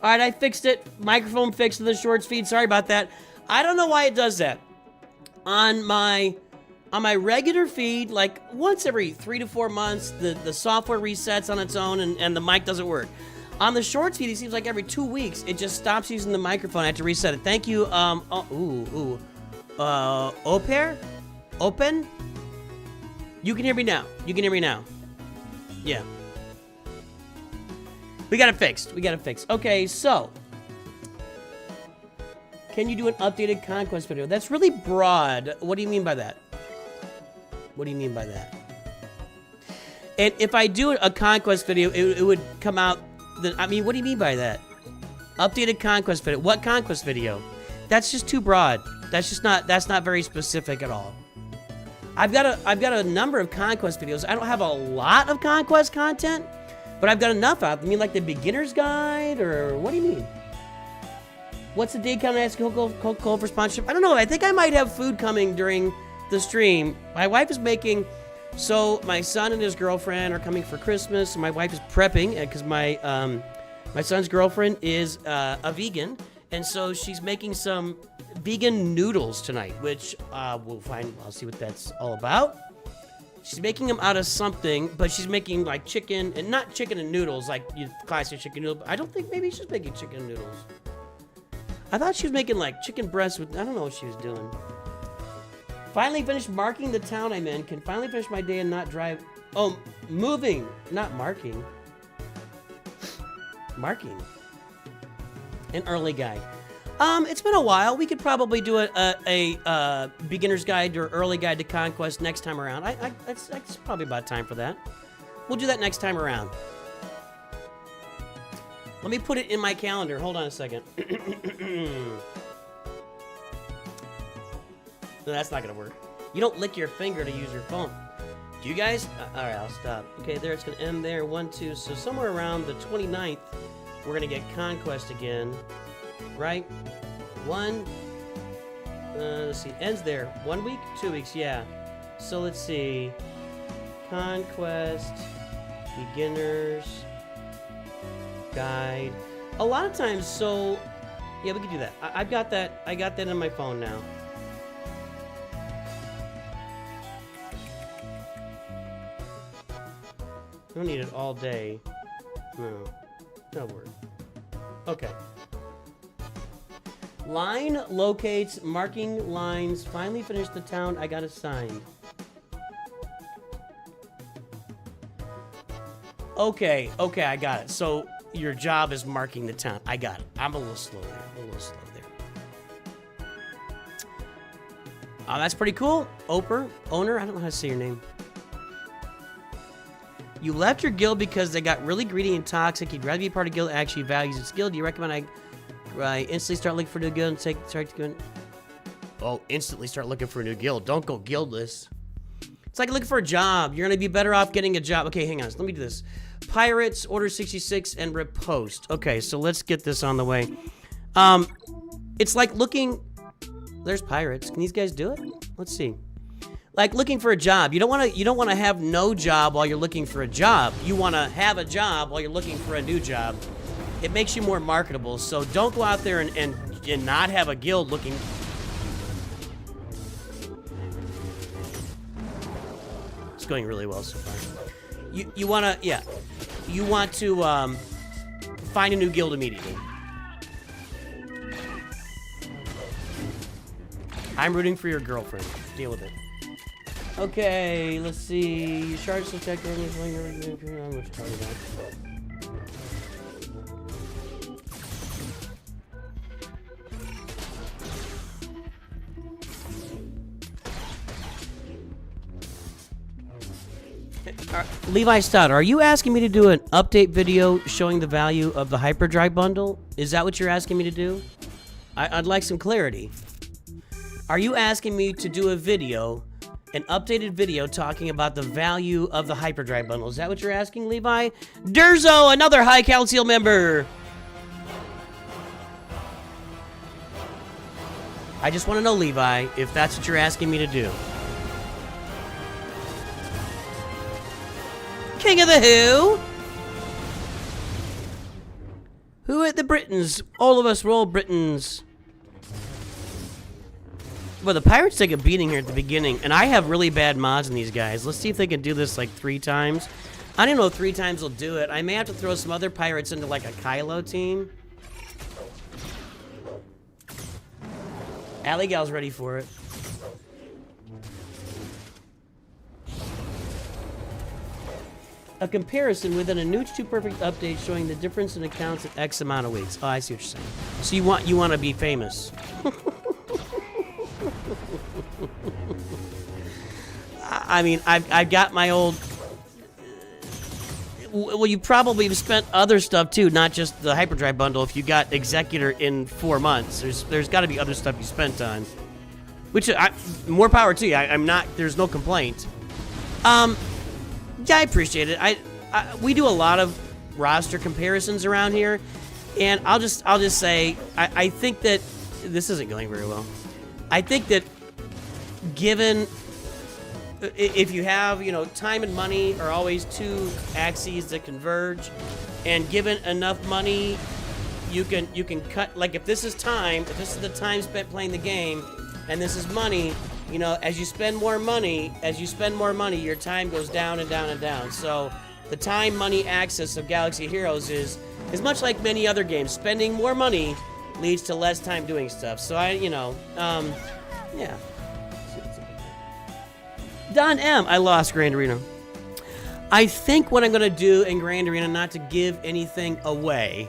All right, I fixed it. Microphone fixed in the shorts feed. Sorry about that. I don't know why it does that. On my regular feed, like once every 3 to 4 months, the software resets on its own and the mic doesn't work. On the shorts feed, it seems like every 2 weeks, it just stops using the microphone. I have to reset it. Thank you. Open? You can hear me now. You can hear me now. Yeah. We got it fixed. We got it fixed. Okay, so. Can you do an updated Conquest video? That's really broad. What do you mean by that? What do you mean by that? And if I do a Conquest video, it would come out. I mean, what do you mean by that? Updated Conquest video. What Conquest video? That's just too broad. That's not very specific at all. I've got a number of Conquest videos. I don't have a lot of Conquest content, but I've got enough out. You mean like the beginner's guide, or what do you mean? What's the date coming? Ask Coca-Cola for sponsorship. I don't know. I think I might have food coming during the stream. My wife is making. So my son and his girlfriend are coming for Christmas. My wife is prepping because my son's girlfriend is a vegan, and so she's making some vegan noodles tonight, which we'll find. I'll see what that's all about. She's making them out of something, but she's making like chicken, and not chicken and noodles like you classic chicken noodle. I don't think maybe she's making chicken noodles. I thought she was making like chicken breasts with. I don't know what she was doing. Finally finished marking the town I'm in. Can finally finish my day and not drive. Oh, moving, not marking. Marking. An early guide. It's been a while. We could probably do a beginner's guide or early guide to Conquest next time around. That's probably about time for that. We'll do that next time around. Let me put it in my calendar. Hold on a second. No, that's not gonna work. You don't lick your finger to use your phone. Do you guys? All right, I'll stop. Okay, there, it's gonna end there. 1, 2. So somewhere around the 29th, we're gonna get Conquest again, right? Let's see, ends there. 1 week, 2 weeks, yeah. So let's see. Conquest, beginners, guide. A lot of times, so yeah, we could do that. I've got that. I got that on my phone now. I don't need it all day. No. That'll work. Okay. Line locates marking lines. Finally finished the town I got assigned. Okay, I got it. So your job is marking the town. I got it. I'm a little slow there. Oh, that's pretty cool. Owner, I don't know how to say your name. You left your guild because they got really greedy and toxic. You'd rather be part of a guild that actually values its guild. Do you recommend I instantly start looking for a new guild and start going? Oh, instantly start looking for a new guild. Don't go guildless. It's like looking for a job. You're going to be better off getting a job. Okay, hang on. Let me do this. Pirates, Order 66, and Riposte. Okay, so let's get this on the way. It's like looking... There's pirates. Can these guys do it? Let's see. Like looking for a job. You don't want to have no job while you're looking for a job. You want to have a job while you're looking for a new job. It makes you more marketable. So don't go out there and not have a guild looking. It's going really well so far. You want to find a new guild immediately. I'm rooting for your girlfriend. Deal with it. Okay, let's see. Shards to check anything. I'm going to talk about. Levi Stout, are you asking me to do an update video showing the value of the hyperdrive bundle? Is that what you're asking me to do? I'd like some clarity. Are you asking me to do a video, an updated video talking about the value of the hyperdrive bundle? Is that what you're asking, Levi? Durzo, another High Council member. I just want to know, Levi, if that's what you're asking me to do. King of the Who? Who are the Britons? All of us, we're all Britons. Well, the pirates take a beating here at the beginning, and I have really bad mods in these guys. Let's see if they can do this like 3 times. I don't know if 3 times will do it. I may have to throw some other pirates into like a Kylo team. Gal's ready for it. A comparison within a NOOCH2 Perfect update showing the difference in accounts in X amount of weeks. Oh, I see what you're saying. So you want to be famous. I mean, I've got my old. Well, you probably have spent other stuff too, not just the hyperdrive bundle. If you got Executor in 4 months, there's got to be other stuff you spent on. Which more power to you. I'm not. There's no complaint. Yeah, I appreciate it. We do a lot of roster comparisons around here, and I'll just say I think that this isn't going very well. I think that given if you have, you know, time and money are always 2 axes that converge, and given enough money, you can cut. Like if this is time, if this is the time spent playing the game, and this is money. You know, as you spend more money, your time goes down and down and down. So the time money axis of Galaxy Heroes is much like many other games. Spending more money leads to less time doing stuff. So yeah. Don M, I lost Grand Arena. I think what I'm gonna do in Grand Arena, not to give anything away,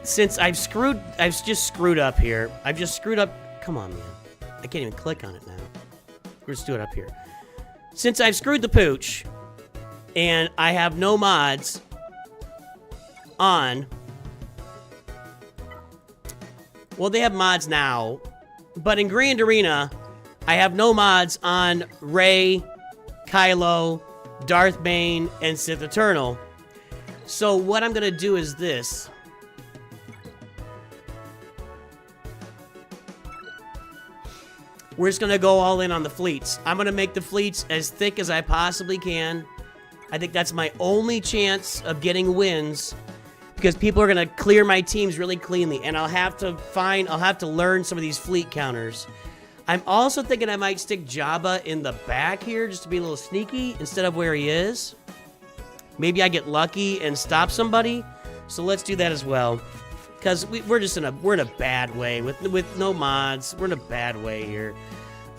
since I've just screwed up here. I've just screwed up. Come on, man. I can't even click on it now. Let's do it up here. Since I've screwed the pooch, and I have no mods on. Well, they have mods now, but in Grand Arena, I have no mods on Rey, Kylo, Darth Bane, and Sith Eternal. So what I'm gonna do is this. We're just gonna go all in on the fleets. I'm gonna make the fleets as thick as I possibly can. I think that's my only chance of getting wins, because people are gonna clear my teams really cleanly, and I'll have to learn some of these fleet counters. I'm also thinking I might stick Jabba in the back here just to be a little sneaky instead of where he is. Maybe I get lucky and stop somebody. So let's do that as well. Because we're in a bad way with no mods. We're in a bad way here.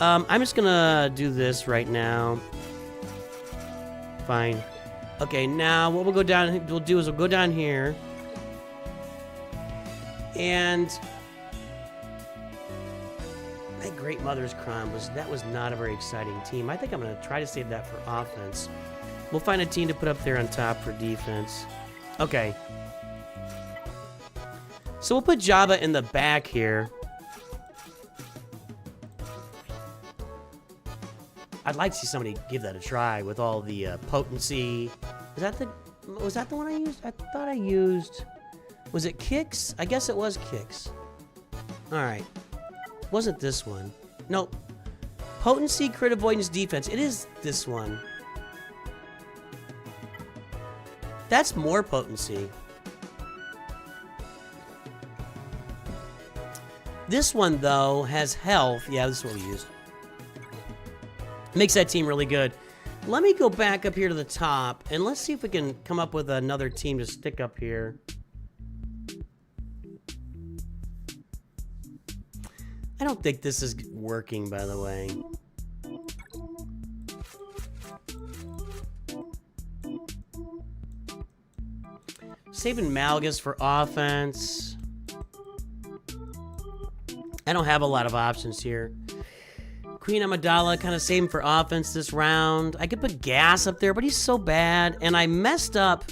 I'm just gonna do this right now. Fine. Okay, now what we'll go down here, and that Great Mother's Crown was not a very exciting team. I think I'm gonna try to save that for offense. We'll find a team to put up there on top for defense. Okay. So we'll put Jabba in the back here. I'd like to see somebody give that a try with all the potency. Was that the one I used? I thought I used. Was it kicks? I guess it was kicks. All right. Wasn't this one? Nope. Potency, crit avoidance, defense. It is this one. That's more potency. This one, though, has health. Yeah, this is what we used. Makes that team really good. Let me go back up here to the top, and let's see if we can come up with another team to stick up here. I don't think this is working, by the way. Saving Malgus for offense. I don't have a lot of options here. Queen Amidala kind of saving for offense this round. I could put Gas up there, but he's so bad. And I messed up.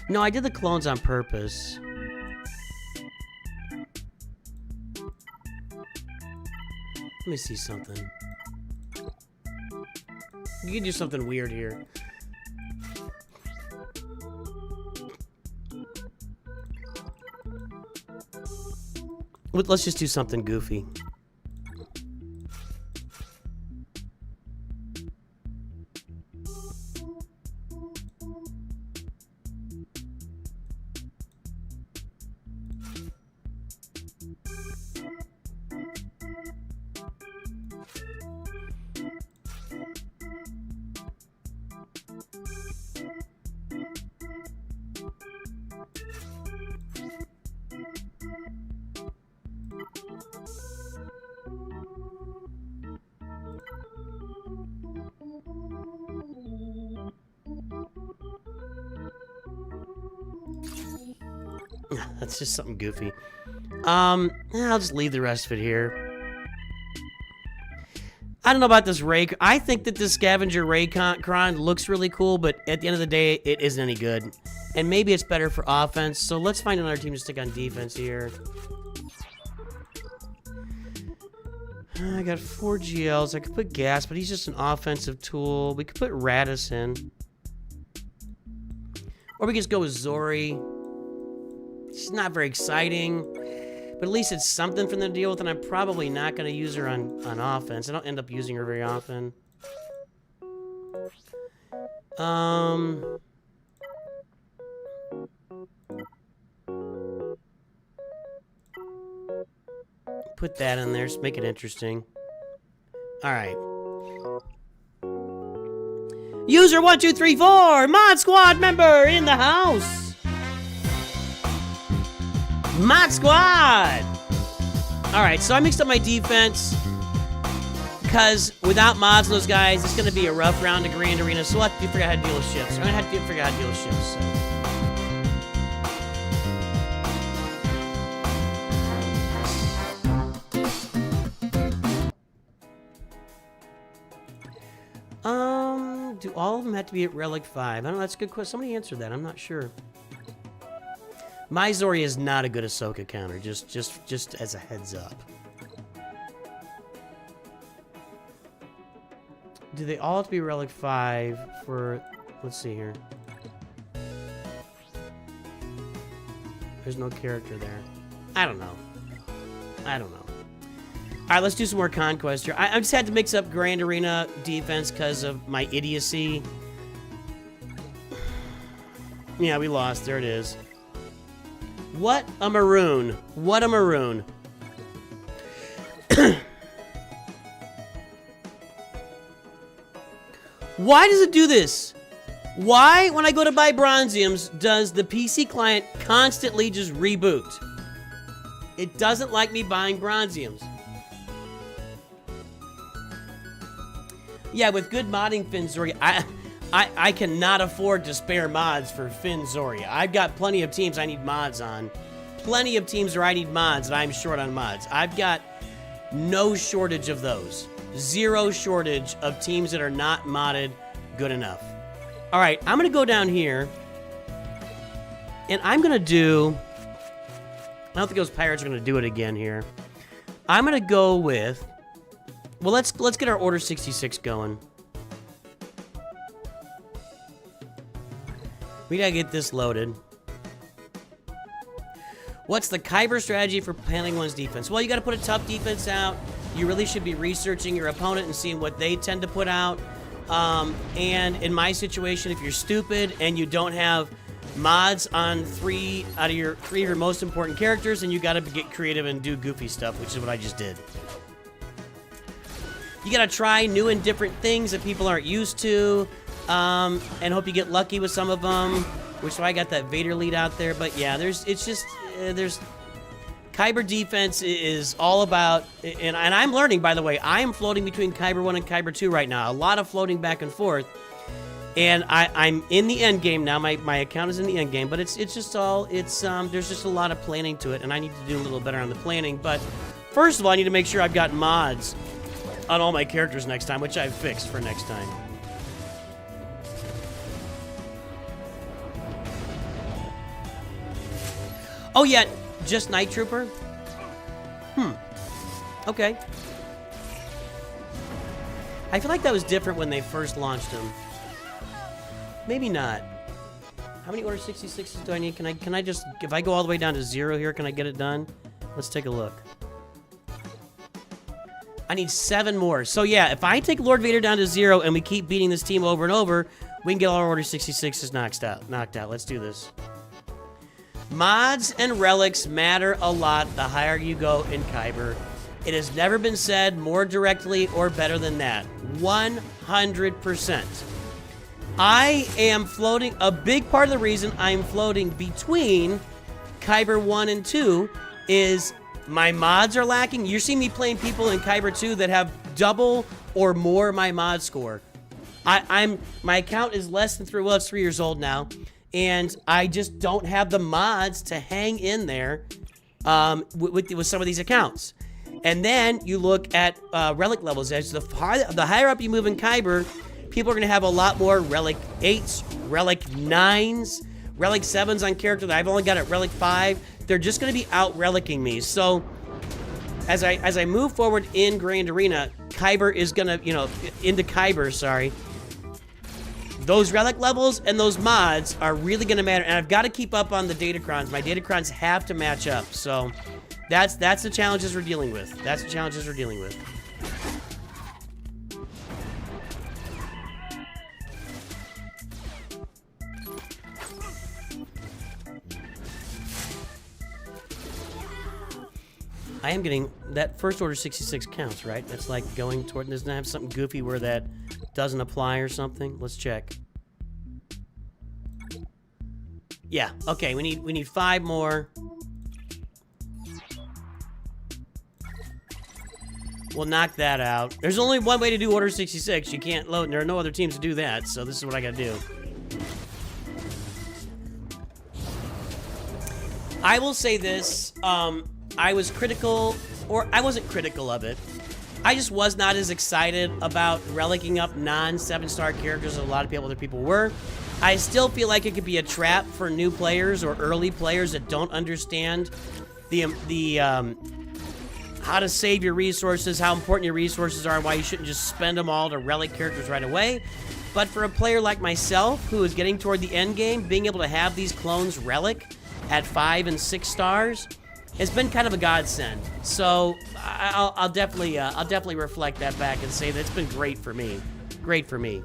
No, I did the clones on purpose. Let me see something. You can do something weird here. Let's just do something goofy. That's just something goofy. I'll just leave the rest of it here. I don't know about this Ray. I think that this Scavenger Raycron looks really cool, but at the end of the day, it isn't any good. And maybe it's better for offense, so let's find another team to stick on defense here. I got 4 GLs. I could put Gas, but he's just an offensive tool. We could put Radis in. Or we could just go with Zori. She's not very exciting, but at least it's something for them to deal with, and I'm probably not going to use her on offense. I don't end up using her very often. Put that in there, just make it interesting. All right. User 1234, Mod Squad member in the house. Mod Squad. All right, so I mixed up my defense because without mods and those guys, it's going to be a rough round of Grand Arena. So we'll have to figure out how to deal with ships. I'm going to have to figure out how to deal with ships. So. Do all of them have to be at Relic 5? I don't know, that's a good question. Somebody answered that, I'm not sure. My Zori is not a good Ahsoka counter, just as a heads up. Do they all have to be Relic 5 for, let's see here. There's no character there. I don't know. All right, let's do some more Conquest here. I just had to mix up Grand Arena defense because of my idiocy. Yeah, we lost. There it is. What a maroon. What a maroon. Why does it do this? Why, when I go to buy Bronziums, does the PC client constantly just reboot? It doesn't like me buying Bronziums. Yeah, with good modding Finn Zori, I cannot afford to spare mods for Finn Zori. I've got plenty of teams I need mods on. Plenty of teams where I need mods and I'm short on mods. I've got no shortage of those. Zero shortage of teams that are not modded good enough. All right, I'm going to go down here. And I'm going to do... I don't think those pirates are going to do it again here. I'm going to go with... Well, let's get our Order 66 going. We gotta get this loaded. What's the Kyber strategy for handling one's defense? Well, you gotta put a tough defense out. You really should be researching your opponent and seeing what they tend to put out. And in my situation, if you're stupid and you don't have mods on 3 of your most important characters, then you gotta get creative and do goofy stuff, which is what I just did. You gotta try new and different things that people aren't used to, and hope you get lucky with some of them. Which is why I got that Vader lead out there. But yeah, there's Kyber defense is all about, and I'm learning, by the way. I am floating between Kyber 1 and Kyber 2 right now. A lot of floating back and forth, and I'm in the end game now. My account is in the end game, but it's just all there's just a lot of planning to it, and I need to do a little better on the planning. But first of all, I need to make sure I've got mods on all my characters next time, which I've fixed for next time. Oh yeah, just Night Trooper? Okay. I feel like that was different when they first launched him. Maybe not. How many Order 66s do I need? Can I just, if I go all the way down to 0 here, can I get it done? Let's take a look. I need 7 more. So yeah, if I take Lord Vader down to 0 and we keep beating this team over and over, we can get all our Order 66s knocked out. Let's do this. Mods and relics matter a lot the higher you go in Kyber. It has never been said more directly or better than that. 100%. I am floating, a big part of the reason I'm floating between Kyber 1 and 2 is my mods are lacking. You're seeing me playing people in Kyber 2 that have double or more my mod score. My account is less than 3, well, it's 3 years old now. and I just don't have the mods to hang in there with some of these accounts. And then you look at relic levels. As the higher up you move in Kyber, people are going to have a lot more relic 8s, relic 9s, relic 7s on character that I've only got at relic 5. They're just going to be out relicing me. So as I move forward in Grand Arena, Kyber is going to, into Kyber, sorry. Those relic levels and those mods are really going to matter. And I've got to keep up on the datacrons. My datacrons have to match up. So that's the challenges we're dealing with. That's the challenges we're dealing with. I am getting that first order 66 counts, right? That's like going toward, doesn't have something goofy where that doesn't apply or something. Let's check. Yeah, okay, we need 5 more. We'll knock that out. There's only one way to do order 66. You can't load, and there are no other teams to do that, so this is what I gotta do. I will say this, I was critical, or I wasn't critical of it. I just was not as excited about relicking up non-7-star characters as a lot of other people were. I still feel like it could be a trap for new players or early players that don't understand the how to save your resources, how important your resources are, and why you shouldn't just spend them all to relic characters right away. But for a player like myself, who is getting toward the end game, being able to have these clones relic at 5 and 6 stars, it's been kind of a godsend. So I'll definitely reflect that back and say that it's been great for me. Great for me.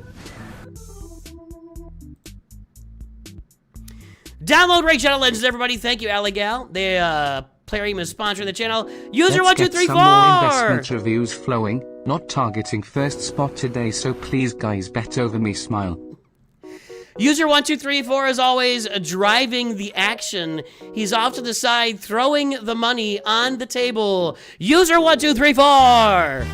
Download Raid Shadow Legends, everybody. Thank you, Aligal. The player aim is sponsoring the channel. User 1234. Some more investment reviews flowing. Not targeting first spot today, so please, guys, bet over me. Smile. User 1234 is always driving the action. He's off to the side, throwing the money on the table. User 1234.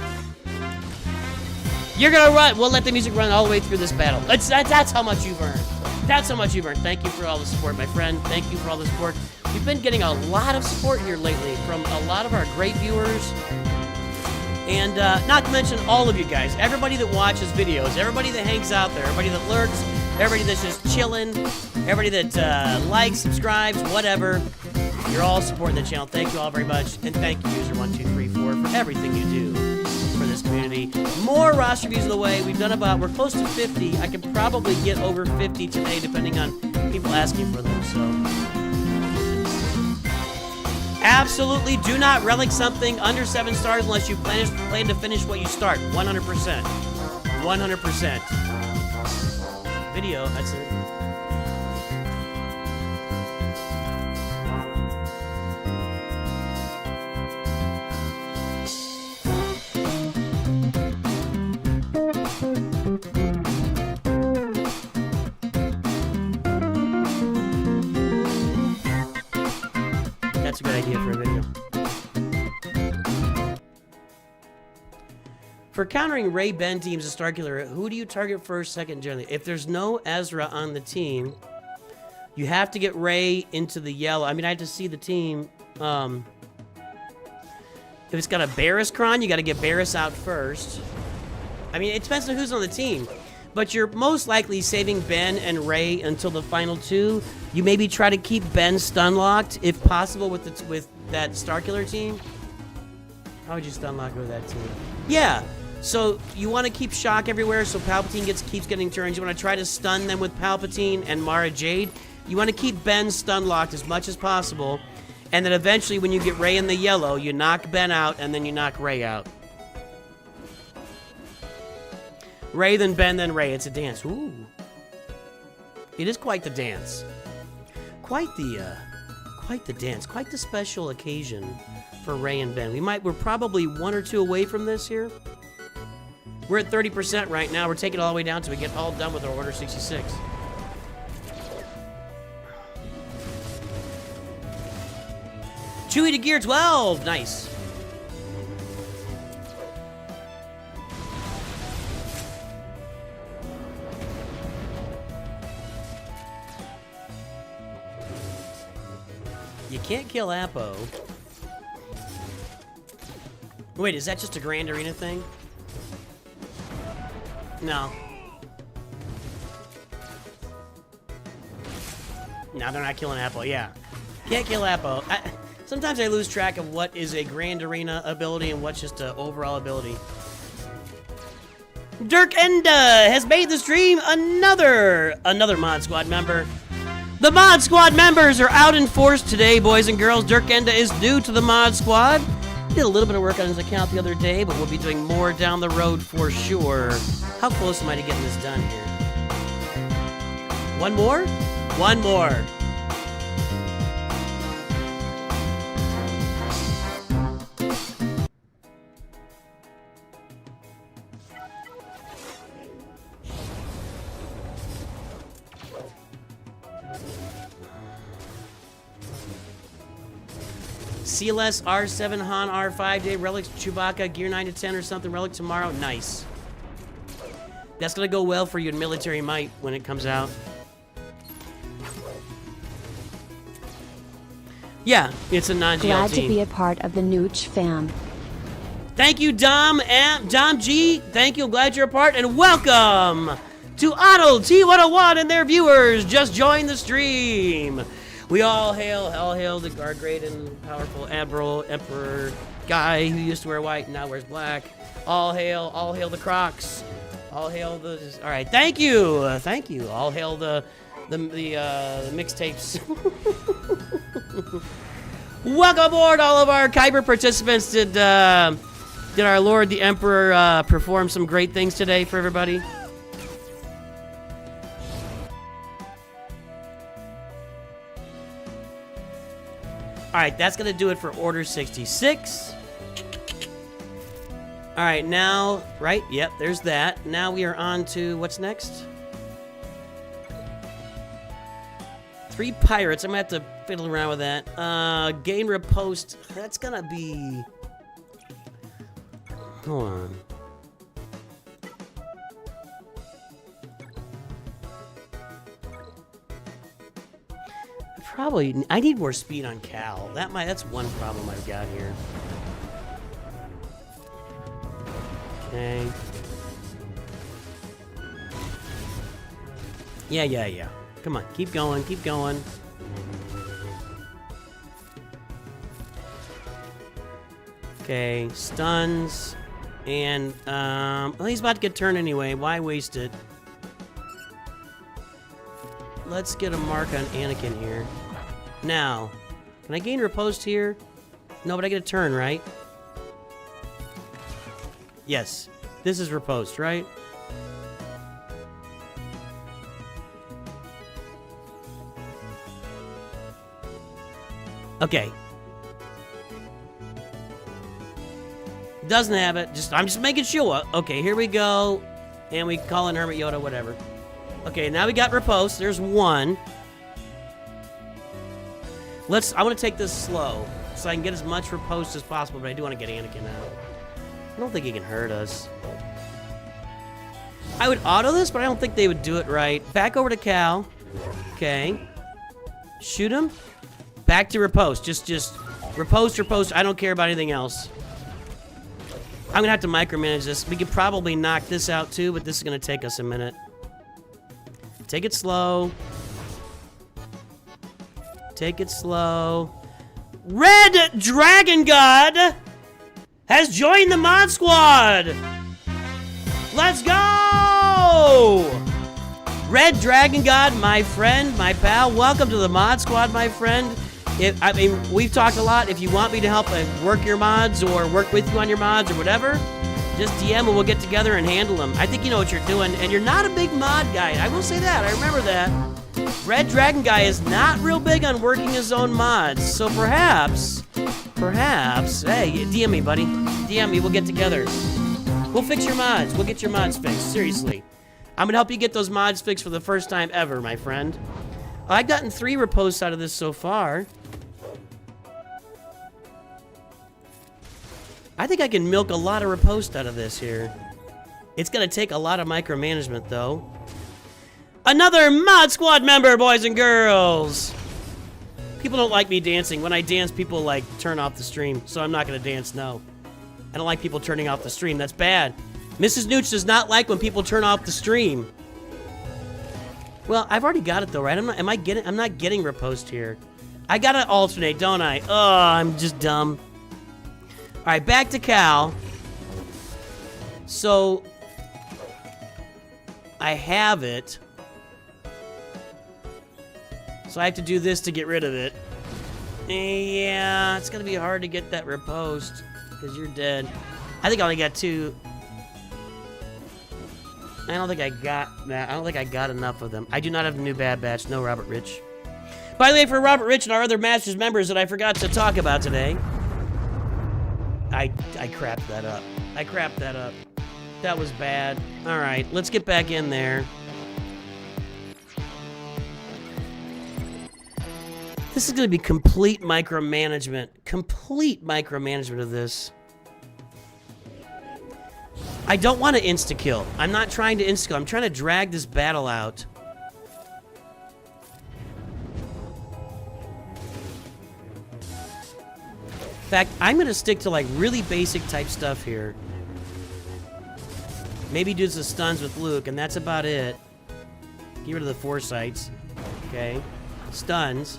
You're gonna run. We'll let the music run all the way through this battle. That's how much you've earned. That's how much you've earned. Thank you for all the support, my friend. Thank you for all the support. We've been getting a lot of support here lately from a lot of our great viewers. And not to mention all of you guys. Everybody that watches videos. Everybody that hangs out there. Everybody that lurks. Everybody that's just chilling. Everybody that likes, subscribes, whatever. You're all supporting the channel. Thank you all very much. And thank you, User 1234, for everything you do for this community. More roster views of the way. We've done about, we're close to 50. I could probably get over 50 today, depending on people asking for them, so. Absolutely do not relic something under 7 stars unless you plan to finish what you start. 100%. 100%. Video, that's it. That's a good idea for a video. For countering Ray Ben teams of Starkiller, who do you target first, second, generally? If there's no Ezra on the team, you have to get Ray into the yellow. I mean, I have to see the team. If it's got a Barris Cron, you got to get Barris out first. I mean, it depends on who's on the team. But you're most likely saving Ben and Ray until the final 2. You maybe try to keep Ben stun locked, if possible, with that Starkiller team. How would you stun lock with that team? Yeah. So you want to keep shock everywhere so Palpatine keeps getting turns. You want to try to stun them with Palpatine and Mara Jade. You want to keep Ben stun locked as much as possible. And then eventually when you get Ray in the yellow, you knock Ben out and then you knock Ray out. Ray, then Ben, then Ray. It's a dance. Ooh. It is quite the dance. Quite the dance. Quite the special occasion for Ray and Ben. We're probably 1 or 2 away from this here. We're at 30% right now. We're taking it all the way down till we get all done with our Order 66. Chewie to Gear 12. Nice. can't kill Apo. Wait, is that just a Grand Arena thing? No. No, they're not killing Apo, yeah. Can't kill Apo. Sometimes I lose track of what is a Grand Arena ability and what's just an overall ability. Dirk Enda has made the stream another Mod Squad member. The Mod Squad members are out in force today, boys and girls. Dirk Enda is new to the Mod Squad. Did a little bit of work on his account the other day, but we'll be doing more down the road for sure. How close am I to getting this done here? One more? One more. CLS R7 Han R5 day relics Chewbacca gear 9 to 10 or something relic tomorrow. Nice. That's gonna go well for you in Military Might when it comes out. Yeah, it's a non-GLT. Glad to be a part of the Nooch fam. Thank you, Dom G. Thank you. Glad you're a part, and welcome to Otto T101 and their viewers. Just joined the stream. We all hail the our great and powerful Emperor guy who used to wear white and now wears black. All hail the Crocs. All hail the. All right, thank you. All hail the mixtapes. Welcome aboard, all of our Kyber participants. Did our Lord the Emperor perform some great things today for everybody? All right, that's gonna do it for Order 66. All right, now, right? Yep, there's that. Now we are on to what's next? 3 pirates. I'm gonna have to fiddle around with that. Gain riposte. That's gonna be. Hold on. Probably, I need more speed on Cal. That's one problem I've got here. Okay. Yeah. Come on, keep going. Okay, stuns. And, well, he's about to get turned anyway. Why waste it? Let's get a mark on Anakin here. Now, can I gain riposte here? No, but I get a turn, right? Yes. This is riposte, right? Okay. Doesn't have it. I'm just making sure. Okay, here we go. And we call in Hermit Yoda, whatever. Okay, now we got riposte. There's one. I want to take this slow, so I can get as much riposte as possible, but I do want to get Anakin out. I don't think he can hurt us. I would auto this, but I don't think they would do it right. Back over to Cal. Okay. Shoot him. Back to riposte. Just riposte. I don't care about anything else. I'm gonna have to micromanage this. We could probably knock this out too, but this is gonna take us a minute. Take it slow. Take it slow. Red Dragon God has joined the Mod Squad. Let's go! Red Dragon God, my friend, my pal, welcome to the Mod Squad, my friend. I mean, we've talked a lot. If you want me to help work your mods or work with you on your mods or whatever, just DM and we'll get together and handle them. I think you know what you're doing, and you're not a big mod guy. I will say that. I remember that. Red Dragon Guy is not real big on working his own mods, so perhaps, hey, DM me, buddy. DM me, we'll get together. We'll fix your mods. We'll get your mods fixed, seriously. I'm gonna help you get those mods fixed for the first time ever, my friend. I've gotten 3 riposts out of this so far. I think I can milk a lot of riposte out of this here. It's gonna take a lot of micromanagement, though. Another Mod Squad member, boys and girls! People don't like me dancing. When I dance, people, like, turn off the stream. So I'm not going to dance, no. I don't like people turning off the stream. That's bad. Mrs. Nooch does not like when people turn off the stream. Well, I've already got it, though, right? I'm not getting riposte here. I got to alternate, don't I? Oh, I'm just dumb. All right, back to Cal. So, I have it. So I have to do this to get rid of it. Yeah, it's gonna be hard to get that riposte because you're dead. I think I only got 2. I don't think I got that. I don't think I got enough of them. I do not have a new Bad Batch. No Robert Rich. By the way, for Robert Rich and our other Masters members that I forgot to talk about today, I crapped that up. I crapped that up. That was bad. All right, let's get back in there. This is going to be complete micromanagement. Complete micromanagement of this. I don't want to insta-kill. I'm not trying to insta-kill. I'm trying to drag this battle out. In fact, I'm going to stick to, like, really basic type stuff here. Maybe do some stuns with Luke, and that's about it. Get rid of the foresights. Okay. Stuns.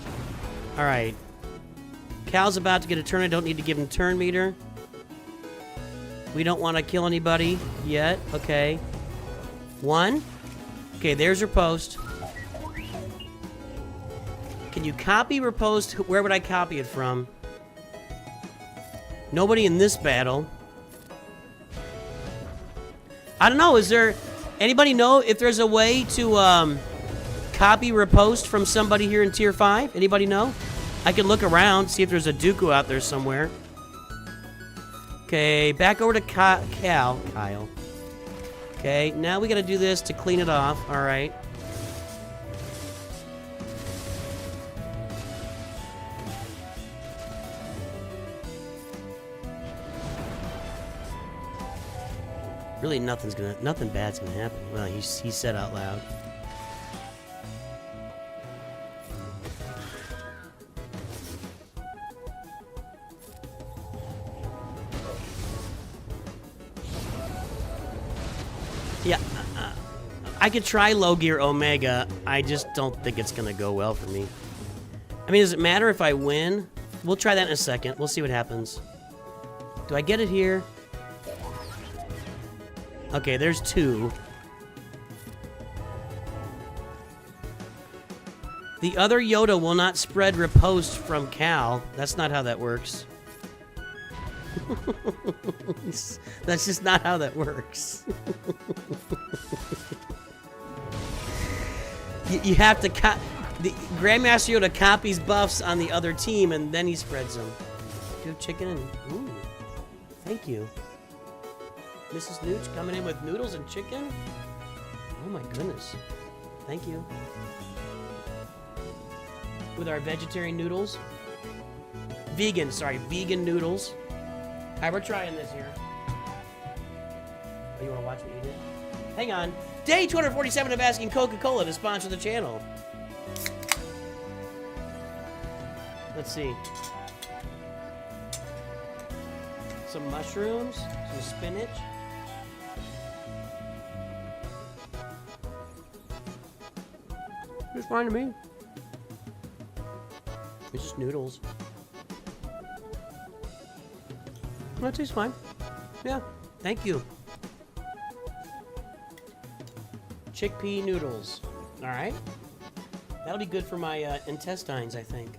Alright. Cal's about to get a turn. I don't need to give him turn meter. We don't want to kill anybody yet. Okay. 1. Okay, there's your post. Can you copy riposte? Where would I copy it from? Nobody in this battle. I don't know, is there... Anybody know if there's a way to, copy riposte from somebody here in Tier 5? Anybody know? I can look around, see if there's a Dooku out there somewhere. Okay, back over to Kyle. Okay, now we gotta do this to clean it off. Alright. Really, nothing bad's gonna happen. Well, he said out loud. Yeah, I could try low gear Omega. I just don't think it's gonna go well for me. I mean, does it matter if I win? We'll try that in a second. We'll see what happens. Do I get it here? Okay, there's 2. The other Yoda will not spread riposte from Cal. That's not how that works. That's just not how that works. you have to the Grandmaster Yoda copies buffs on the other team and then he spreads them. Do you have chicken and... Ooh, thank you. Mrs. Nooch coming in with noodles and chicken? Oh my goodness. Thank you. With our vegetarian noodles. Vegan noodles. Alright, we're trying this here. Oh, you want to watch me eat it? Hang on. Day 247 of asking Coca-Cola to sponsor the channel. Let's see. Some mushrooms, some spinach. It's fine to me. It's just noodles. That tastes fine. Yeah, thank you. Chickpea noodles. Alright. That'll be good for my intestines, I think.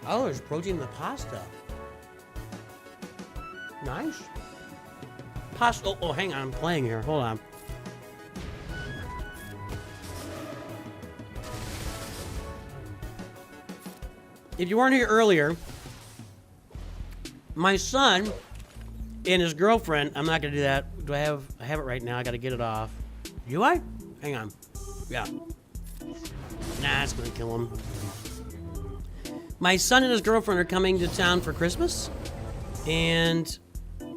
Oh, there's protein in the pasta. Nice. Pasta. Oh, hang on. I'm playing here. Hold on. If you weren't here earlier, my son and his girlfriend, I'm not going to do that. I have it right now. I got to get it off. Do I? Hang on. Yeah. Nah, it's going to kill him. My son and his girlfriend are coming to town for Christmas. And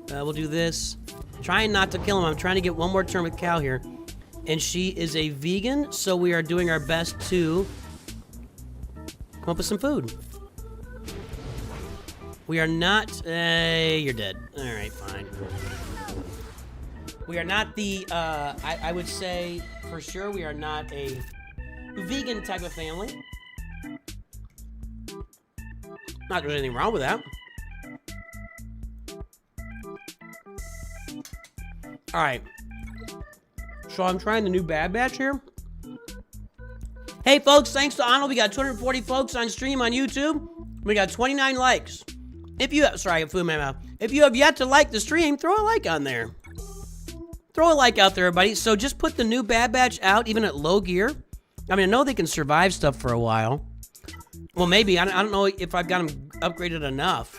we'll do this. Trying not to kill him. I'm trying to get one more turn with Cal here. And she is a vegan, so we are doing our best to come up with some food. We are not... you're dead. Alright, fine. We are not the... I would say, for sure, we are not a vegan type of family. Not there's anything wrong with that. Alright. So I'm trying the new Bad Batch here. Hey folks, thanks to Arnold, we got 240 folks on stream on YouTube. We got 29 likes. If you have, sorry, I have food in my mouth. If you have yet to like the stream, throw a like on there. Throw a like out there, everybody. So just put the new Bad Batch out, even at low gear. I mean, I know they can survive stuff for a while. Well, maybe. I don't know if I've got them upgraded enough.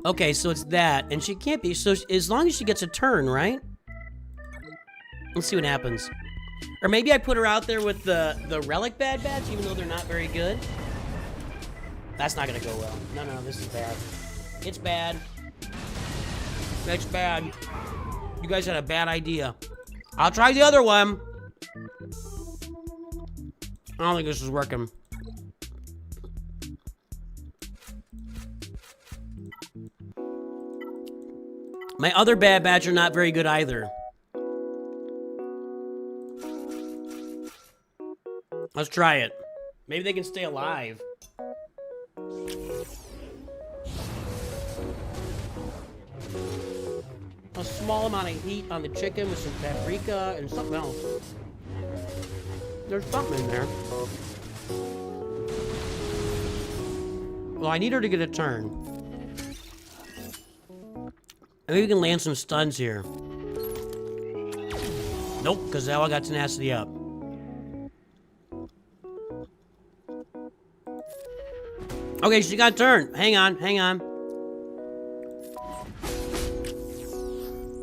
Okay, so it's that, and she can't be, so as long as she gets a turn, right? Let's see what happens. Or maybe I put her out there with the Relic Bad Batch, even though they're not very good. That's not gonna go well. No, this is bad. It's bad. It's bad. You guys had a bad idea. I'll try the other one. I don't think this is working. My other Bad Batch are not very good either. Let's try it. Maybe they can stay alive. A small amount of heat on the chicken with some paprika and something else. There's something in there. Well, I need her to get a turn. Maybe we can land some stuns here. Nope, because now I got tenacity up. Okay, she got turned. Hang on.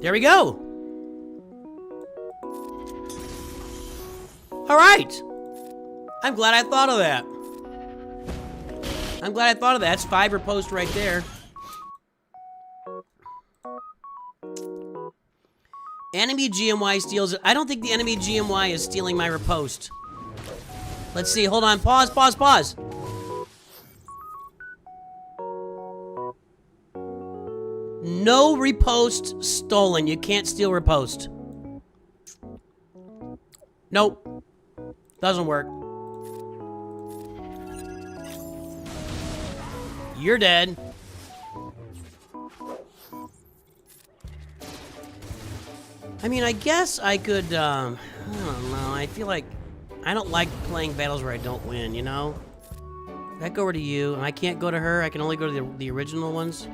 There we go. All right. I'm glad I thought of that. That's 5 riposte right there. Enemy GMY steals it. I don't think the enemy GMY is stealing my riposte. Let's see. Hold on. Pause. No riposte stolen. You can't steal riposte. Nope. Doesn't work. You're dead. I mean, I guess I could, I don't know. I feel like I don't like playing battles where I don't win, you know? If I go over to you, and I can't go to her, I can only go to the original ones.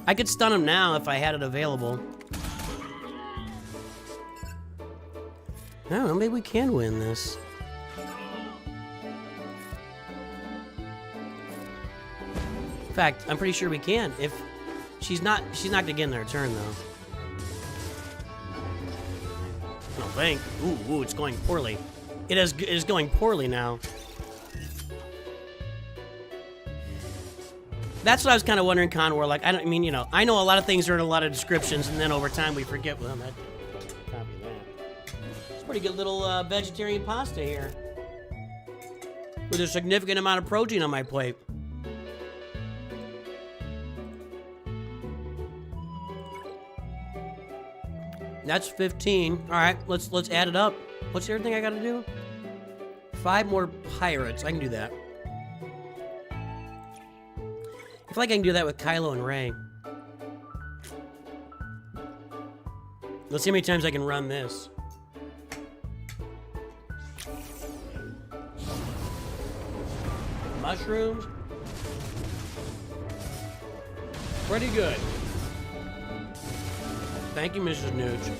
I could stun him now if I had it available. I don't know, maybe we can win this. In fact, I'm pretty sure we can. If she's not gonna get in her turn though. I don't think. Ooh, it's going poorly. It is going poorly now. That's what I was kind of wondering, Conwar. Like, I mean, you know, I know a lot of things are in a lot of descriptions, and then over time we forget them. Copy that. It's a pretty good little vegetarian pasta here, with a significant amount of protein on my plate. That's 15. All right, let's add it up. What's everything I gotta do? 5 more pirates. I can do that. I feel like I can do that with Kylo and Rey. Let's see how many times I can run this. Mushrooms. Pretty good. Thank you, Mrs. Nooch.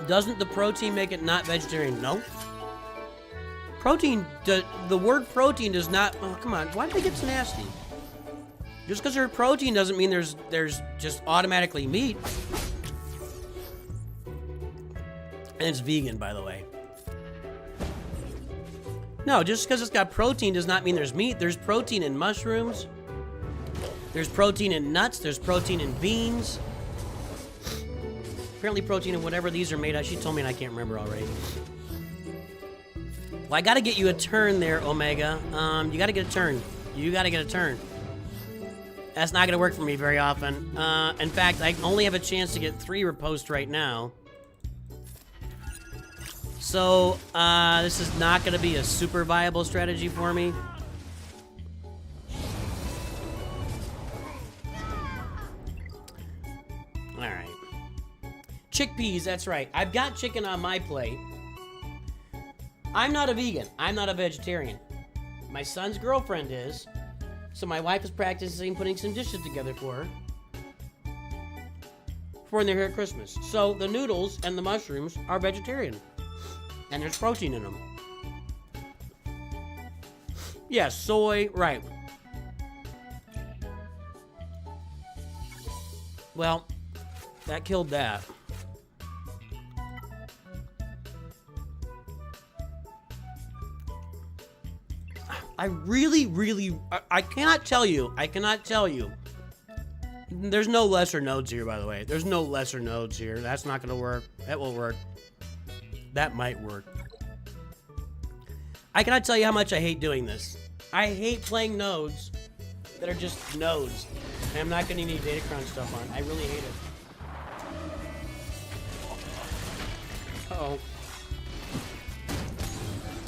Doesn't the protein make it not vegetarian? No. protein, the word protein does not, oh, come on, why did they get so nasty? Just because there's protein doesn't mean there's just automatically meat. And it's vegan, by the way. No, just because it's got protein does not mean there's meat. There's protein in mushrooms. There's protein in nuts. There's protein in beans. Apparently protein in whatever these are made of. She told me and I can't remember already. Well, I gotta get you a turn there, Omega. You gotta get a turn. You gotta get a turn. That's not gonna work for me very often. In fact, I only have a chance to get 3 riposte right now. So, this is not gonna be a super viable strategy for me. Alright. Chickpeas, that's right. I've got chicken on my plate. I'm not a vegan. I'm not a vegetarian. My son's girlfriend is. So my wife is practicing putting some dishes together for her. For when they're here at Christmas. So the noodles and the mushrooms are vegetarian. And there's protein in them. Yeah, soy, right. Well, that killed that. I really, I cannot tell you. There's no lesser nodes here, by the way. There's no lesser nodes here. That's not gonna work. That won't work. That might work. I cannot tell you how much I hate doing this. I hate playing nodes that are just nodes. And I'm not getting any data crunch stuff on. I really hate it. Uh-oh.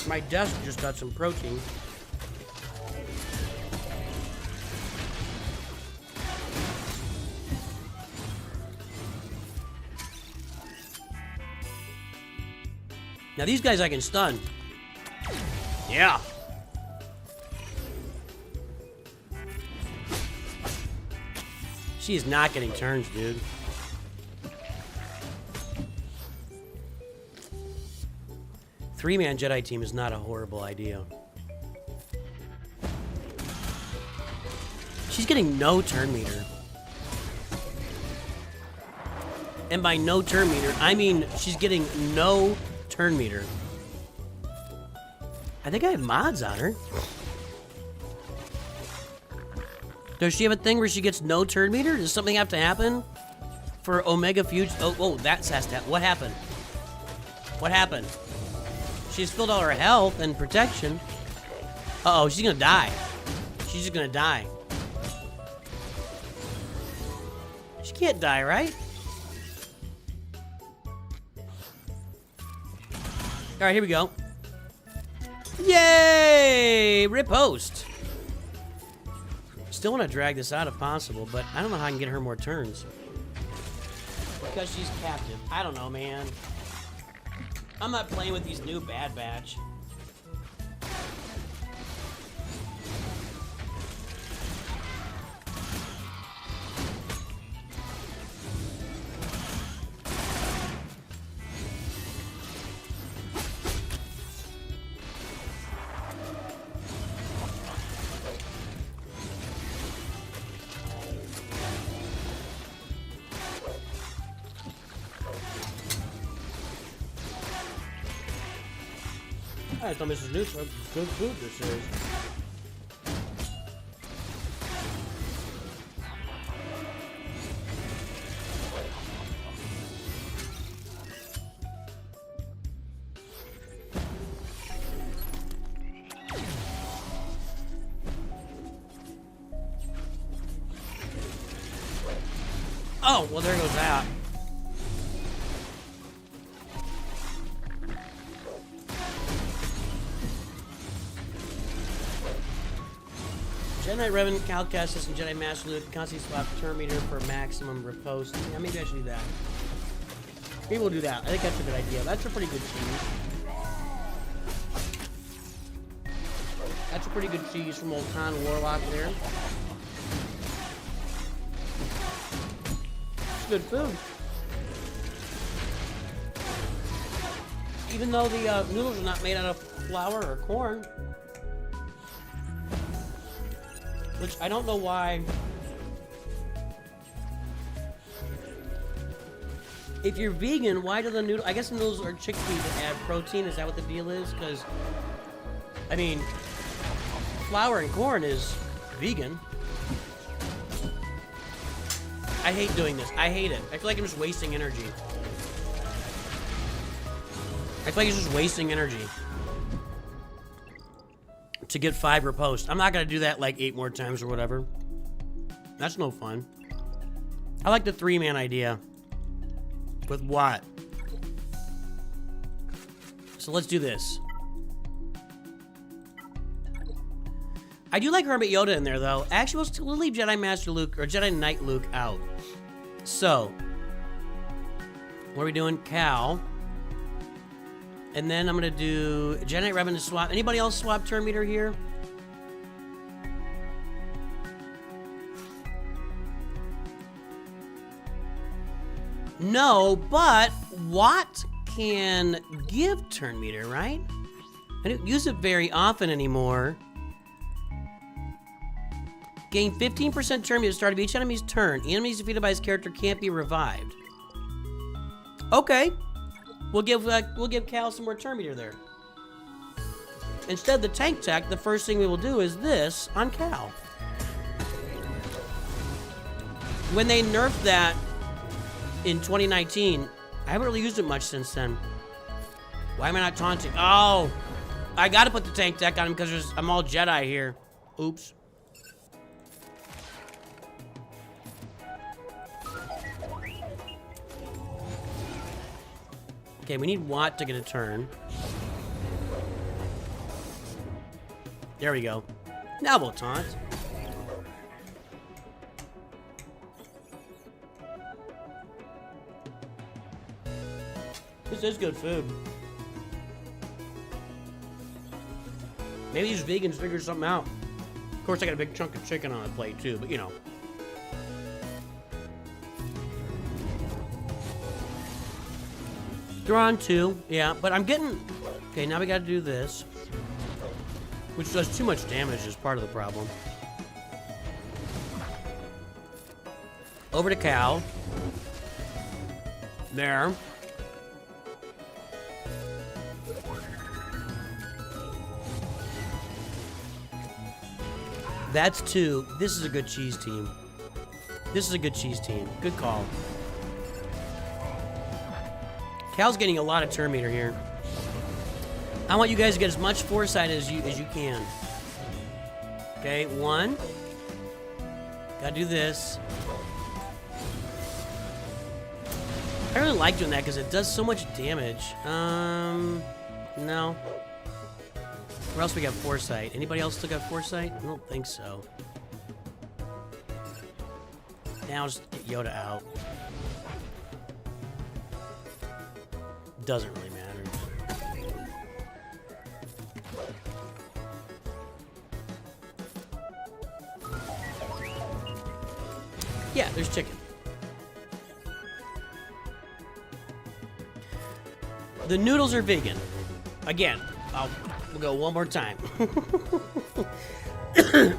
My desk just got some protein. Now these guys I can stun. Yeah. She is not getting turns, dude. Three-man Jedi team is not a horrible idea. She's getting no turn meter. And by no turn meter, I mean she's getting no turn meter. I think I have mods on her. Does she have a thing where she gets no turn meter? Does something have to happen for Omega Fuge? Oh, that's has to happen. What happened? What happened? She's filled all her health and protection. Uh-oh, she's gonna die. She's just gonna die. She can't die, right? All right, here we go. Yay! Riposte. Still want to drag this out if possible, but I don't know how I can get her more turns. Because she's captive. I don't know, man. I'm not playing with these new Bad Batch. I thought Mrs. Newt was good food this series. Oh, well, there goes that. Jedi Revenant, Cal Kestis, and Jedi Master Luke constantly swap turn meter for maximum riposte. Yeah, maybe I should do that. Maybe we'll do that. I think that's a good idea. That's a pretty good cheese. That's a pretty good cheese from old Khan Warlock there. It's good food. even though the noodles are not made out of flour or corn. Which I don't know why. If you're vegan, why do the noodles... I guess noodles are chickpea to add protein. Is that what the deal is? Because, I mean, flour and corn is vegan. I hate doing this. I hate it. I feel like I'm just wasting energy. I feel like it's just wasting energy to get 5 reposts. I'm not going to do that like 8 more times or whatever. That's no fun. I like the 3-man idea. With what? So let's do this. I do like Hermit Yoda in there, though. Actually, we'll leave Jedi Master Luke, or Jedi Knight Luke out. So, what are we doing? Cal. And then I'm going to do Jedi Knight Revan to swap. Anybody else swap turn meter here? No, but Watt can give turn meter, right? I don't use it very often anymore. Gain 15% turn meter at the start of each enemy's turn. Enemies defeated by his character can't be revived. Okay, we'll give Cal some more turn meter there. Instead of the tank tech, the first thing we will do is this on Cal. When they nerfed that in 2019, I haven't really used it much since then. Why am I not taunting? Oh, I gotta put the tank tech on him because I'm all Jedi here. Oops. Okay, we need Watt to get a turn. There we go. Now we'll taunt. This is good food. Maybe these vegans figure something out. Of course, I got a big chunk of chicken on the plate, too, but you know. They're on 2, yeah, but I'm getting... Okay, now we gotta do this. Which does too much damage is part of the problem. Over to Cal. There. That's 2. This is a good cheese team. This is a good cheese team. Good call. Cal's getting a lot of turn meter here. I want you guys to get as much foresight as you can. Okay, 1. Gotta do this. I really like doing that because it does so much damage. No. Where else we got foresight? Anybody else still got foresight? I don't think so. Now I'll just get Yoda out. Doesn't really matter. Yeah, there's chicken. The noodles are vegan. Again, we'll go one more time.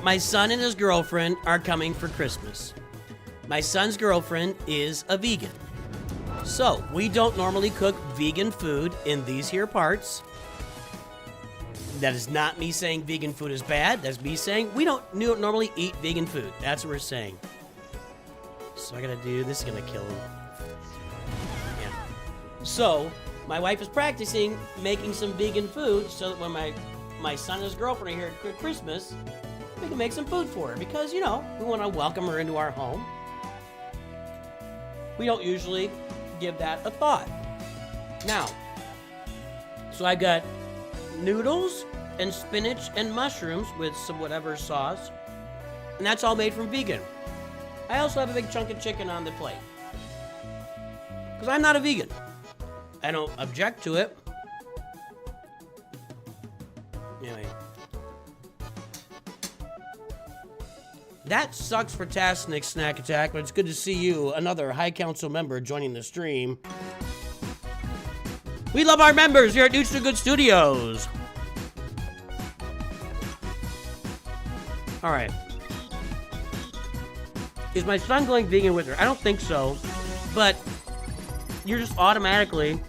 My son and his girlfriend are coming for Christmas. My son's girlfriend is a vegan. So, we don't normally cook vegan food in these here parts. That is not me saying vegan food is bad. That's me saying we don't normally eat vegan food. That's what we're saying. So I gotta do, this is gonna kill him. Yeah. So, my wife is practicing making some vegan food so that when my son and his girlfriend are here at Christmas, we can make some food for her. Because, you know, we want to welcome her into our home. We don't usually give that a thought. Now, so I got noodles and spinach and mushrooms with some whatever sauce, and that's all made from vegan. I also have a big chunk of chicken on the plate because I'm not a vegan. I don't object to it. Anyway, that sucks for Tasnick Snack Attack, but it's good to see you, another High Council member, joining the stream. We love our members here at NOOCH2GUD Studios. All right. Is my son going vegan with her? I don't think so, but you're just automatically.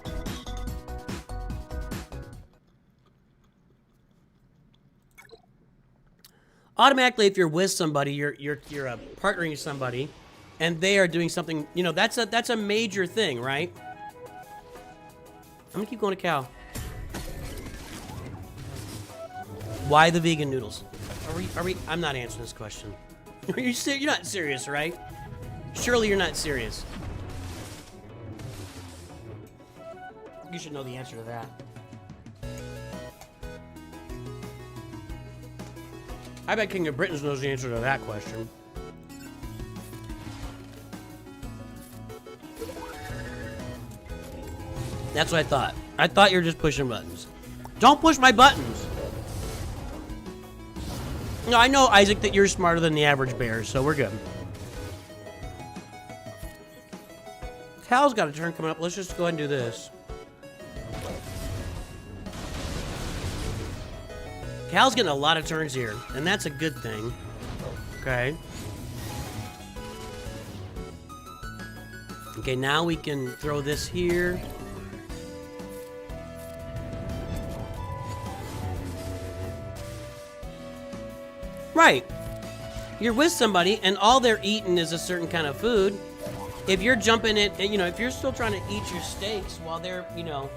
Automatically, if you're with somebody, you're partnering with somebody, and they are doing something. You know, that's a major thing, right? I'm gonna keep going to Cal. Why the vegan noodles? Are we? I'm not answering this question. Are you you're not serious, right? Surely you're not serious. You should know the answer to that. I bet King of Britain knows the answer to that question. That's what I thought. I thought you were just pushing buttons. Don't push my buttons! No, I know, Isaac, that you're smarter than the average bear, so we're good. Cal's got a turn coming up. Let's just go ahead and do this. Cal's getting a lot of turns here, and that's a good thing. Okay. Okay, now we can throw this here. Right. You're with somebody, and all they're eating is a certain kind of food. If you're jumping it, and you know, if you're still trying to eat your steaks while they're, you know,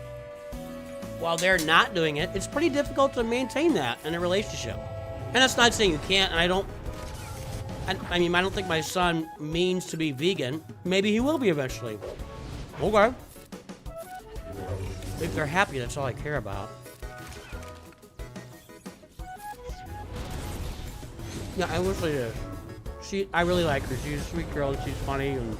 while they're not doing it, it's pretty difficult to maintain that in a relationship. And that's not saying you can't, and I don't think my son means to be vegan. Maybe he will be eventually. Okay. If they're happy, that's all I care about. Yeah, I wish I did. I really like her. She's a sweet girl, and she's funny, and...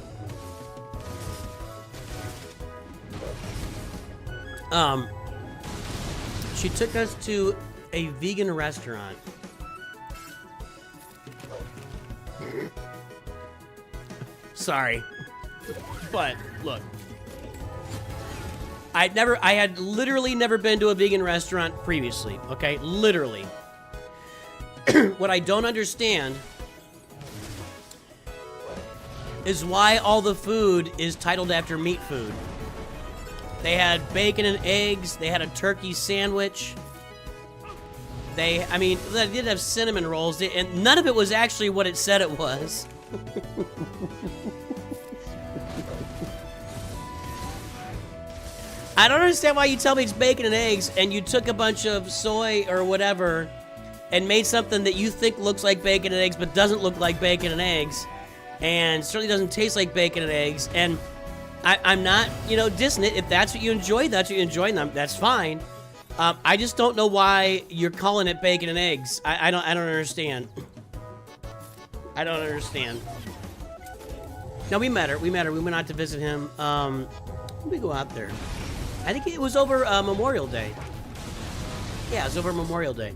She took us to a vegan restaurant. Sorry. But, look. I had literally never been to a vegan restaurant previously, okay? Literally. What I don't understand is why all the food is titled after meat food. They had bacon and eggs. They had a turkey sandwich. They did have cinnamon rolls, and none of it was actually what it said it was. I don't understand why you tell me it's bacon and eggs, and you took a bunch of soy or whatever and made something that you think looks like bacon and eggs but doesn't look like bacon and eggs, and certainly doesn't taste like bacon and eggs. And I'm not, you know, dissing it. If that's what you enjoy, that's what you enjoy, and that's fine. I just don't know why you're calling it bacon and eggs. I don't understand. I don't understand. No, we met her. We went out to visit him. When did we go out there? I think it was over Memorial Day. Yeah, it was over Memorial Day.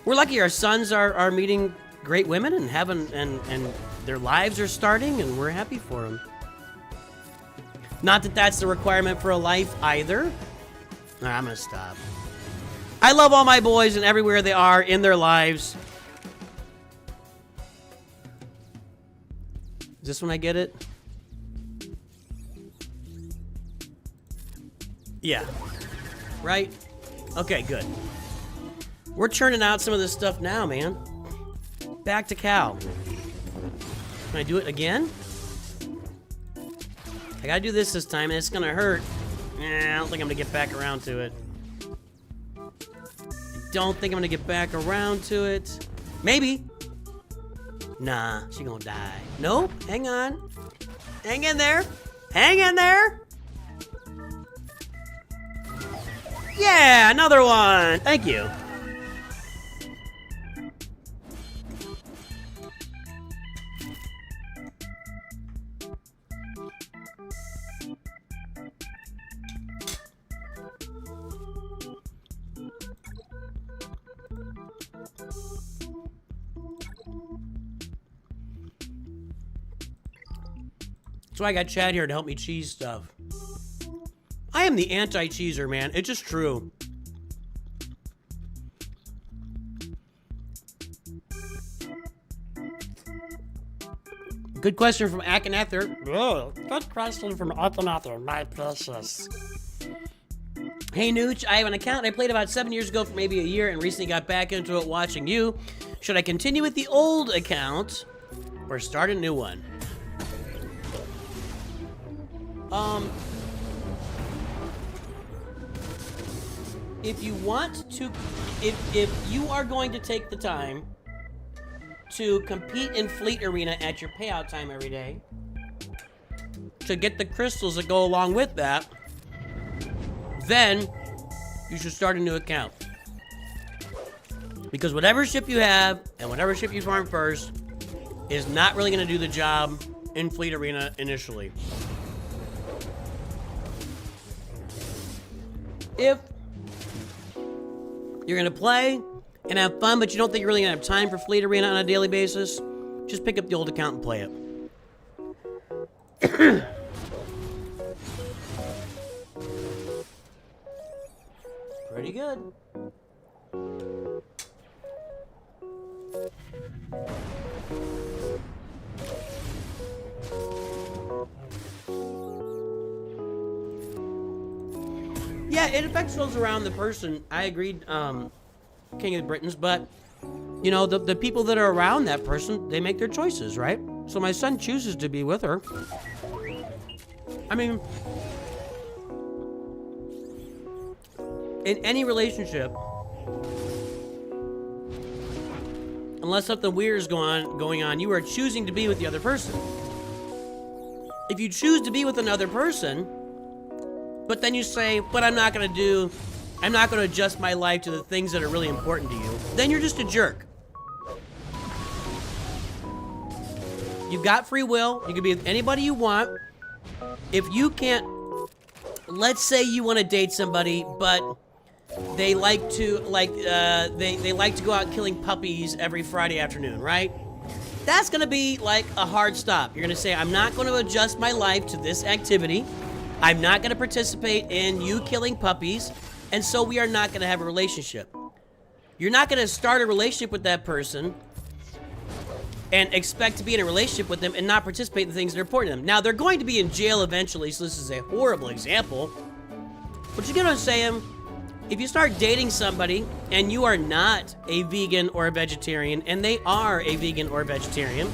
We're lucky our sons are meeting great women and having and their lives are starting, and we're happy for them. Not that that's the requirement for a life either. Nah, I'm gonna stop. I love all my boys and everywhere they are in their lives. Is this when I get it? Yeah. Right? Okay, good. We're churning out some of this stuff now, man. Back to cow. Can I do it again? I gotta do this time, and it's gonna hurt. I don't think I'm gonna get back around to it. Don't think I'm gonna get back around to it. Maybe. Nah, she gonna die. Nope, hang on. Hang in there. Hang in there. Yeah, another one. Thank you. That's why I got Chad here to help me cheese stuff. I am the anti-cheeser, man. It's just true. Good question from Akinether. Oh, good question from Akinether, my precious. Hey Nooch, I have an account I played about 7 years ago for maybe a year and recently got back into it watching you. Should I continue with the old account or start a new one? If you want to, if you are going to take the time to compete in Fleet Arena at your payout time every day, to get the crystals that go along with that, then you should start a new account. Because whatever ship you have and whatever ship you farm first is not really going to do the job in Fleet Arena initially. If you're going to play and have fun, but you don't think you're really going to have time for Fleet Arena on a daily basis, just pick up the old account and play it. Pretty good. Yeah, it affects those around the person. I agreed, King of the Britons, but, you know, the people that are around that person, they make their choices, right? So my son chooses to be with her. I mean, in any relationship, unless something weird is going on, you are choosing to be with the other person. If you choose to be with another person, but then you say, but I'm not going to adjust my life to the things that are really important to you, then you're just a jerk. You've got free will. You can be with anybody you want. If you can't, let's say you want to date somebody, but they like to they like to go out killing puppies every Friday afternoon, right? That's gonna be like a hard stop. You're gonna say, I'm not going to adjust my life to this activity. I'm not going to participate in you killing puppies, and so we are not going to have a relationship. You're not going to start a relationship with that person and expect to be in a relationship with them and not participate in the things that are important to them. Now, they're going to be in jail eventually, so this is a horrible example. But you get what I'm saying? If you start dating somebody and you are not a vegan or a vegetarian, and they are a vegan or a vegetarian,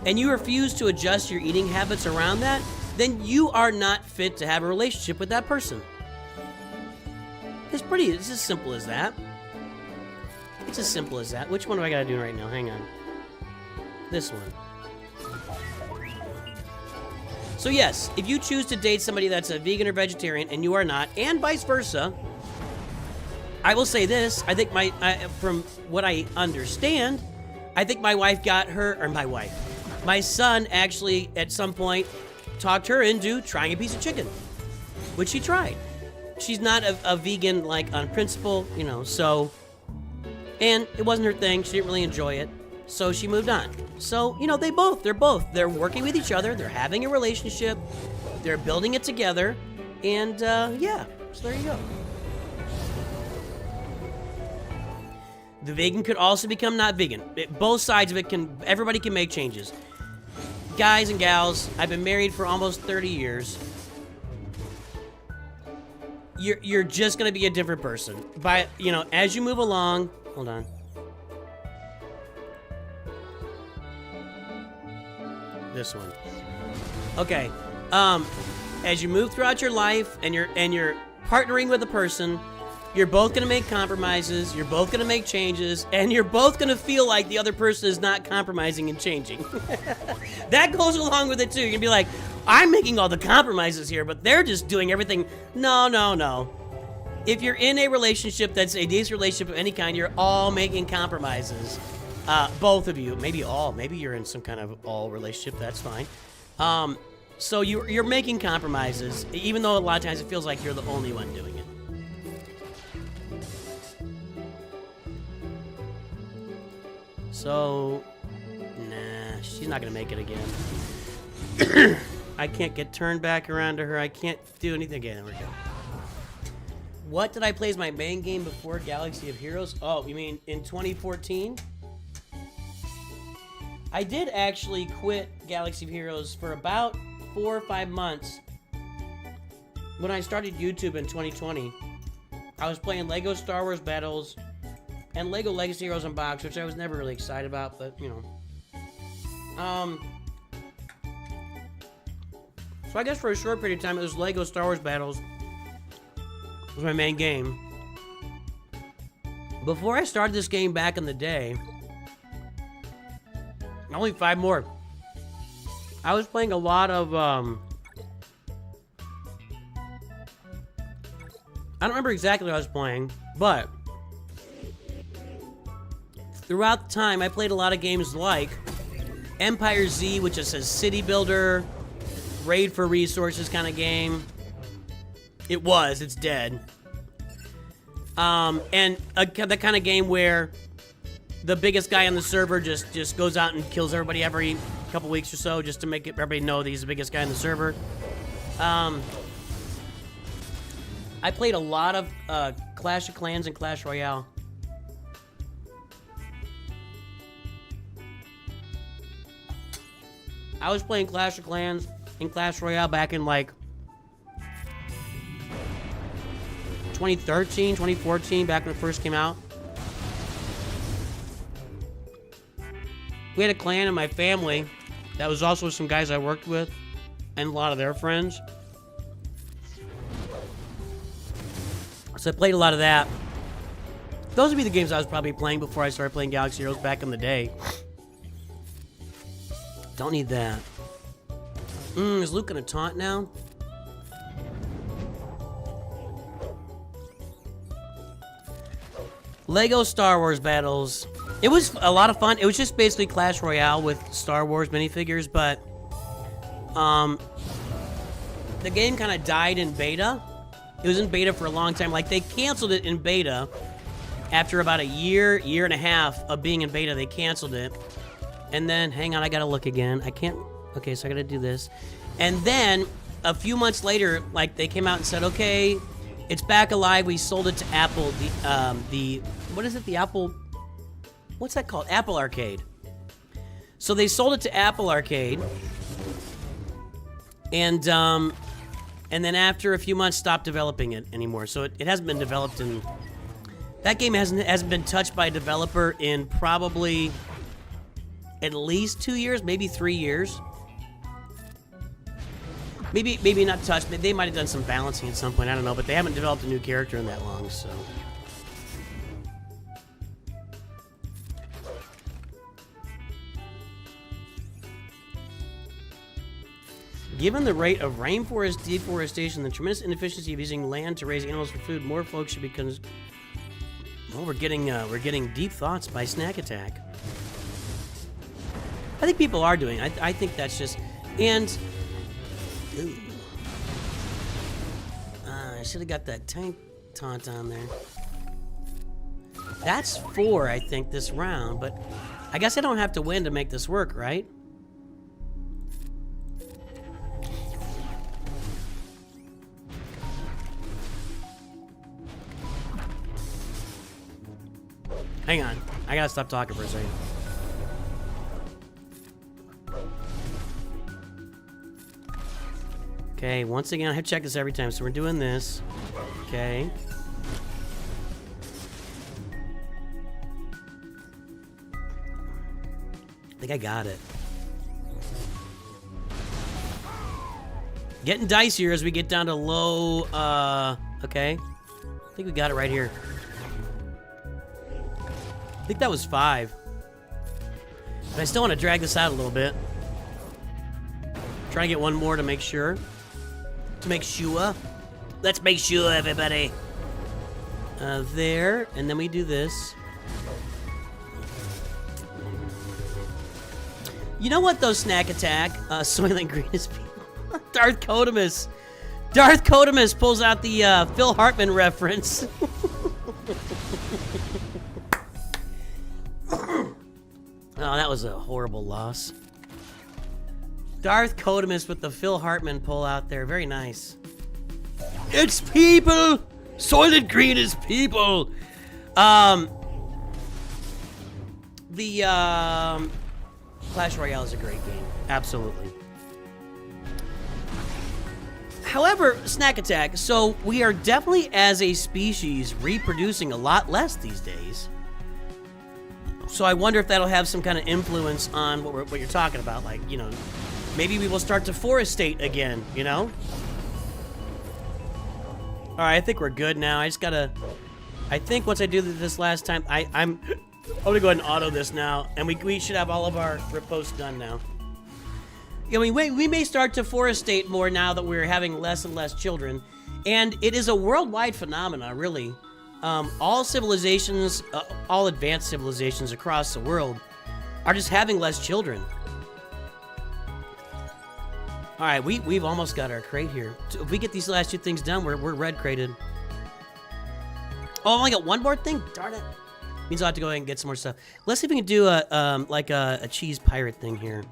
and you refuse to adjust your eating habits around that, then you are not fit to have a relationship with that person. It's as simple as that. It's as simple as that. Which one do I gotta do right now? Hang on. This one. So yes, if you choose to date somebody that's a vegan or vegetarian and you are not, and vice versa, I will say this, I think from what I understand, I think my son actually at some point talked her into trying a piece of chicken, which she tried. She's not a vegan, like, on principle, you know, so, and it wasn't her thing. She didn't really enjoy it, so she moved on. So, you know, they're working with each other. They're having a relationship. They're building it together, and, yeah, so there you go. The vegan could also become not vegan. Both sides of it everybody can make changes. Guys and gals, I've been married for almost 30 years. You're just gonna be a different person. As you move along, hold on. This one. Okay. As you move throughout your life and you're partnering with a person, you're both gonna make compromises, you're both gonna make changes, and you're both gonna feel like the other person is not compromising and changing. That goes along with it too. You're gonna be like, I'm making all the compromises here, but they're just doing everything. No. If you're in a relationship that's a decent relationship of any kind, you're all making compromises. Both of you, maybe you're in some kind of all relationship, that's fine. So you're making compromises, even though a lot of times it feels like you're the only one doing it. So, nah, she's not gonna make it again. I can't get turned back around to her. I can't do anything. Okay, there we go. What did I play as my main game before Galaxy of Heroes? Oh, you mean in 2014? I did actually quit Galaxy of Heroes for about 4 or 5 months. When I started YouTube in 2020, I was playing Lego Star Wars Battles and Lego Legacy Heroes Unboxed, which I was never really excited about, but, you know. So I guess for a short period of time, it was Lego Star Wars Battles. It was my main game. Before I started this game back in the day, only 5 more. I was playing a lot of, I don't remember exactly what I was playing, but throughout the time, I played a lot of games like Empire Z, which is a city builder, raid for resources kind of game. It's dead. And the kind of game where the biggest guy on the server just goes out and kills everybody every couple weeks or so, just to make everybody know that he's the biggest guy on the server. I played a lot of Clash of Clans and Clash Royale. I was playing Clash of Clans and Clash Royale back in like 2013, 2014, back when it first came out. We had a clan in my family that was also some guys I worked with and a lot of their friends. So I played a lot of that. Those would be the games I was probably playing before I started playing Galaxy Heroes back in the day. Don't need that. Is Luke gonna taunt now? Lego Star Wars Battles. It was a lot of fun. It was just basically Clash Royale with Star Wars minifigures, but the game kind of died in beta. It was in beta for a long time. Like, they canceled it in beta after about a year and a half of being in beta. They canceled it. And then, hang on, I gotta look again. I can't, okay, so I gotta do this. And then, a few months later, like, they came out and said, okay, it's back alive. We sold it to Apple, what is it, the Apple, what's that called? Apple Arcade. So they sold it to Apple Arcade. And then after a few months, stopped developing it anymore. So it hasn't been developed in, that game hasn't been touched by a developer in probably at least 2 years, maybe 3 years. Maybe not touched. They might have done some balancing at some point. I don't know, but they haven't developed a new character in that long, so. Given the rate of rainforest deforestation, the tremendous inefficiency of using land to raise animals for food, more folks should become. Well, we're getting deep thoughts by Snack Attack. I think people are doing. I think that's just, and I should have got that tank taunt on there. That's 4, I think, this round, but I guess I don't have to win to make this work, right? Hang on, I gotta stop talking for a second. Okay, once again, I have to check this every time, so we're doing this. Okay. I think I got it. Getting dicier as we get down to low, okay. I think we got it right here. I think that was 5. But I still want to drag this out a little bit. Try to get one more to make sure. To make sure. Let's make sure, everybody. There, and then we do this. You know what, though, Snack Attack? Soylent Green is people. Darth Codamus. Darth Codamus pulls out the Phil Hartman reference. Oh, that was a horrible loss. Darth Codamus with the Phil Hartman pull out there. Very nice. It's people! Soylent Green is people! The Clash Royale is a great game. Absolutely. However, Snack Attack, so we are definitely, as a species, reproducing a lot less these days. So I wonder if that'll have some kind of influence on what you're talking about. Like, you know, maybe we will start to forestate again, you know? All right, I think we're good now. I just gotta... I think once I do this last time, I'm gonna go ahead and auto this now, and we should have all of our riposts done now. I mean, we may start to forestate more now that we're having less and less children, and it is a worldwide phenomenon, really. All civilizations, all advanced civilizations across the world are just having less children. All right, we've almost got our crate here. So if we get these last two things done, we're red crated. Oh, I only got one more thing? Darn it. Means I'll have to go ahead and get some more stuff. Let's see if we can do a cheese pirate thing here.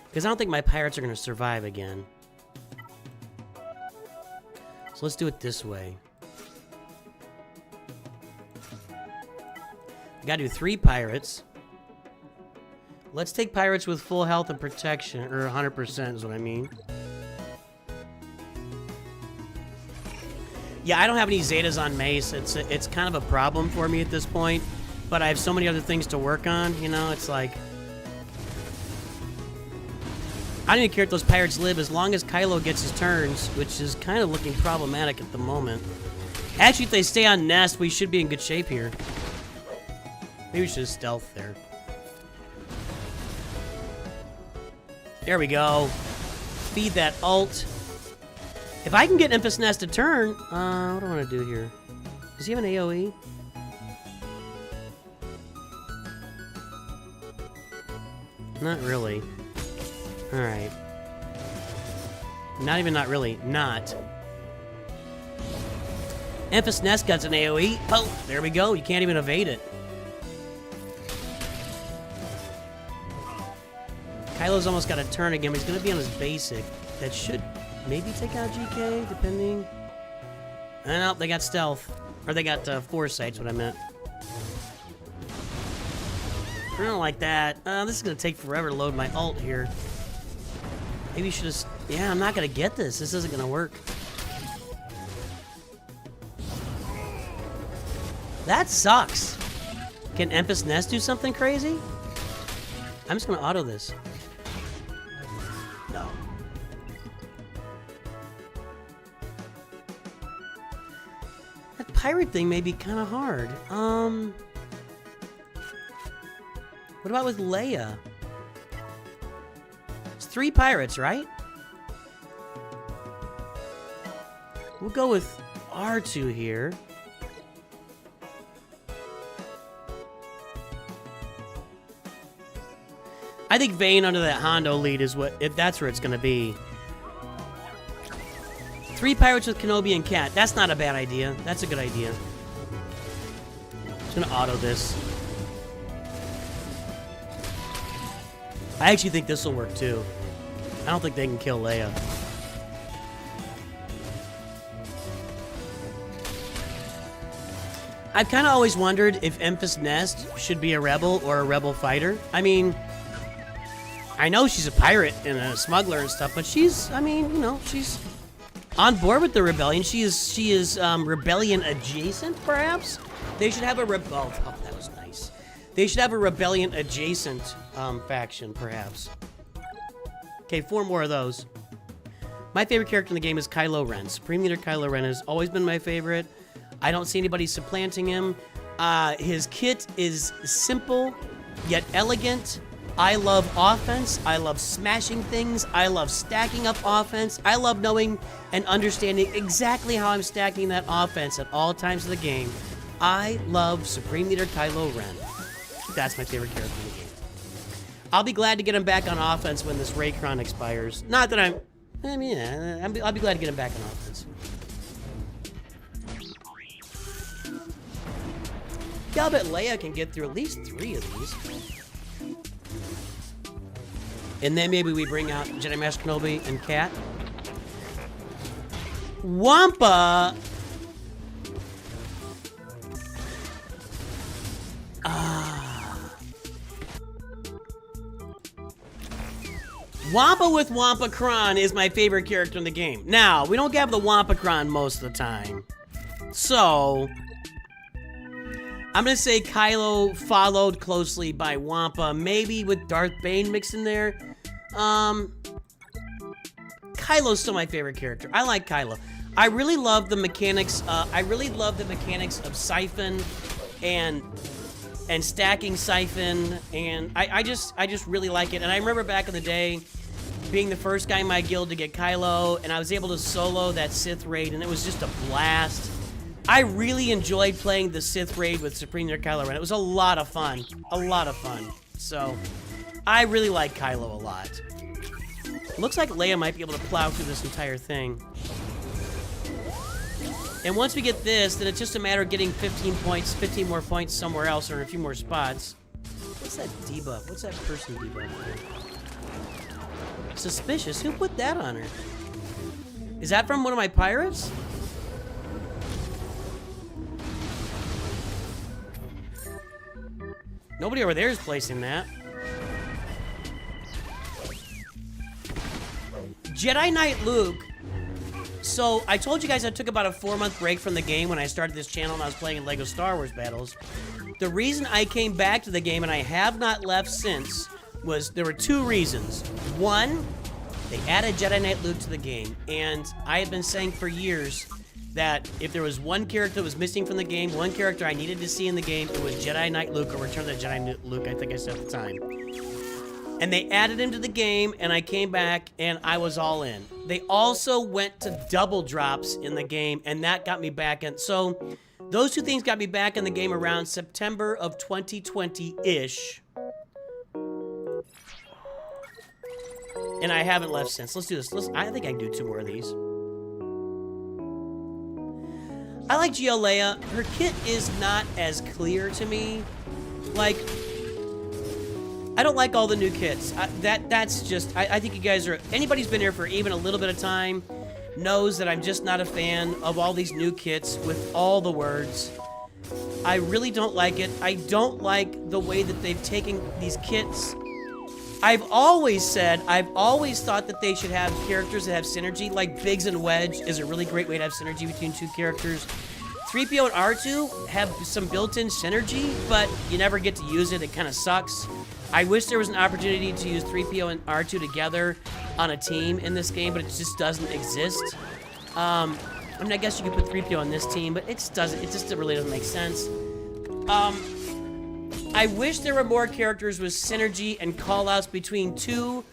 Because I don't think my pirates are going to survive again. So let's do it this way. I got to do 3 pirates. Let's take pirates with full health and protection, or 100% is what I mean. Yeah, I don't have any Zetas on Mace. It's kind of a problem for me at this point, but I have so many other things to work on, you know, it's like... I don't even care if those pirates live as long as Kylo gets his turns, which is kind of looking problematic at the moment. Actually, if they stay on Nest, we should be in good shape here. Maybe we should stealth there. There we go. Feed that ult. If I can get Impus Nest to turn, what do I want to do here? Does he have an AoE? Not really. Alright. Not even not really. Not. Impus Nest got an AoE. Oh, there we go. You can't even evade it. Kylo's almost got a turn again, but he's going to be on his basic. That should maybe take out GK, depending. No, they got stealth. Or they got foresight, is what I meant. I don't like that. This is going to take forever to load my ult here. Maybe you should just... Yeah, I'm not going to get this. This isn't going to work. That sucks. Can Impus Nest do something crazy? I'm just going to auto this. No. That pirate thing may be kind of hard. What about with Leia? It's 3 pirates, right? We'll go with R2 here. I think Vayne under that Hondo lead is that's where it's going to be. 3 pirates with Kenobi and Cat. That's not a bad idea. That's a good idea. Just going to auto this. I actually think this will work too. I don't think they can kill Leia. I've kind of always wondered if Impus Nest should be a rebel or a rebel fighter. I mean, I know she's a pirate and a smuggler and stuff, but she's, I mean, you know, she's on board with the rebellion. She is rebellion adjacent, perhaps? They should have a rebel. Oh, that was nice. They should have a rebellion adjacent faction, perhaps. Okay, 4 more of those. My favorite character in the game is Kylo Ren. Supreme Leader Kylo Ren has always been my favorite. I don't see anybody supplanting him. His kit is simple, yet elegant. I love offense. I love smashing things. I love stacking up offense. I love knowing and understanding exactly how I'm stacking that offense at all times of the game. I love Supreme Leader Kylo Ren. That's my favorite character in the game. I'll be glad to get him back on offense when this Raycron expires. Not that I mean, I'll be glad to get him back on offense. Yeah, I'll bet Leia can get through at least 3 of these. And then maybe we bring out Jedi Master Kenobi and Cat. Wampa. Wampa with Wampacron is my favorite character in the game. Now, we don't have the Wampacron most of the time. So, I'm going to say Kylo followed closely by Wampa, maybe with Darth Bane mixed in there. Kylo's still my favorite character. I like Kylo. I really love the mechanics. I really love the mechanics of Siphon and stacking Siphon, and I just really like it. And I remember back in the day being the first guy in my guild to get Kylo, and I was able to solo that Sith raid, and it was just a blast. I really enjoyed playing the Sith raid with Supreme Leader Kylo Ren. It was a lot of fun. A lot of fun. So, I really like Kylo a lot. Looks like Leia might be able to plow through this entire thing. And once we get this, then it's just a matter of getting 15 points, 15 more points somewhere else or in a few more spots. What's that debuff? What's that person debuff? Suspicious. Who put that on her? Is that from one of my pirates? Nobody over there is placing that. Jedi Knight Luke. So, I told you guys I took about a 4-month break from the game when I started this channel and I was playing in LEGO Star Wars Battles. The reason I came back to the game and I have not left since was there were 2 reasons. One, they added Jedi Knight Luke to the game, and I had been saying for years that if there was one character that was missing from the game, one character I needed to see in the game, it was Jedi Knight Luke or Return of the Jedi Knight Luke, I think I said at the time. And they added him to the game, and I came back, and I was all in. They also went to double drops in the game, and that got me back in. So, those 2 things got me back in the game around September of 2020-ish. And I haven't left since. Let's do this. I think I can do 2 more of these. I like GL Leia. Her kit is not as clear to me. Like, I don't like all the new kits. That's just, I think you guys are, anybody who's been here for even a little bit of time knows that I'm just not a fan of all these new kits with all the words. I really don't like it. I don't like the way that they've taken these kits. I've always thought that they should have characters that have synergy, like Biggs and Wedge is a really great way to have synergy between 2 characters. 3PO and R2 have some built-in synergy, but you never get to use it. It kind of sucks. I wish there was an opportunity to use 3PO and R2 together on a team in this game, but it just doesn't exist. I mean, I guess you could put 3PO on this team, but it just really doesn't make sense. I wish there were more characters with synergy and call-outs between 2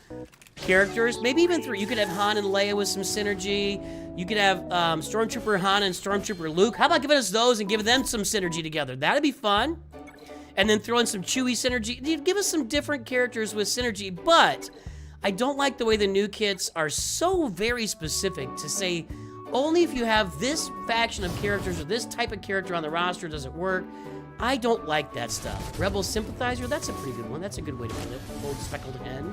characters. Maybe even 3. You could have Han and Leia with some synergy. You could have Stormtrooper Han and Stormtrooper Luke. How about giving us those and give them some synergy together? That'd be fun. And then throw in some Chewie synergy. Give us some different characters with synergy, but I don't like the way the new kits are so very specific to say, only if you have this faction of characters or this type of character on the roster does it work. I don't like that stuff. Rebel Sympathizer, that's a pretty good one. That's a good way to put it. Old Speckled Hen.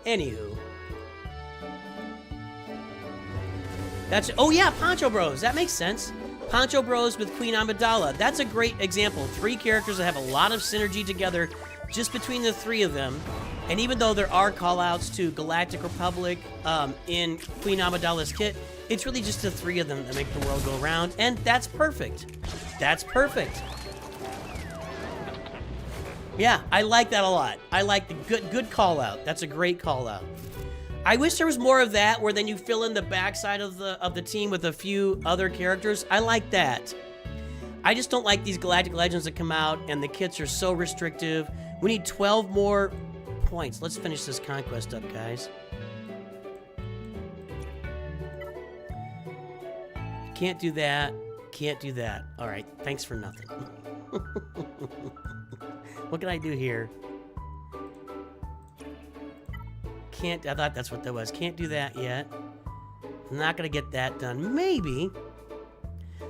Anywho. That's, oh yeah, Poncho Bros. That makes sense. Poncho Bros with Queen Amidala. That's a great example. 3 characters that have a lot of synergy together just between the 3 of them. And even though there are call-outs to Galactic Republic in Queen Amidala's kit, it's really just the 3 of them that make the world go round, and that's perfect. That's perfect. Yeah, I like that a lot. I like the good call-out. That's a great call-out. I wish there was more of that, where then you fill in the backside of the team with a few other characters. I like that. I just don't like these Galactic Legends that come out, and the kits are so restrictive. We need 12 more points. Let's finish this conquest up, guys. Can't do that. Can't do that. All right. Thanks for nothing. What can I do here? Can't. I thought that's what that was. Can't do that yet. I'm not going to get that done. Maybe.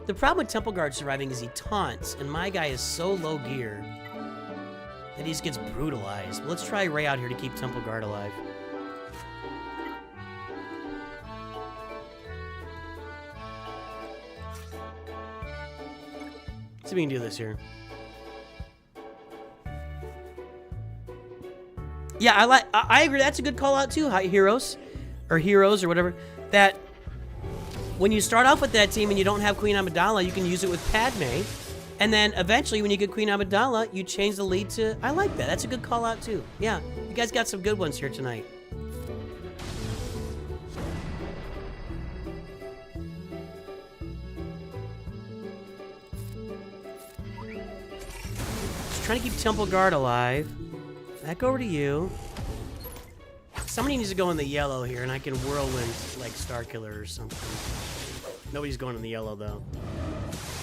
The problem with Temple Guard surviving is he taunts, and my guy is so low gear. That he just gets brutalized. Let's try Ray out here to keep Temple Guard alive. See if we can do this here. Yeah, I agree. That's a good call out too. Heroes or whatever. That when you start off with that team and you don't have Queen Amidala, you can use it with Padme, and then eventually when you get Queen Amidala, you change the lead to. I like that. That's a good call out too. Yeah, you guys got some good ones here tonight. Just trying to keep Temple Guard alive. Back over to you. Somebody needs to go in the yellow here, and I can whirlwind like Starkiller or something. Nobody's going in the yellow, though.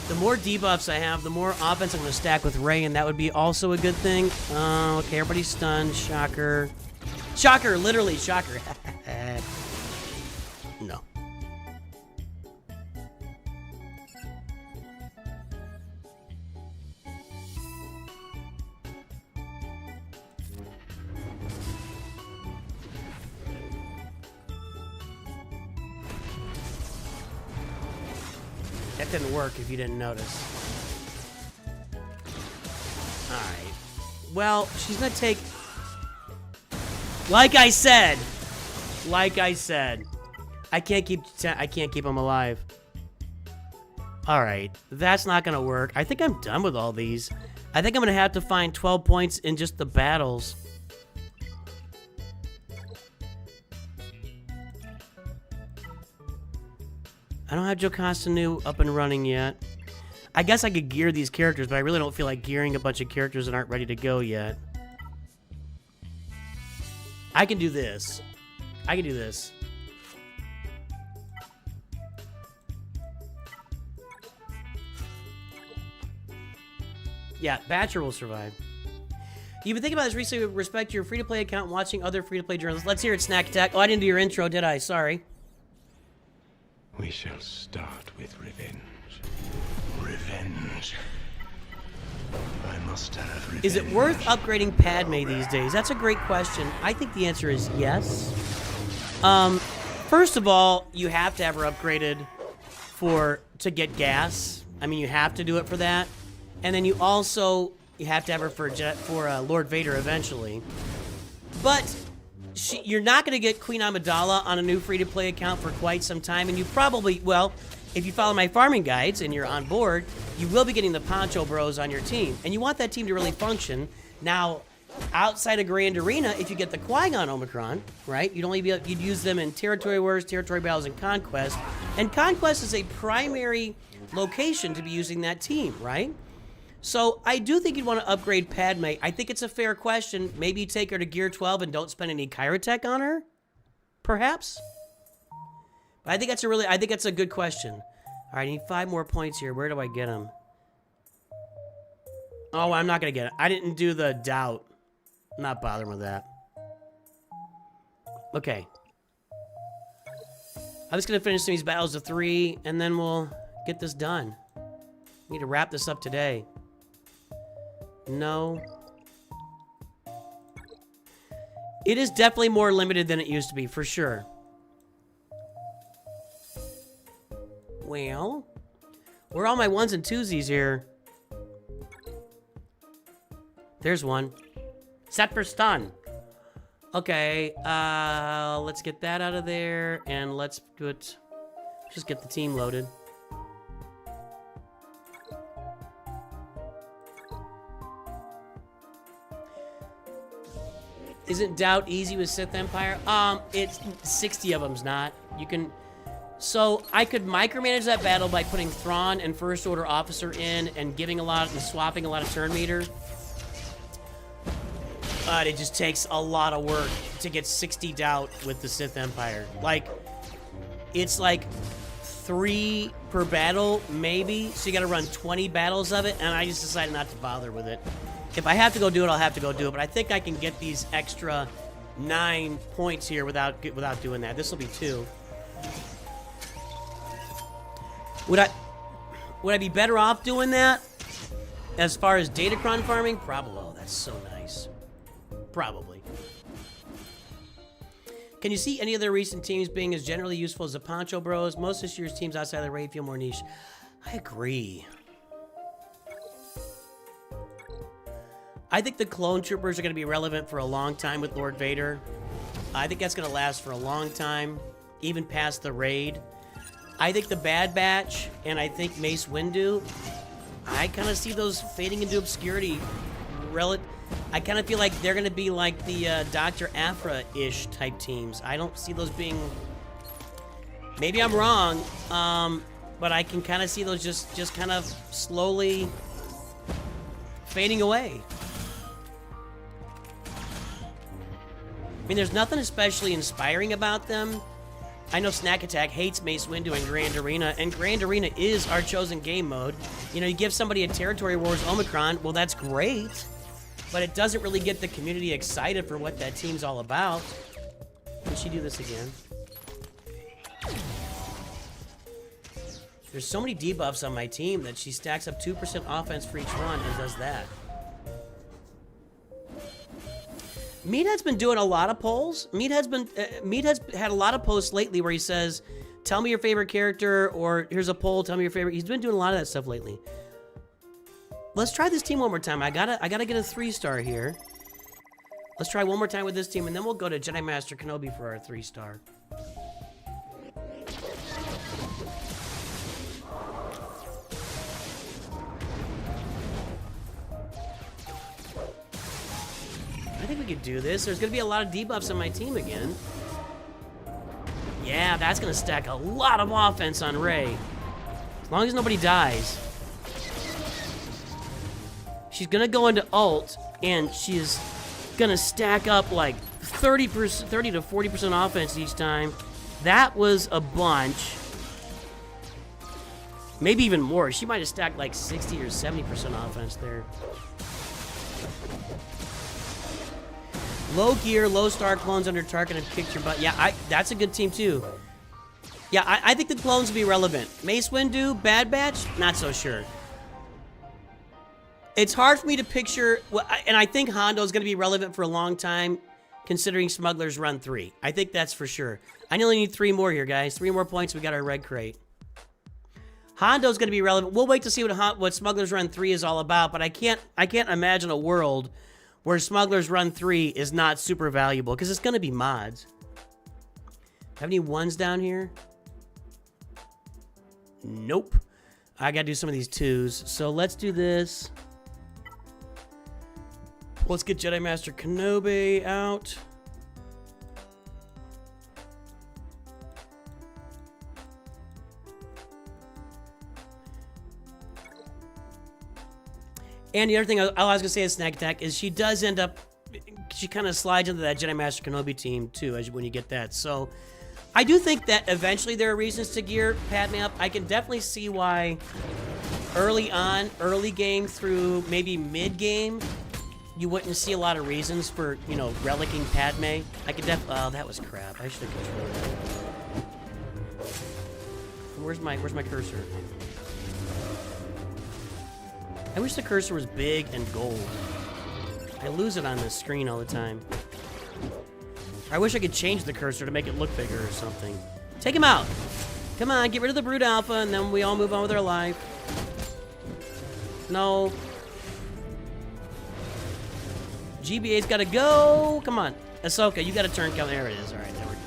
The more debuffs I have, the more offense I'm going to stack with Ray, and that would be also a good thing. Oh, okay, everybody's stunned. Shocker. Shocker, literally, shocker. No. That didn't work if you didn't notice. Alright. Well, she's gonna take... Like I said, I can't keep him alive. Alright, that's not gonna work. I think I'm done with all these. I think I'm gonna have to find 12 points in just the battles. I don't have Jocasta New up and running yet. I guess I could gear these characters, but I really don't feel like gearing a bunch of characters that aren't ready to go yet. I can do this. I can do this. Yeah, Batcher will survive. You've been thinking about this recently with respect to your free-to-play account and watching other free-to-play journalists. Let's hear it, Snack Attack. Oh, I didn't do your intro, did I? Sorry. We shall start with revenge. Revenge. I must have revenge. Is it worth upgrading Padme these days? That's a great question. I think the answer is yes. First of all, you have to have her upgraded to get gas. I mean, you have to do it for that. And then you have to have her for Lord Vader eventually. But you're not going to get Queen Amidala on a new free-to-play account for quite some time, and you probably, well, if you follow my farming guides and you're on board, you will be getting the Poncho Bros on your team, and you want that team to really function. Now, outside of Grand Arena, if you get the Qui-Gon Omicron, right, you'd use them in Territory Wars, Territory Battles, and Conquest, and Conquest is a primary location to be using that team, right? So I do think you'd want to upgrade Padme. I think it's a fair question. Maybe you take her to Gear 12 and don't spend any Kyrotech on her? Perhaps? But I think that's a good question. All right, I need 5 more points here. Where do I get them? Oh, I'm not going to get it. I didn't do the doubt. I'm not bothering with that. Okay. I'm just going to finish these battles to 3, and then we'll get this done. We need to wrap this up today. No. It is definitely more limited than it used to be, for sure. Well, where are all my ones and twosies here? There's one. Set for stun. Okay, let's get that out of there, and let's do it. Just get the team loaded. Isn't Doubt easy with Sith Empire? It's 60 of them's not. You can... So, I could micromanage that battle by putting Thrawn and First Order Officer in and giving a lot and swapping a lot of turn meter. But it just takes a lot of work to get 60 Doubt with the Sith Empire. Like, it's like 3 per battle, maybe. So you gotta run 20 battles of it, and I just decided not to bother with it. If I have to go do it, I'll have to go do it. But I think I can get these extra 9 points here without doing that. This will be 2. Would I be better off doing that? As far as Datacron farming, probably. Oh, that's so nice. Probably. Can you see any of their recent teams being as generally useful as the Poncho Bros? Most of this year's teams outside of the raid feel more niche. I agree. I think the clone troopers are going to be relevant for a long time with Lord Vader. I think that's going to last for a long time, even past the raid. I think the Bad Batch and I think Mace Windu, I kind of see those fading into obscurity. I kind of feel like they're going to be like the Dr. Aphra-ish type teams. I don't see those being... Maybe I'm wrong, but I can kind of see those just kind of slowly fading away. I mean, there's nothing especially inspiring about them. I know Snack Attack hates Mace Windu and Grand Arena, and Grand Arena is our chosen game mode. You know, you give somebody a Territory Wars Omicron, well, that's great, but it doesn't really get the community excited for what that team's all about. Can she do this again? There's so many debuffs on my team that she stacks up 2% offense for each one and does that. Meathead's been doing a lot of polls. Meathead's had a lot of posts lately where he says, tell me your favorite character, or here's a poll, tell me your favorite. He's been doing a lot of that stuff lately. Let's try this team one more time. I gotta get a 3-star here. Let's try one more time with this team, and then we'll go to Jedi Master Kenobi for our 3-star. I think we could do this. There's going to be a lot of debuffs on my team again. Yeah, that's going to stack a lot of offense on Rey. As long as nobody dies. She's going to go into ult, and she's going to stack up like 30 to 40% offense each time. That was a bunch. Maybe even more. She might have stacked like 60 or 70% offense there. Low gear, low star clones under Tarkin have kicked your butt. Yeah, that's a good team too. Yeah, I think the clones will be relevant. Mace Windu, Bad Batch, not so sure. It's hard for me to picture, and I think Hondo's going to be relevant for a long time, considering Smuggler's Run 3. I think that's for sure. I only need 3 more here, guys. 3 more points, we got our red crate. Hondo's going to be relevant. We'll wait to see what Smuggler's Run 3 is all about, but I can't imagine a world where Smuggler's Run 3 is not super valuable, because it's going to be mods. Have any 1s down here? Nope. I got to do some of these 2s. So let's do this. Let's get Jedi Master Kenobi out. And the other thing I was going to say is Snack Attack is she does end up, she kind of slides into that Jedi Master Kenobi team too when you get that. So I do think that eventually there are reasons to gear Padme up. I can definitely see why early game through maybe mid-game, you wouldn't see a lot of reasons for, you know, relicking Padme. I could oh, that was crap. I should have controlled that. Where's my cursor? I wish the cursor was big and gold. I lose it on this screen all the time. I wish I could change the cursor to make it look bigger or something. Take him out. Come on, get rid of the Brood Alpha, and then we all move on with our life. No. GBA's got to go. Come on. Ahsoka, you got a turn count. There it is. All right, there we go.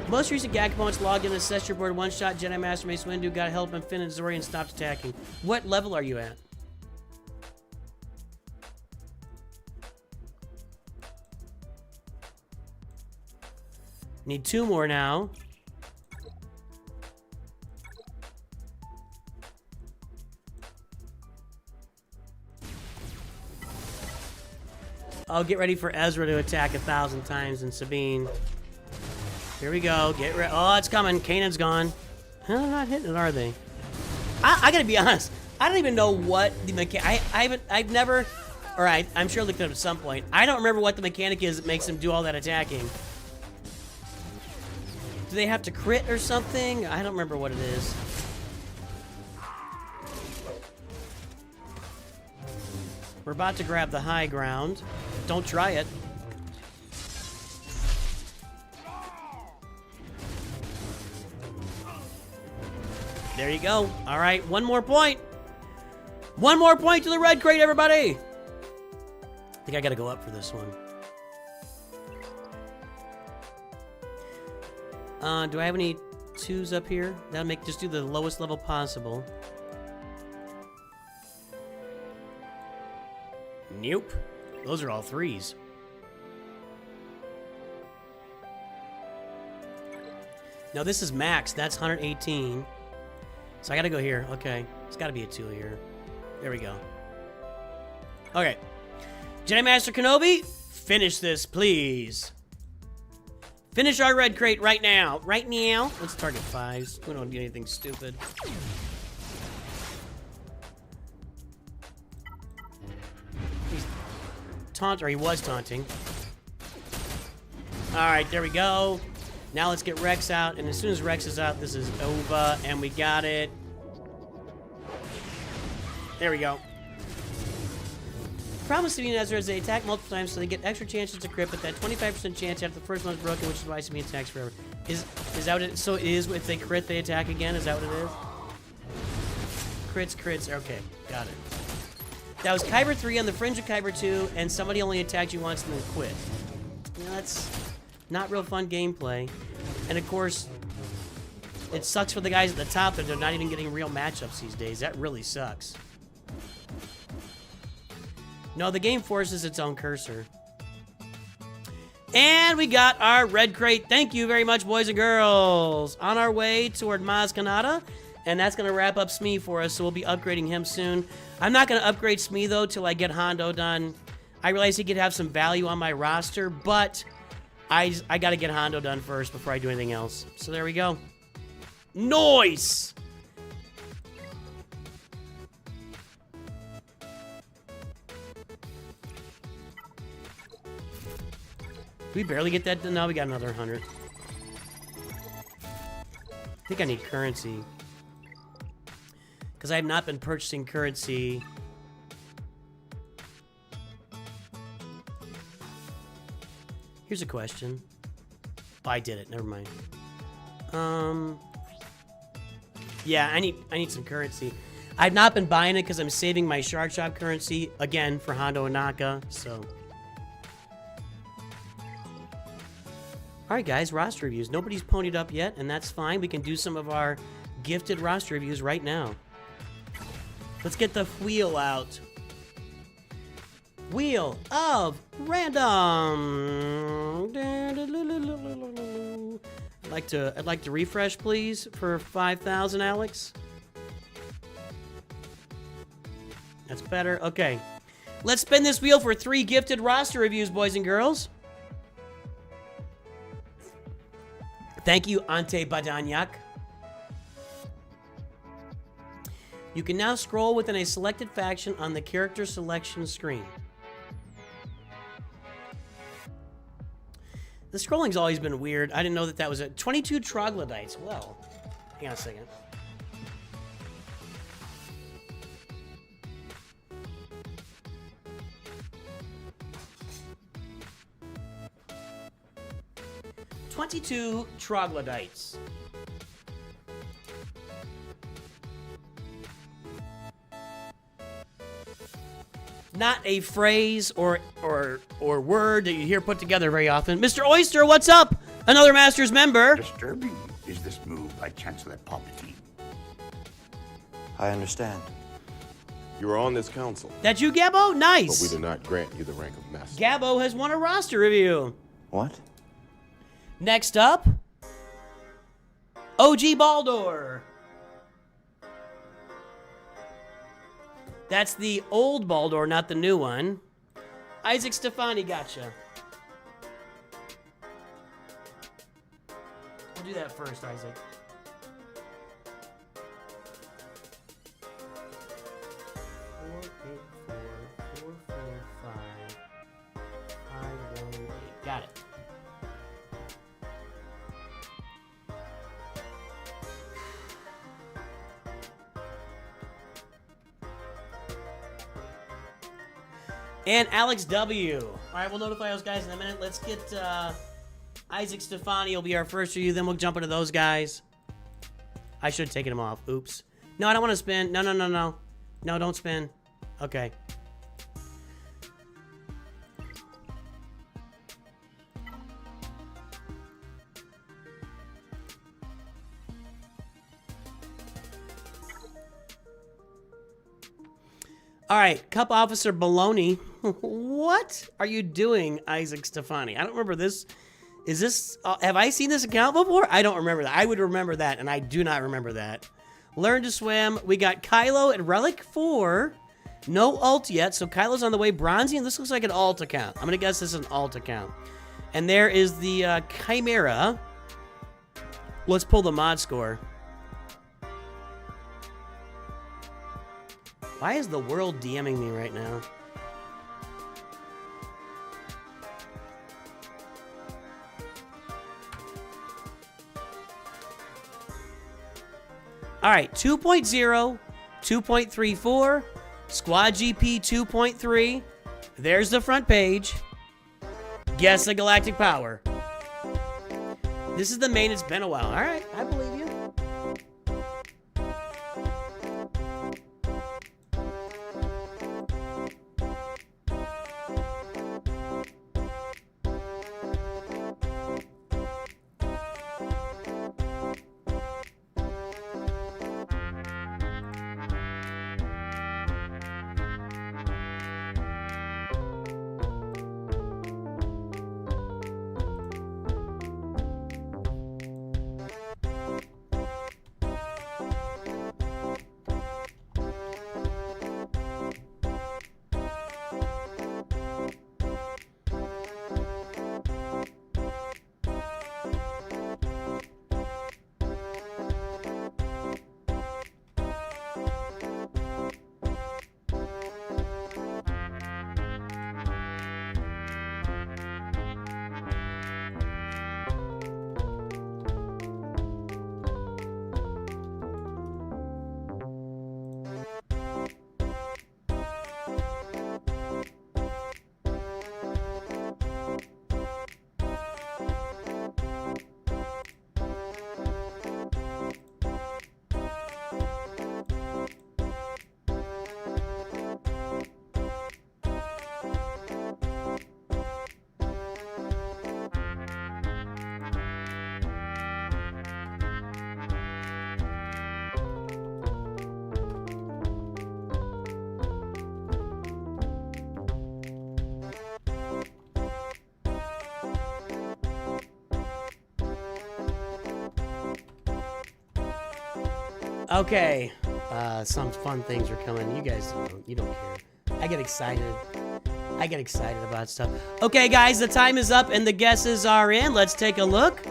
Most recent gag opponents logged in Ancestor Board one-shot Jedi Master Mace Windu, got help and Finn and Zori and stopped attacking. What level are you at? Need 2 more now. I'll get ready for Ezra to attack 1,000 times and Sabine. Here we go. Get ready. Oh, it's coming. Kanan's gone. They're not hitting it, are they? I gotta be honest. I don't even know what the mechanic. I've never. All right. I'm sure I looked it up at some point. I don't remember what the mechanic is that makes them do all that attacking. Do they have to crit or something? I don't remember what it is. We're about to grab the high ground. Don't try it. There you go. All right, one more point. One more point to the red crate, everybody. I think I gotta go up for this one. Do I have any 2s up here? That'll make, just do the lowest level possible. Nope. Those are all 3s. No, this is max. That's 118. So I gotta go here. Okay. It's gotta be a 2 here. There we go. Okay. Jedi Master Kenobi, finish this, please. Finish our red crate right now. Right now. Let's target 5s. We don't do anything stupid. He's taunt, or he was taunting. Alright, there we go. Now let's get Rex out, and as soon as Rex is out, this is over, and we got it. There we go. Promise to be Ezra as they attack multiple times so they get extra chances to crit, but that 25% chance after the first one's broken, which is why Sabine attacks forever. Is that what it is? So it is if they crit, they attack again? Is that what it is? Crits. Okay, got it. That was Kyber 3 on the fringe of Kyber 2, and somebody only attacked you once and then quit. You know, that's not real fun gameplay. And of course, it sucks for the guys at the top that they're not even getting real matchups these days. That really sucks. No, the game forces its own cursor. And we got our red crate. Thank you very much, boys and girls. On our way toward Maz Kanata. And that's going to wrap up Smee for us, so we'll be upgrading him soon. I'm not going to upgrade Smee, though, till I get Hondo done. I realize he could have some value on my roster, but I got to get Hondo done first before I do anything else. So there we go. Nice! We barely get that done. Now we got another 100. I think I need currency. Because I have not been purchasing currency. Here's a question. Oh, I did it. Never mind. Yeah, I need some currency. I've not been buying it because I'm saving my Shard Shop currency, again, for Hondo and Naka, so... Alright guys, roster reviews. Nobody's ponied up yet, and that's fine. We can do some of our gifted roster reviews right now. Let's get the wheel out. Wheel of Random. I'd like to refresh, please, for 5,000, Alex. That's better. Okay. Let's spin this wheel for 3 gifted roster reviews, boys and girls. Thank you, Ante Badanyak. You can now scroll within a selected faction on the character selection screen. The scrolling's always been weird. I didn't know that was a 22 troglodytes. Well, hang on a second. "22 troglodytes. Not a phrase or word that you hear put together very often. Mr. Oyster, what's up? Another Masters member. Disturbing is this move by Chancellor Palpatine. I understand. You are on this council, That you, Gabbo? Nice. but we do not grant you the rank of master. Gabbo has won a roster review. What? Next up, OG Baldur. That's the old Baldur, not the new one. Isaac Stefani, gotcha. We'll do that first, Isaac. Got it. And Alex W. All right, we'll notify those guys in a minute. Let's get Isaac Stefani will be our first review. Then we'll jump into those guys. I should have taken him off. Oops. No, I don't want to spin. No, no, no, no. No, don't spin. Okay. All right, Cup Officer Baloney. What are you doing, Isaac Stefani? I don't remember this. Is this, have I seen this account before? I don't remember that. I would remember that, and I do not remember that. Learn to swim. We got Kylo at Relic 4. No alt yet, so Kylo's on the way. Bronzy, and this looks like an alt account. I'm going to guess this is an alt account. And there is the Chimera. Let's pull the mod score. Why is the world DMing me right now? All right, 2.0, 2.34, Squad GP 2.3. There's the front page. Guess the galactic power. This is the main. It's been a while. All right, I believe you. Okay, some fun things are coming. You guys you don't care. I get excited. I get excited about stuff. Okay, guys, the time is up and the guesses are in. Let's take a look.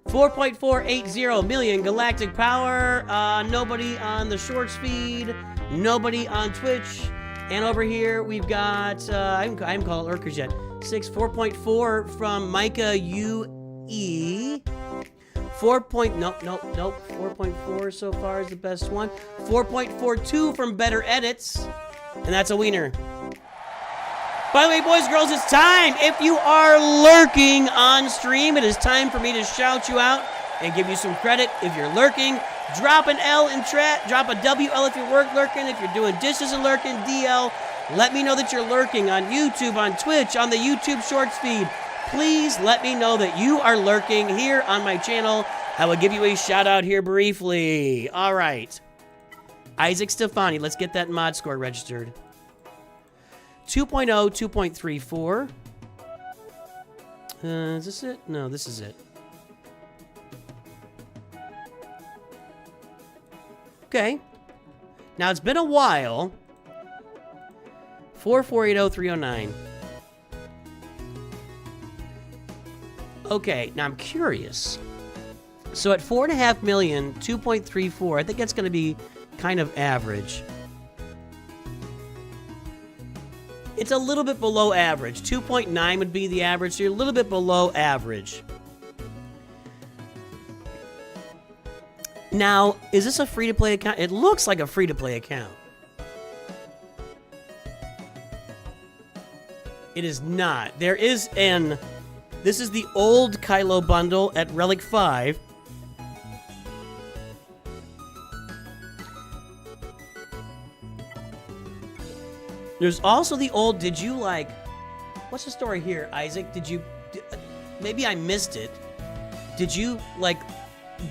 4.480 million galactic power. Nobody on the shorts feed. Nobody on Twitch. And over here we've got I haven't called Urkers yet. 4.4 from Micah UE. 4.4 so far is the best one. 4.42 from Better Edits, and that's a wiener. By the way, boys and girls, it's time. If you are lurking on stream, it is time for me to shout you out and give you some credit. If you're lurking, drop an L in chat. Drop a WL if you're lurking. If you're doing dishes and lurking, DL. Let me know that you're lurking on YouTube, on Twitch, on the YouTube Shorts feed. Please let me know that you are lurking here on my channel. I will give you a shout out here briefly. All right. Isaac Stefani, let's get that mod score registered. 2.0, 2.34. Is this it? No, this is it. Okay. Now, it's been a while. 4480309. Okay, now I'm curious. So at 4.5 million, 2.34, I think that's going to be kind of average. It's a little bit below average. 2.9 would be the average, so you're a little bit below average. Now, is this a free-to-play account? It looks like a free-to-play account. It is not. There is an... This is the old Kylo bundle at Relic 5. There's also the old... Did you, like... What's the story here, Isaac? Did you... Maybe I missed it. Did you, like,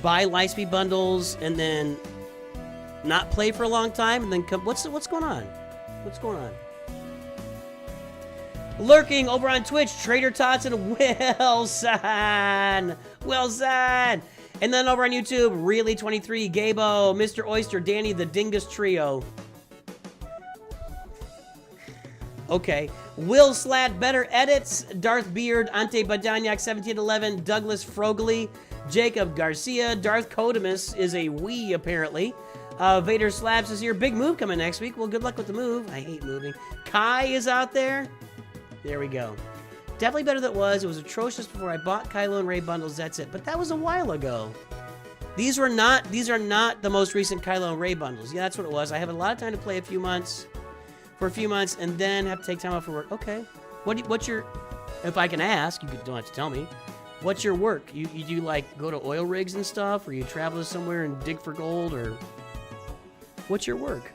buy Lightspeed bundles and then not play for a long time and then come... What's going on? What's going on? Lurking over on Twitch, Trader Tots and Wilson. Wilson. And then over on YouTube, Really23, Gabo, Mr. Oyster, Danny, the Dingus Trio. Okay. Will Slat, Better Edits, Darth Beard, Ante Badanyak, 1711, Douglas Frogley, Jacob Garcia, Darth Codamus is a we apparently. Vader Slabs is here. Big move coming next week. Well, good luck with the move. I hate moving. Kai is out there. There we go. Definitely better than it was. It was atrocious before I bought Kylo and Rey bundles. That's it. But that was a while ago. These are not the most recent Kylo and Rey bundles. Yeah, that's what it was. I have a lot of time to play for a few months, and then have to take time off for work. Okay. What's your, if I can ask, you don't have to tell me. What's your work? You do like go to oil rigs and stuff, or you travel somewhere and dig for gold, or what's your work?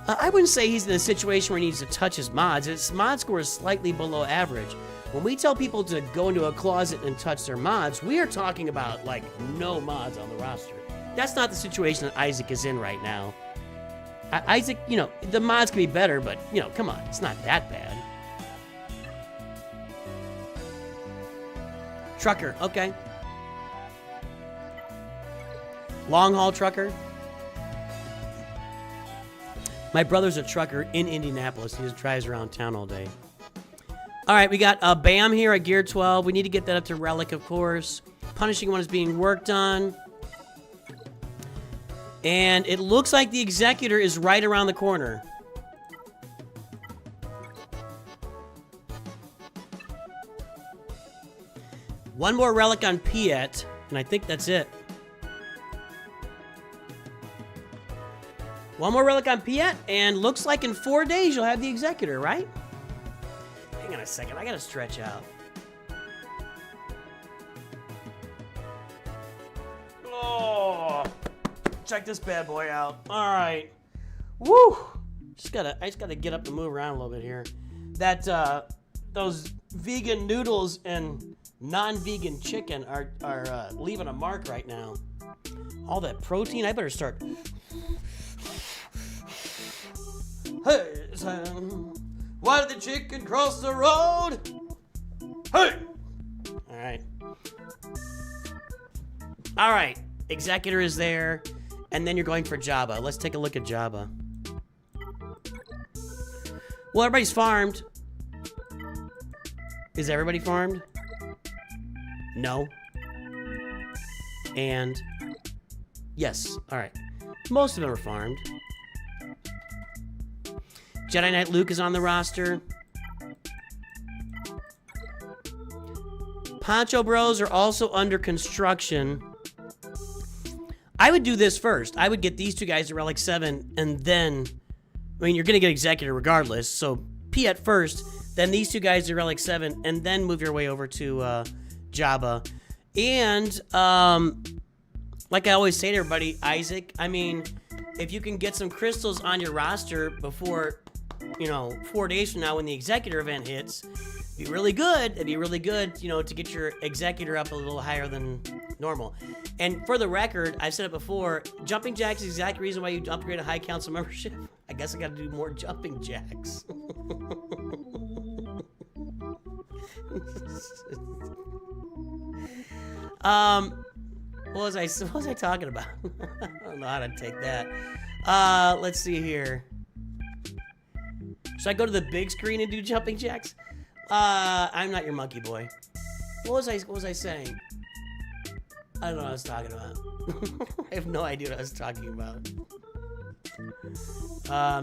I wouldn't say he's in a situation where he needs to touch his mods. His mod score is slightly below average. When we tell people to go into a closet and touch their mods, we are talking about, like, no mods on the roster. That's not the situation that Isaac is in right now. Isaac, you know, the mods can be better, but, you know, come on. It's not that bad. Trucker, okay. Long haul trucker. My brother's a trucker in Indianapolis. He just drives around town all day. All right, we got Bam here at Gear 12. We need to get that up to Relic, of course. Punishing One is being worked on. And it looks like the Executor is right around the corner. One more Relic on Piet, and I think that's it. One more Relic on Piet, and looks like in 4 days you'll have the Executor, right? Hang on a second, I gotta stretch out. Oh, check this bad boy out. All right, woo! I just gotta get up and move around a little bit here. That those vegan noodles and non-vegan chicken are leaving a mark right now. All that protein, I better start. Hey, Sam, why did the chicken cross the road? Hey! All right. Executor is there, and then you're going for Jabba. Let's take a look at Jabba. Well, everybody's farmed. Is everybody farmed? No. And yes. All right. Most of them are farmed. Jedi Knight Luke is on the roster. Poncho Bros are also under construction. I would do this first. I would get these two guys to Relic 7, and then... I mean, you're going to get Executor regardless, so Piet first, then these two guys to Relic 7, and then move your way over to Jabba. And, like I always say to everybody, Isaac, I mean, if you can get some crystals on your roster before... you know, 4 days from now when the Executor event hits, it'd be really good. It'd be really good, you know, to get your Executor up a little higher than normal. And for the record, I've said it before, jumping jacks is the exact reason why you upgrade a high council membership. I guess I got to do more jumping jacks. What was I talking about? I don't know how to take that. Let's see here. Should I go to the big screen and do jumping jacks? I'm not your monkey boy. What was I saying? I don't know what I was talking about. I have no idea what I was talking about.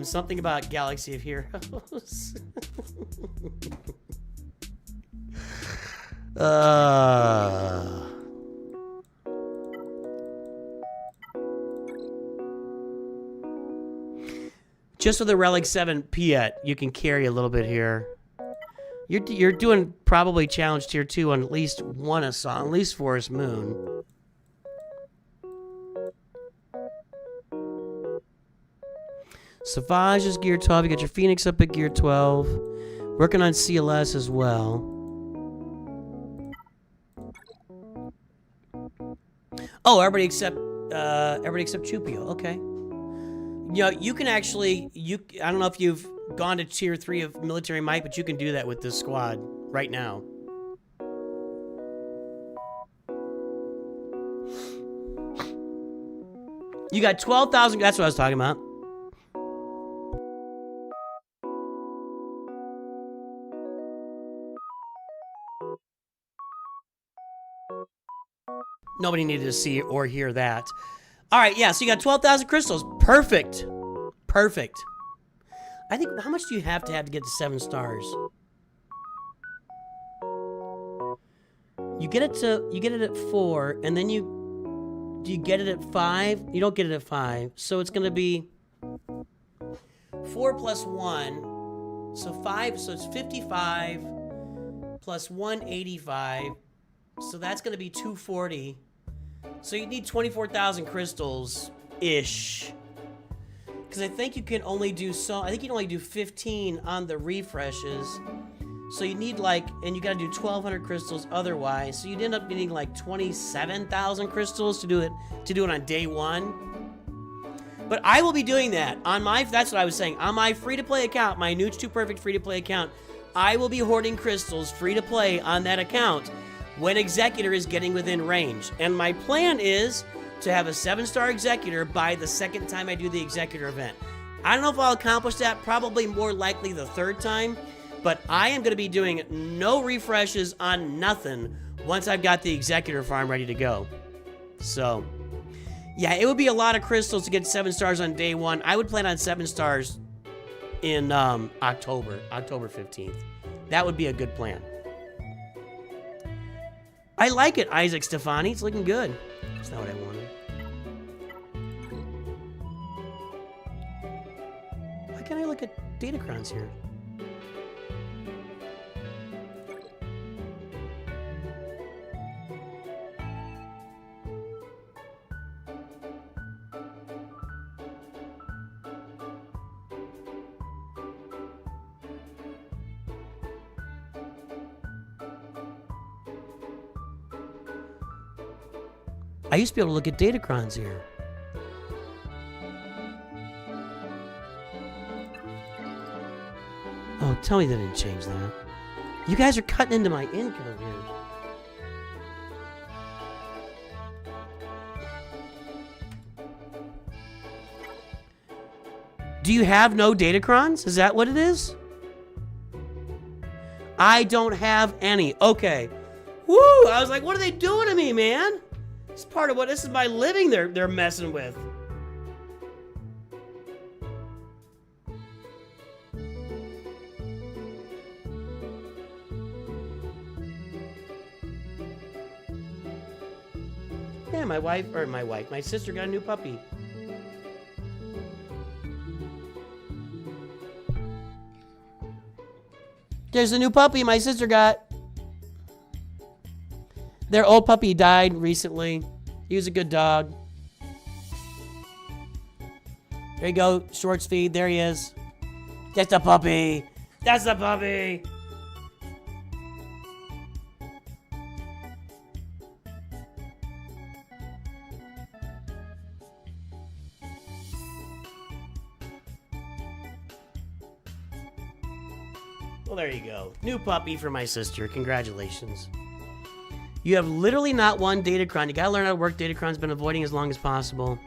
Something about Galaxy of Heroes. Just with the Relic 7 Piet, you can carry a little bit here. You're doing probably challenge tier 2 on at least one assault, at least Forest Moon. Savage is gear 12. You got your Phoenix up at gear 12. Working on CLS as well. Oh, everybody except Chupio. Okay. You know, you can actually, I don't know if you've gone to tier 3 of military might, but you can do that with this squad right now. You got 12,000, that's what I was talking about. Nobody needed to see or hear that. All right, yeah, so you got 12,000 crystals. Perfect. Perfect. I think, how much do you have to get to 7 stars? You get it at 4, and then do you get it at 5? You don't get it at 5. So it's gonna be 4 plus 1. So 5, so it's 55 plus 185. So that's gonna be 240. So you need 24,000 crystals-ish. Because I think you can only do I think you can only do 15 on the refreshes. So you need like, and you gotta do 1,200 crystals otherwise. So you'd end up needing like 27,000 crystals to do it on day 1. But I will be doing that on my, that's what I was saying, on my free-to-play account, my NOOCH2 Perfect free-to-play account. I will be hoarding crystals free-to-play on that account when Executor is getting within range. And my plan is to have a 7-star Executor by the 2nd time I do the Executor event. I don't know if I'll accomplish that, probably more likely the 3rd time, but I am going to be doing no refreshes on nothing once I've got the Executor farm ready to go. So, yeah, it would be a lot of crystals to get 7 stars on day 1. I would plan on 7 stars in October 15th. That would be a good plan. I like it, Isaac Stefani. It's looking good. That's not what I wanted. Why can't I look at Datacrons here? I used to be able to look at Datacrons here. Oh, tell me they didn't change that. You guys are cutting into my income here. Do you have no Datacrons? Is that what it is? I don't have any. Okay. Woo! I was like, what are they doing to me, man? It's part of what, this is my living they're messing with. Yeah, my sister got a new puppy. There's a new puppy my sister got. Their old puppy died recently. He was a good dog. There you go, Shorts feed. There he is. That's the puppy. That's the puppy. Well, there you go. New puppy for my sister. Congratulations. You have literally not one Datacron. You gotta learn how to work Datacron's. Been avoiding as long as possible.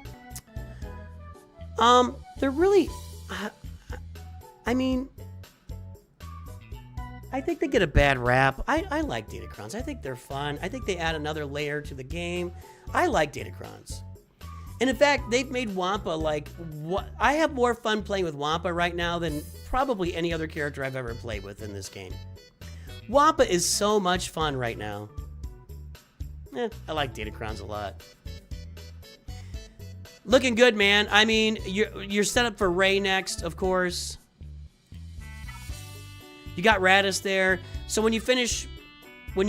They're really... I mean... I think they get a bad rap. I like Datacrons. I think they're fun. I think they add another layer to the game. I like Datacrons. And in fact, they've made Wampa like... I have more fun playing with Wampa right now than probably any other character I've ever played with in this game. Wampa is so much fun right now. I like Datacrons a lot. Looking good, man. I mean, you're set up for Ray next, of course. You got Radis there. So when you finish, you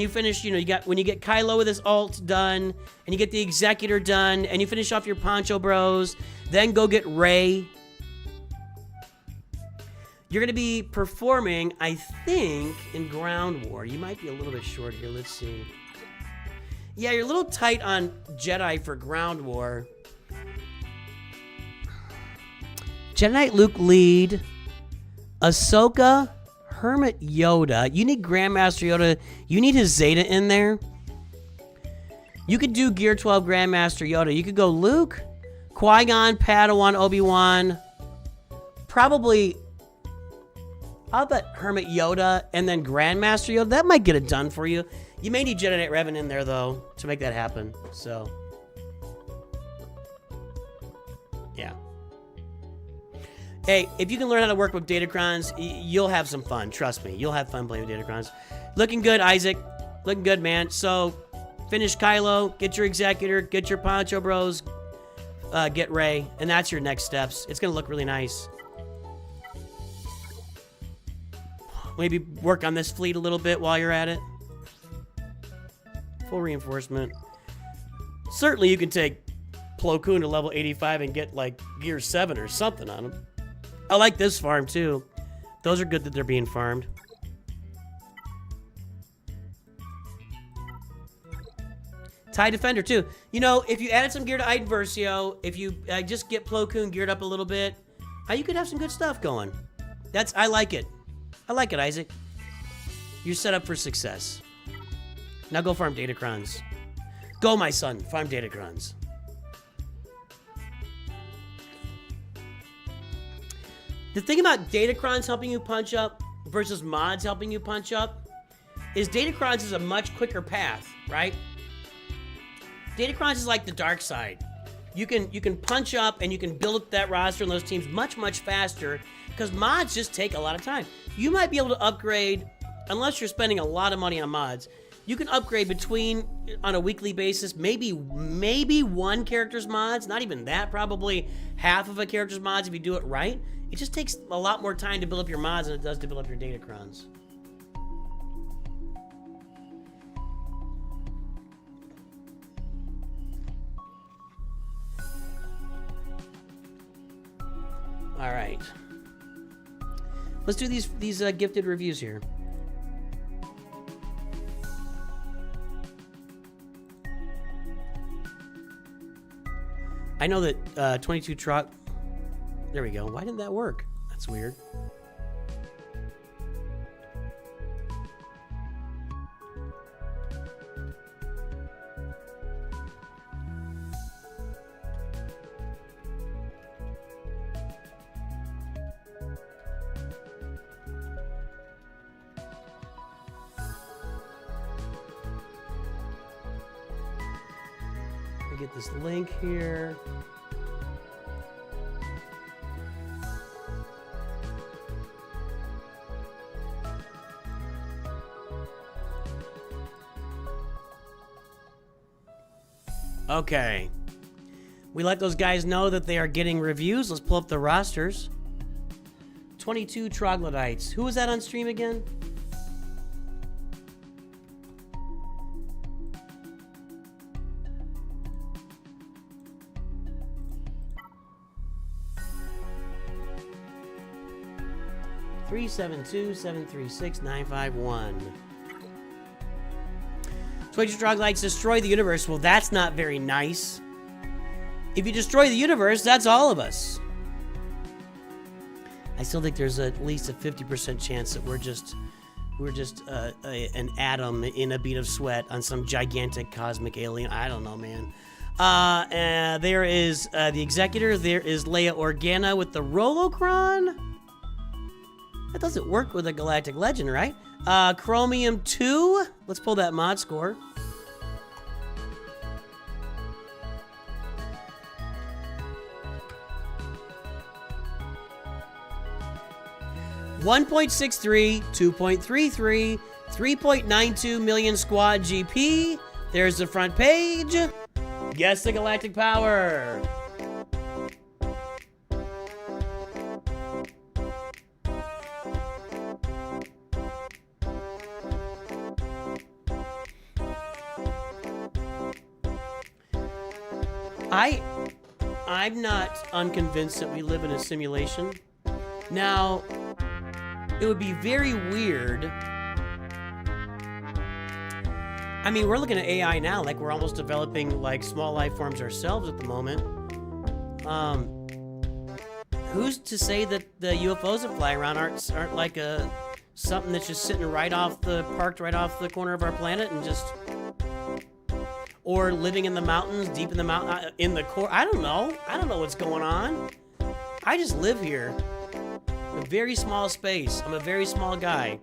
know, when you get Kylo with his ult done, and you get the Executor done, and you finish off your Poncho Bros, then go get Ray. You're going to be performing, I think, in Ground War. You might be a little bit short here. Let's see. Yeah, you're a little tight on Jedi for Ground War. Jedi Knight Luke lead. Ahsoka, Hermit Yoda. You need Grandmaster Yoda. You need his Zeta in there. You could do Gear 12 Grandmaster Yoda. You could go Luke, Qui-Gon, Padawan, Obi-Wan. Probably... I'll bet Hermit Yoda and then Grandmaster Yoda. That might get it done for you. You may need Jedi Knight Revan in there, though, to make that happen. So, yeah. Hey, if you can learn how to work with Datacrons, you'll have some fun. Trust me. You'll have fun playing with Datacrons. Looking good, Isaac. Looking good, man. So, finish Kylo, get your Executor, get your Poncho Bros, get Rey, and that's your next steps. It's going to look really nice. Maybe work on this fleet a little bit while you're at it. Full reinforcement. Certainly you can take Plo Koon to level 85 and get like Gear 7 or something on him. I like this farm too. Those are good that they're being farmed. TIE Defender too. You know, if you added some gear to Iden Versio, if you just get Plo Koon geared up a little bit, you could have some good stuff going. I like it. I like it, Isaac. You're set up for success. Now go farm Datacrons. Go, my son. Farm Datacrons. The thing about Datacrons helping you punch up versus mods helping you punch up is Datacrons is a much quicker path, right? Datacrons is like the dark side. You can punch up and you can build up that roster and those teams much, much faster because mods just take a lot of time. You might be able to upgrade, unless you're spending a lot of money on mods, you can upgrade on a weekly basis, maybe one character's mods, not even that, probably half of a character's mods if you do it right. It just takes a lot more time to build up your mods than it does to build up your Datacrons. All right. Let's do these gifted reviews here. I know that 22 truck. There we go. Why didn't that work? That's weird. Get this link here. Okay. We let those guys know that they are getting reviews. Let's pull up the rosters. 22 troglodytes. Who was that on stream again? Three 72736 22 troglodytes destroy the universe. Well, that's not very nice. If you destroy the universe, that's all of us. I still think there's at least a 50% chance that we're just an atom in a bead of sweat on some gigantic cosmic alien. I don't know, man. There is the Executor. There is Leia Organa with the Rolocron. That doesn't work with a Galactic Legend, right? Chromium 2. Let's pull that mod score. $1.63, 2.33, 3.92 million squad GP. There's the front page. Guess the galactic power. I'm not unconvinced that we live in a simulation. Now, it would be very weird. I mean, we're looking at AI now, like we're almost developing like small life forms ourselves at the moment. Who's to say that the UFOs that fly around aren't like something that's just sitting parked right off the corner of our planet and just, or living in the mountains, deep in the mountain, in the core. I don't know. I don't know what's going on. I just live here. A very small space. I'm a very small guy.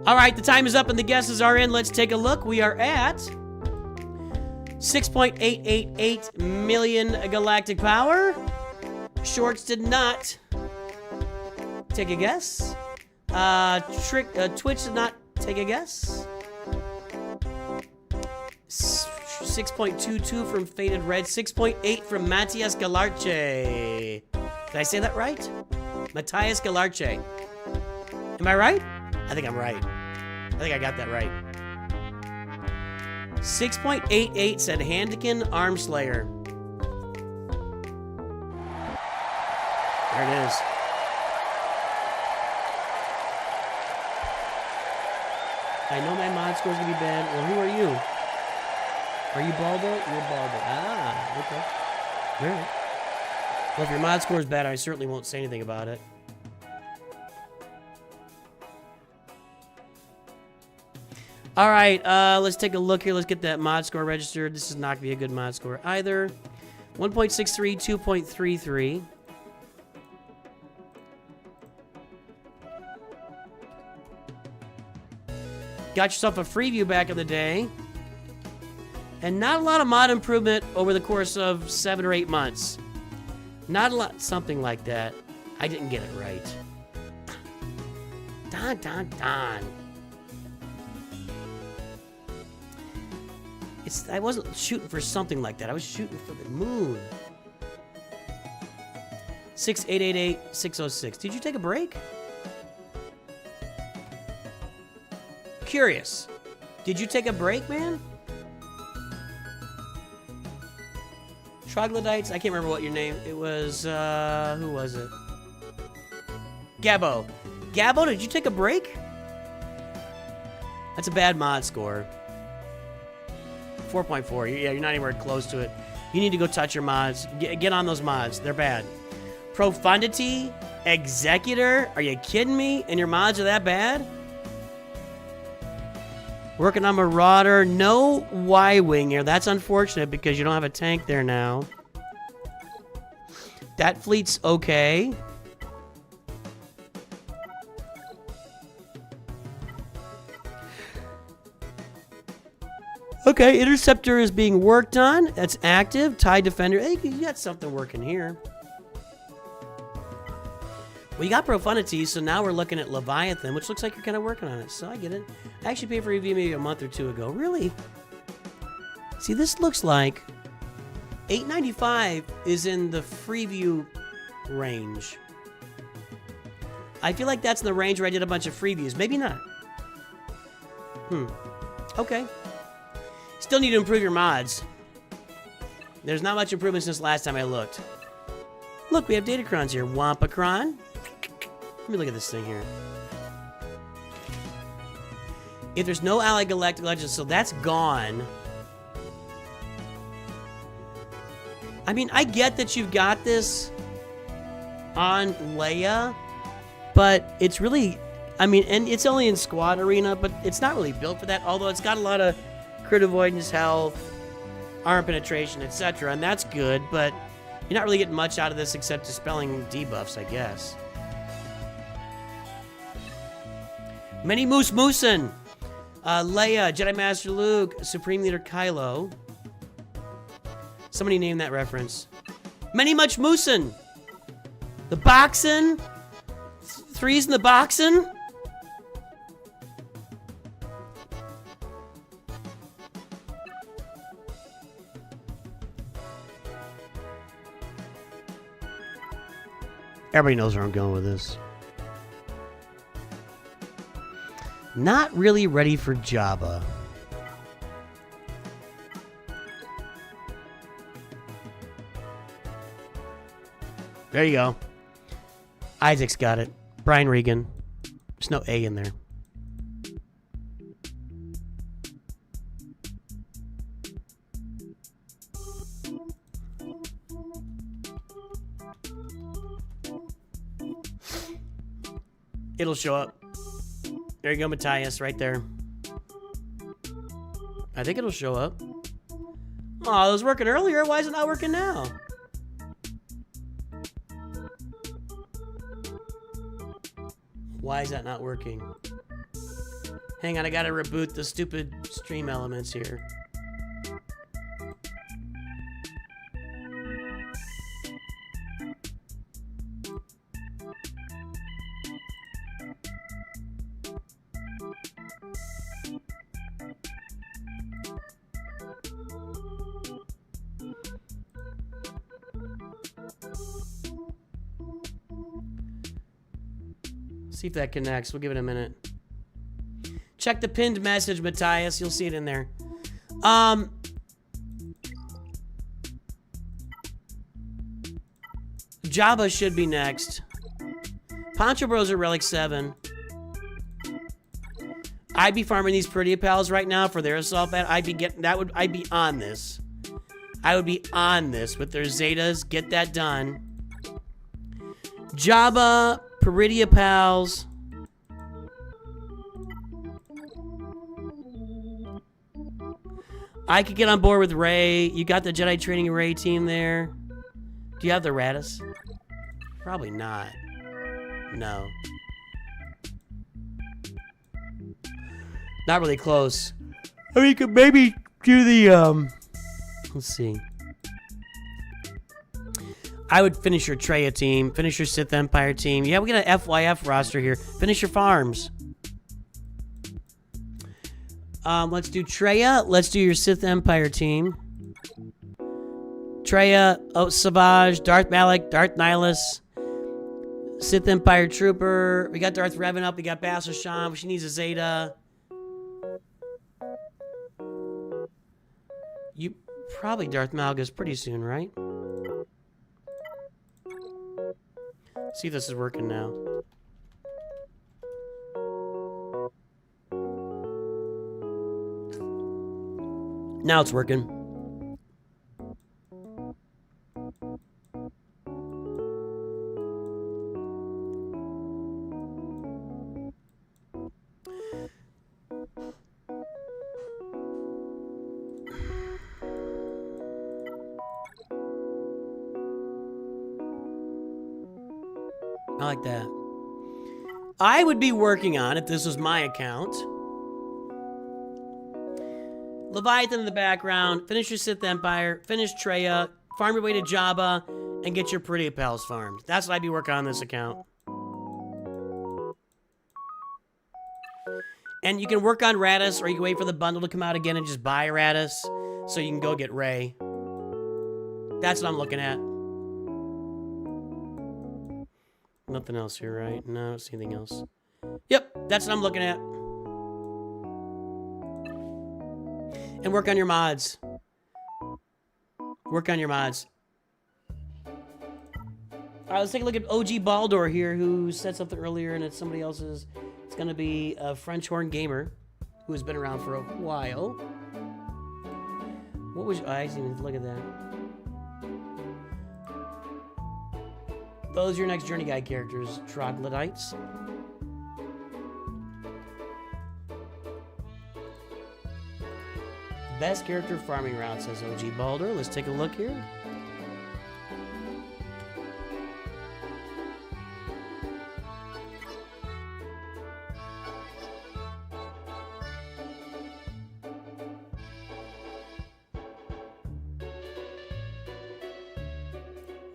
All right, the time is up and the guesses are in. Let's take a look. We are at 6.888 million galactic power. Shorts did not take a guess. Twitch did not take a guess. 6.22 from Faded Red. 6.8 from Matthias Galarche. Did I say that right? Matthias Galarche. Am I right? I think I'm right. I think I got that right. 6.88 said Handican Armslayer. There it is. I know my mod score's gonna be bad. Well, who are you? Are you Baldo? You're Baldo. Ah, okay. All right. Well, if your mod score is bad, I certainly won't say anything about it. All right, let's take a look here. Let's get that mod score registered. This is not going to be a good mod score either. 1.63, 2.33. Got yourself a Freeview back in the day. And not a lot of mod improvement over the course of 7 or 8 months. Not a lot, something like that. I didn't get it right. Don. I wasn't shooting for something like that. I was shooting for the moon. 6888 606. Did you take a break? Curious. Did you take a break, man? Troglodytes? I can't remember what your name. It was, who was it? Gabbo. Gabbo, did you take a break? That's a bad mod score. 4.4. Yeah, you're not anywhere close to it. You need to go touch your mods. Get on those mods. They're bad. Profundity? Executor? Are you kidding me? And your mods are that bad? Working on Marauder. No Y-Wing here. That's unfortunate because you don't have a tank there now. That fleet's okay. Okay, Interceptor is being worked on. That's active. TIE Defender. Hey, you got something working here. Well, you got Profundity, so now we're looking at Leviathan, which looks like you're kind of working on it. So I get it. I actually paid for a review maybe a month or two ago. Really? See, this looks like $8.95 is in the Freeview range. I feel like that's in the range where I did a bunch of Freeviews. Maybe not. Okay. Still need to improve your mods. There's not much improvement since last time I looked. Look, we have Datacrons here. Wampacron. Let me look at this thing here. If there's no Allied Galactic Legends, so that's gone. I mean, I get that you've got this on Leia, but it's really, I mean, and it's only in Squad Arena, but it's not really built for that, although it's got a lot of crit avoidance, health, arm penetration, etc., and that's good, but You're not really getting much out of this except dispelling debuffs, I guess. Many Moose Moosin. Leia, Jedi Master Luke, Supreme Leader Kylo. Somebody name that reference. Many Much Moosin. The boxin'. Threes in the boxin'. Everybody knows where I'm going with this. Not really ready for Jabba. There you go. Isaac's got it. Brian Regan. There's no A in there. It'll show up. There you go, Matthias, right there. I think it'll show up. Oh, it was working earlier. Why is it not working now? Why is that not working? Hang on, I gotta reboot the stupid stream elements here. See if that connects. We'll give it a minute. Check the pinned message, Matthias. You'll see it in there. Jabba should be next. Poncho Bros are Relic 7. I'd be farming these Pretty Pals right now for their assault bat. I'd be on this. I would be on this with their Zetas. Get that done. Jabba, Peridia Pals. I could get on board with Rey. You got the Jedi Training Rey team there. Do you have the Radis? Probably not. No. Not really close. I mean, you could maybe do the, let's see. I would finish your Treya team. Finish your Sith Empire team. Yeah, we got an FYF roster here. Finish your farms. Let's do Treya. Let's do your Sith Empire team. Treya, Savage, Darth Malak, Darth Nihilus, Sith Empire Trooper. We got Darth Revan up. We got Basil Sham. She needs a Zeta. You probably Darth Malgus pretty soon, right? See if this is working now. Now it's working. I like that. I would be working on, if this was my account, Leviathan in the background, finish your Sith Empire, finish Treya, farm your way to Jabba, and get your Pretty Pals farmed. That's what I'd be working on this account. And you can work on Radis, or you can wait for the bundle to come out again and just buy Radis, so you can go get Rey. That's what I'm looking at. Nothing else here, right? No, I don't see anything else. Yep, that's what I'm looking at. And work on your mods. Work on your mods. All right, let's take a look at OG Baldur here, who said something earlier, and it's somebody else's. It's going to be a French Horn Gamer, who has been around for a while. What was... I didn't even look at that. Those are your next Journey Guide characters, Troglodytes. Best character farming route, says OG Baldur. Let's take a look here.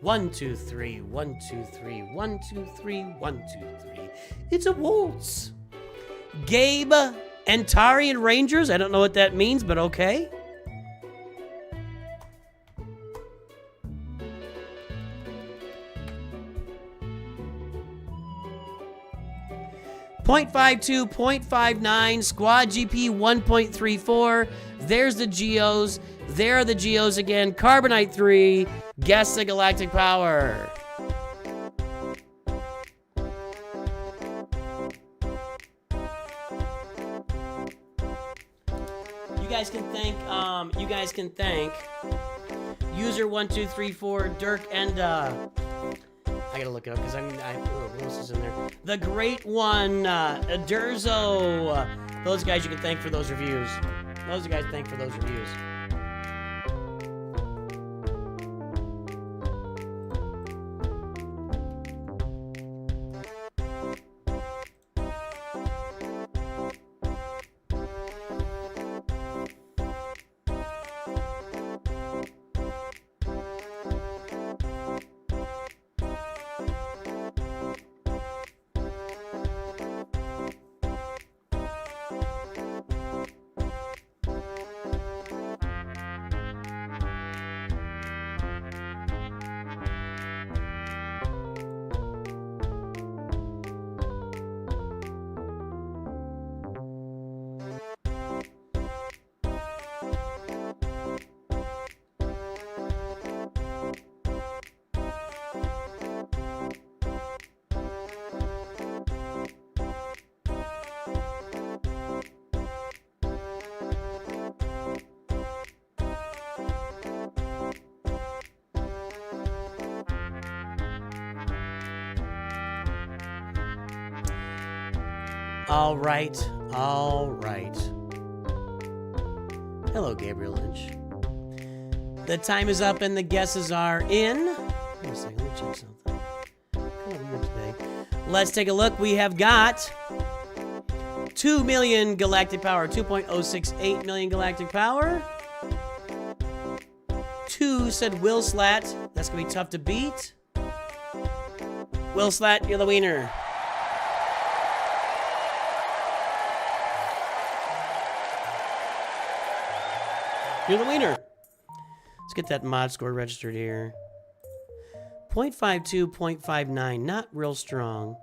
1, 2, 3, 1, 2, 3, 1, 2, 3, 1, 2, 3. It's a waltz. Gabe Antarian Rangers. I don't know what that means, but okay. .52, .59, Squad GP 1.34. There's the Geos. There are the Geos again. Carbonite 3. Guess the galactic power. You guys can thank user 1234 Dirk and I gotta look it up because what else is in there? The Great One, Durzo. Those guys you can thank for those reviews. Those guys thank for those reviews. All right. Hello, Gabriel Lynch. The time is up and the guesses are in. Wait a second, let me check something. Kind of weird today. Let's take a look. We have got 2 million galactic power, 2.068 million galactic power. 2 said Will Slat. That's gonna be tough to beat. Will Slat, you're the wiener. You're the wiener. Let's get that mod score registered here. 0.52, 0.59, not real strong.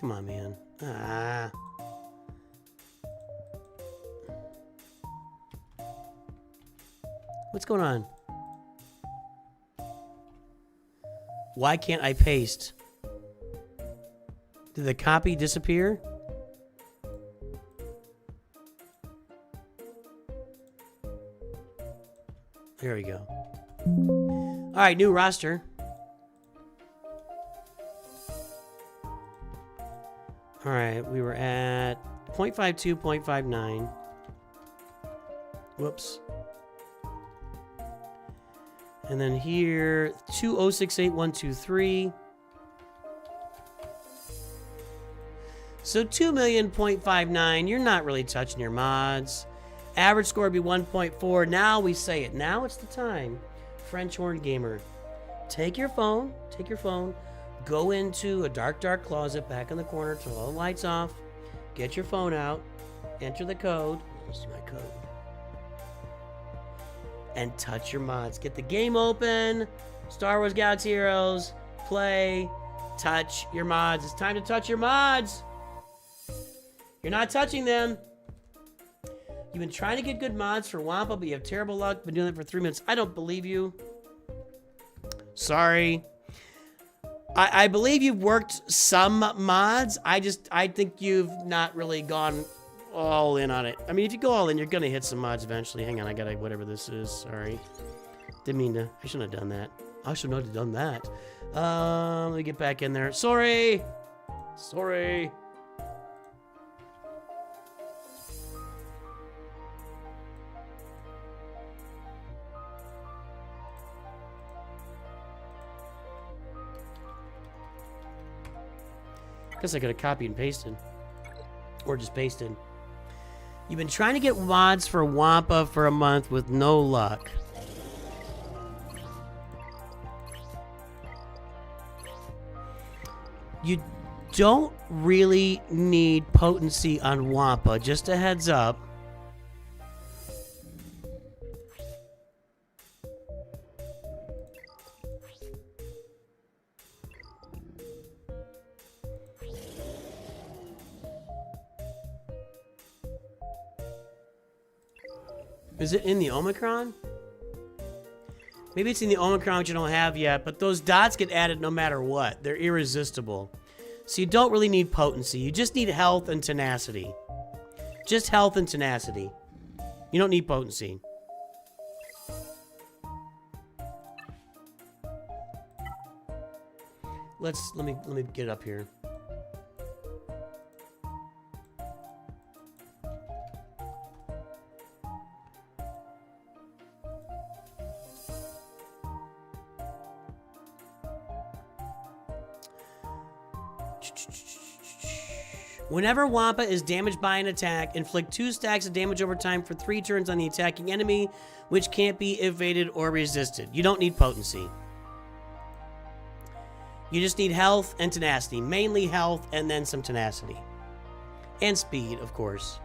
Come on, man. Ah. What's going on? Why can't I paste? Did the copy disappear? There we go. All right, new roster. All right, we were at 0.52, 0.59. Whoops. And then here, 2068123. So 2 million, 0.59. You're not really touching your mods. Average score would be 1.4. Now we say it. Now it's the time. French Horn Gamer. Take your phone. Go into a dark closet back in the corner. Turn all the lights off. Get your phone out. Enter the code. This is my code. And touch your mods. Get the game open. Star Wars Galaxy Heroes. Play. Touch your mods. It's time to touch your mods. You're not touching them. You've been trying to get good mods for Wampa, but you have terrible luck. Been doing it for 3 minutes. I don't believe you. Sorry. I believe you've worked some mods. I think you've not really gone all in on it. I mean, if you go all in, you're gonna hit some mods eventually. Hang on, I gotta, whatever this is. Sorry. Didn't mean to. I shouldn't have done that. I should not have done that. Let me get back in there. Sorry. Guess I could have copied and pasted. Or just pasted. You've been trying to get mods for Wampa for a month with no luck. You don't really need potency on Wampa, just a heads up. Is it in the Omicron? Maybe it's in the Omicron, which you don't have yet, but those dots get added no matter what. They're irresistible. So you don't really need potency. You just need health and tenacity. Just health and tenacity. You don't need potency. Let me get it up here. Whenever Wampa is damaged by an attack, inflict 2 stacks of damage over time for 3 turns on the attacking enemy, which can't be evaded or resisted. You don't need potency. You just need health and tenacity. Mainly health and then some tenacity. And speed, of course.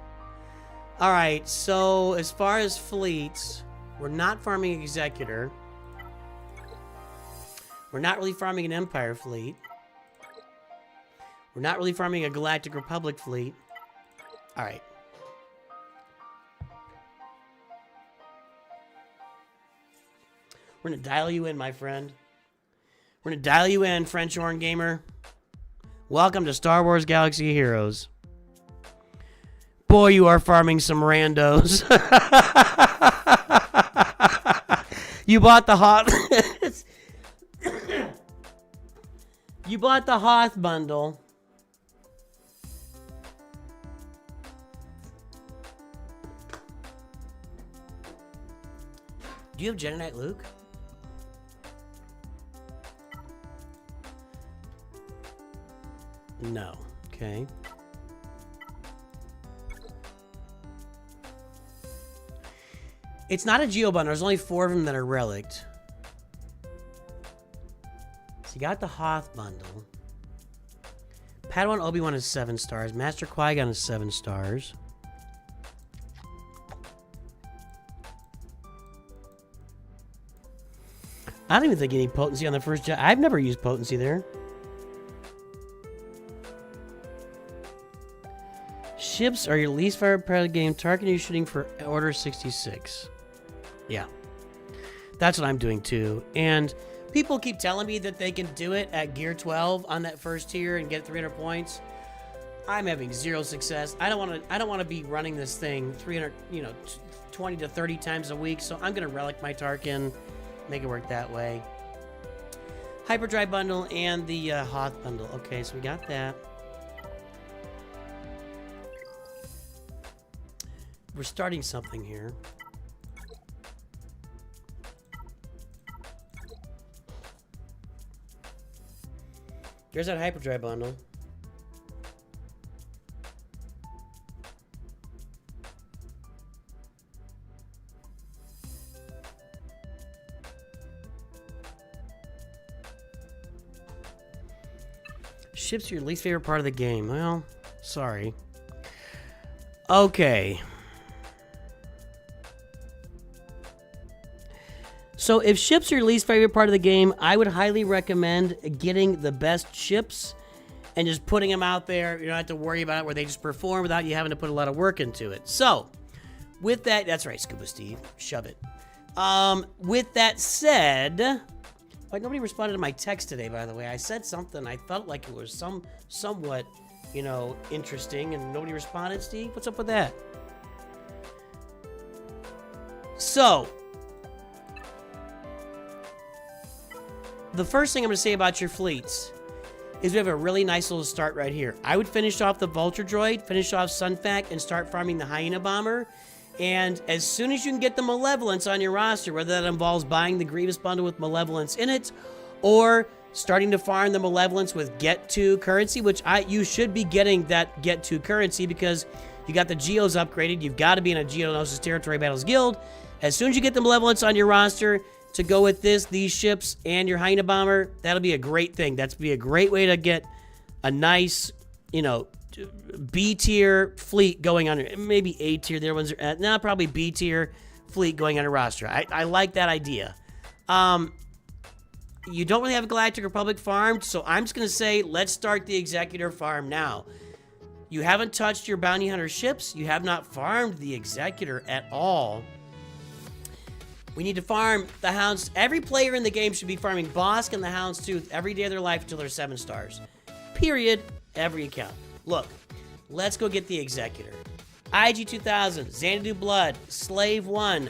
Alright, so as far as fleets, we're not farming Executor. We're not really farming an Empire fleet. We're not really farming a Galactic Republic fleet. Alright. We're going to dial you in, my friend. We're going to dial you in, French Horn Gamer. Welcome to Star Wars Galaxy Heroes. Boy, you are farming some randos. You bought the Hoth... You bought the Hoth bundle. Do you have Jedi Knight Luke? No. Okay. It's not a Geo bundle. There's only 4 of them that are relicked. So you got the Hoth bundle. Padawan Obi-Wan is 7 stars. Master Qui-Gon is 7 stars. I don't even think you need potency on the first Jedi. I've never used potency there. Ships are your least favorite part of the game. Target you shooting for Order 66. Yeah. That's what I'm doing too. And people keep telling me that they can do it at Gear 12 on that first tier and get 300 points. I'm having 0 success. I don't want to be running this thing 300, 20 to 30 times a week. So I'm going to relic my Tarkin. Make it work that way. Hyperdrive bundle and the Hoth bundle. Okay, so we got that. We're starting something here. There's that Hyperdrive bundle. Ships are your least favorite part of the game. Well, sorry. Okay. So if ships are your least favorite part of the game, I would highly recommend getting the best ships and just putting them out there. You don't have to worry about it where they just perform without you having to put a lot of work into it. So, with that, that's right, Scuba Steve. Shove it. With that said... Like, nobody responded to my text today, by the way. I said something. I felt like it was somewhat, interesting, and nobody responded, Steve. What's up with that? So, the first thing I'm going to say about your fleets is we have a really nice little start right here. I would finish off the Vulture Droid, finish off Sunfac, and start farming the Hyena Bomber. And as soon as you can get the Malevolence on your roster, whether that involves buying the Grievous bundle with Malevolence in it, or starting to farm the Malevolence with Get To currency, which you should be getting that Get To currency because You got the Geos upgraded. You've got to be in a Geonosis Territory Battles Guild. As soon as you get the malevolence on your roster to go with these ships and your Hyena Bomber, that'll be a great thing. That's be a great way to get a nice, you know, B tier fleet going on. Maybe A tier. The other ones are no, probably B tier fleet going on a roster. I like that idea. You don't really have a Galactic Republic farmed, so I'm just going to say let's start the Executor farm now. You haven't touched your Bounty Hunter ships. You have not farmed the Executor at all. We need to farm the Hounds. Every player in the game should be farming Bosk and the Houndstooth every day of their life until they're 7 stars. Period. Every account. Look, let's go get the Executor. IG 2000, Xanadu Blood, Slave 1,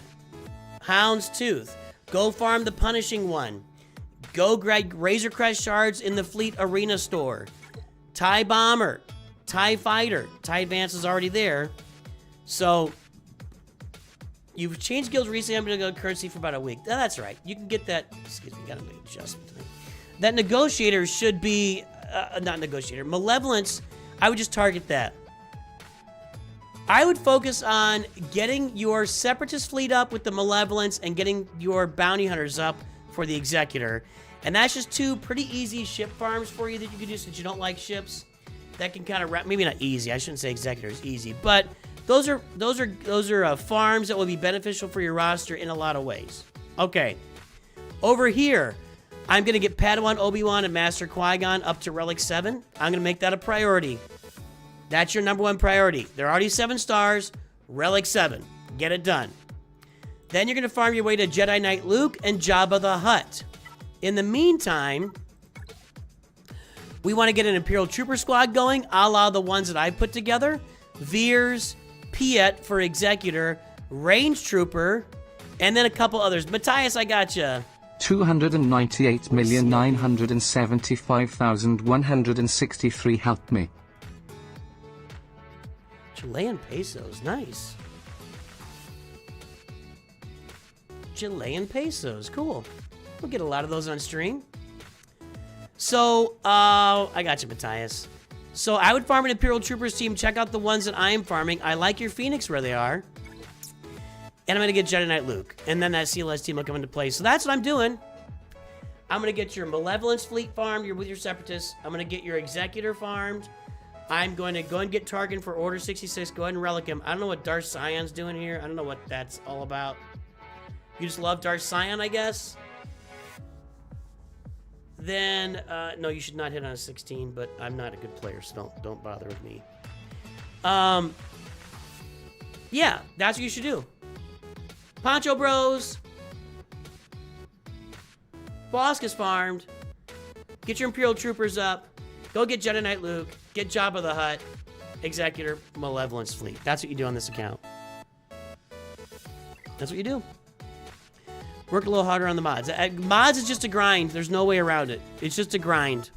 Houndstooth. Go farm the Punishing One. Go grab Razor Crest Shards in the Fleet Arena store. TIE Bomber, TIE Fighter. TIE Advance is already there. So, you've changed guilds recently. I'm going to go currency for about a week. That's right. You can get that. Excuse me, got to make an adjustment. That Negotiator should be, not Negotiator, Malevolence. I would just target that. I would focus on getting your Separatist fleet up with the Malevolence and getting your Bounty Hunters up for the Executor. And that's just 2 pretty easy ship farms for you that you can do since you don't like ships. That can kind of wrap, maybe not easy. I shouldn't say Executor is easy, but those are farms that will be beneficial for your roster in a lot of ways. Okay, over here, I'm gonna get Padawan Obi-Wan and Master Qui-Gon up to Relic 7. I'm gonna make that a priority. That's your #1 priority. They're already 7 stars. Relic 7. Get it done. Then you're gonna farm your way to Jedi Knight Luke and Jabba the Hutt. In the meantime, we want to get an Imperial Trooper squad going, a la the ones that I put together. Veers, Piet for Executor, Range Trooper, and then a couple others. Matthias, I gotcha. 298,975,163. Help me. Chilean pesos, nice. Chilean pesos, cool. We'll get a lot of those on stream. So, I got you, Matthias. So, I would farm an Imperial Troopers team. Check out the ones that I am farming. I like your Phoenix where they are. And I'm going to get Jedi Knight Luke. And then that CLS team will come into play. So, that's what I'm doing. I'm going to get your Malevolence fleet farmed. You're with your Separatists. I'm going to get your Executor farmed. I'm going to go and get Tarkin for Order 66. Go ahead and relic him. I don't know what Darth Scion's doing here. I don't know what that's all about. You just love Darth Scion, I guess? Then, no, you should not hit on a 16, but I'm not a good player, so don't bother with me. Yeah, that's what you should do. Poncho Bros. Bosk is farmed. Get your Imperial Troopers up. Go get Jedi Knight Luke. Get Jabba the Hutt. Executor, Malevolence Fleet. That's what you do on this account. That's what you do. Work a little harder on the mods. Mods is just a grind. There's no way around it. It's just a grind.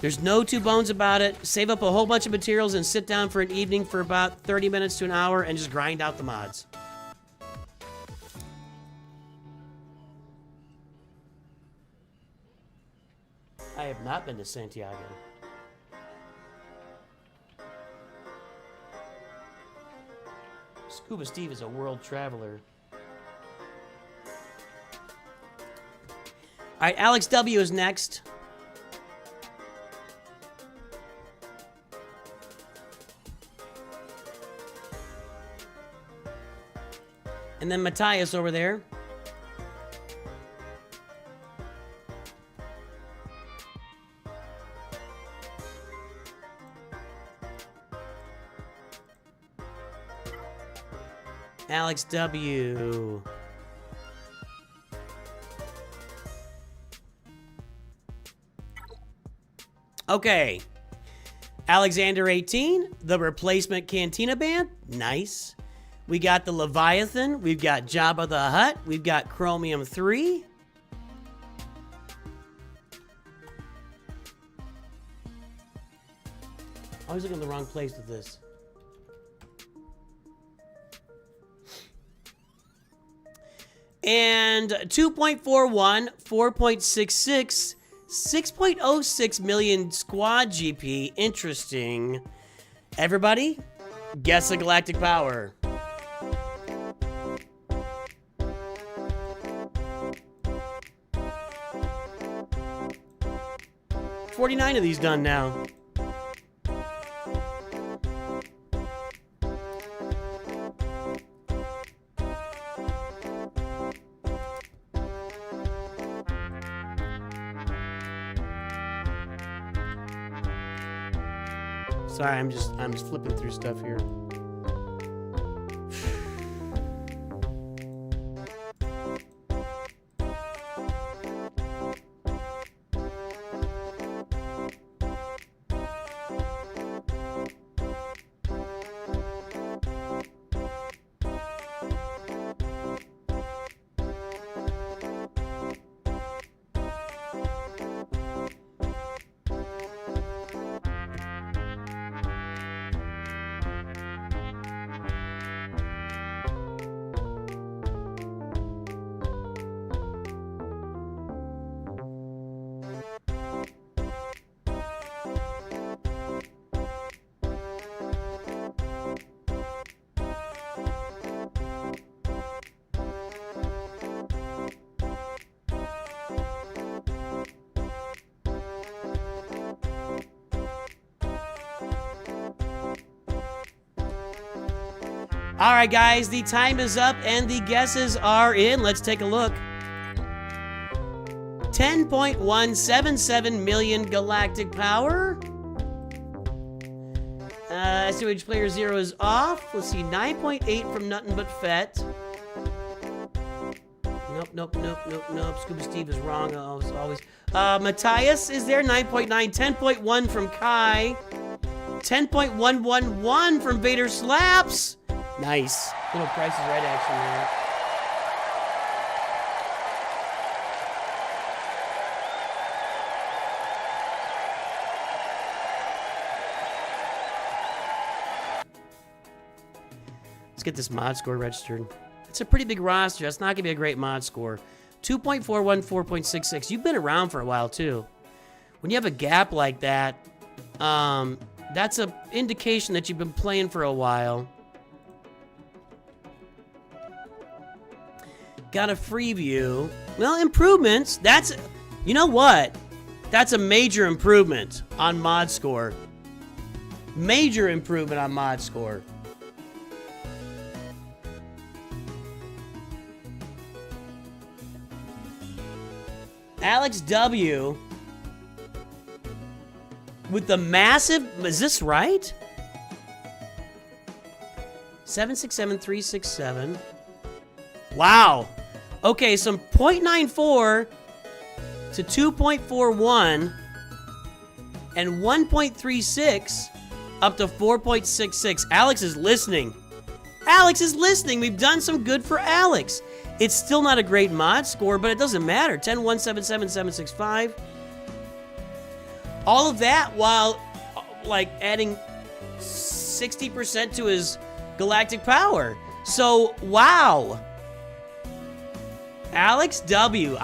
There's no 2 bones about it. Save up a whole bunch of materials and sit down for an evening for about 30 minutes to an hour and just grind out the mods. I have not been to Santiago. Scuba Steve is a world traveler. All right, Alex W is next. And then Matthias over there. Alex W. Okay. Alexander 18, the replacement Cantina Band. Nice. We got the Leviathan. We've got Jabba the Hutt. We've got Chromium 3. I was looking in the wrong place with this. And 2.41, 4.66, 6.06 million squad GP. Interesting. Everybody, guess a galactic power. $49 of these done now. Sorry, I'm just flipping through stuff here. All right, guys, the time is up and the guesses are in. Let's take a look. 10.177 million galactic power. SOH player 0 is off. Let's see, 9.8 from Nothing But Fett. Nope. Scuba Steve is wrong. Always. Matthias is there, 9.9. 10.1 from Kai. 10.111 from Vader Slaps. Nice. Little Price is Right action there. Let's get this mod score registered. It's a pretty big roster. That's not going to be a great mod score. 2.41, 4.66. You've been around for a while, too. When you have a gap like that, that's an indication that you've been playing for a while. Got a free view. Well, improvements. That's, you know what? That's a major improvement on mod score. Major improvement on mod score. Alex W. with the massive, is this right? 767-367. Wow. Okay, some 0.94 to 2.41 and 1.36 up to 4.66. Alex is listening. Alex is listening. We've done some good for Alex. It's still not a great mod score, but it doesn't matter. 10.177.765. All of that while, like, adding 60% to his galactic power. So, wow. Alex W.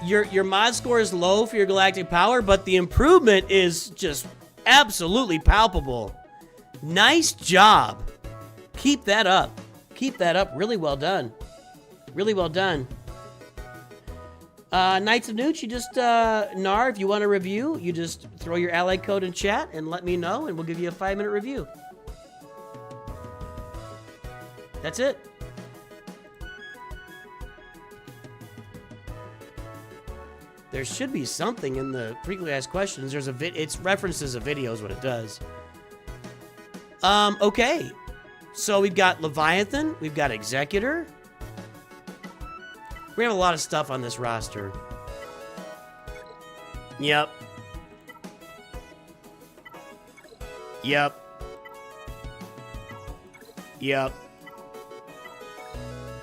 Your mod score is low for your galactic power, but the improvement is just absolutely palpable. Nice job. Keep that up. Keep that up. Really well done. Really well done. Knights of Nooch, you just, Nar, if you want a review, you just throw your ally code in chat and let me know, and we'll give you a 5-minute review. That's it. There should be something in the frequently asked questions. There's a it's references a video is what it does. Okay. So we've got Leviathan, we've got Executor. We have a lot of stuff on this roster. Yep.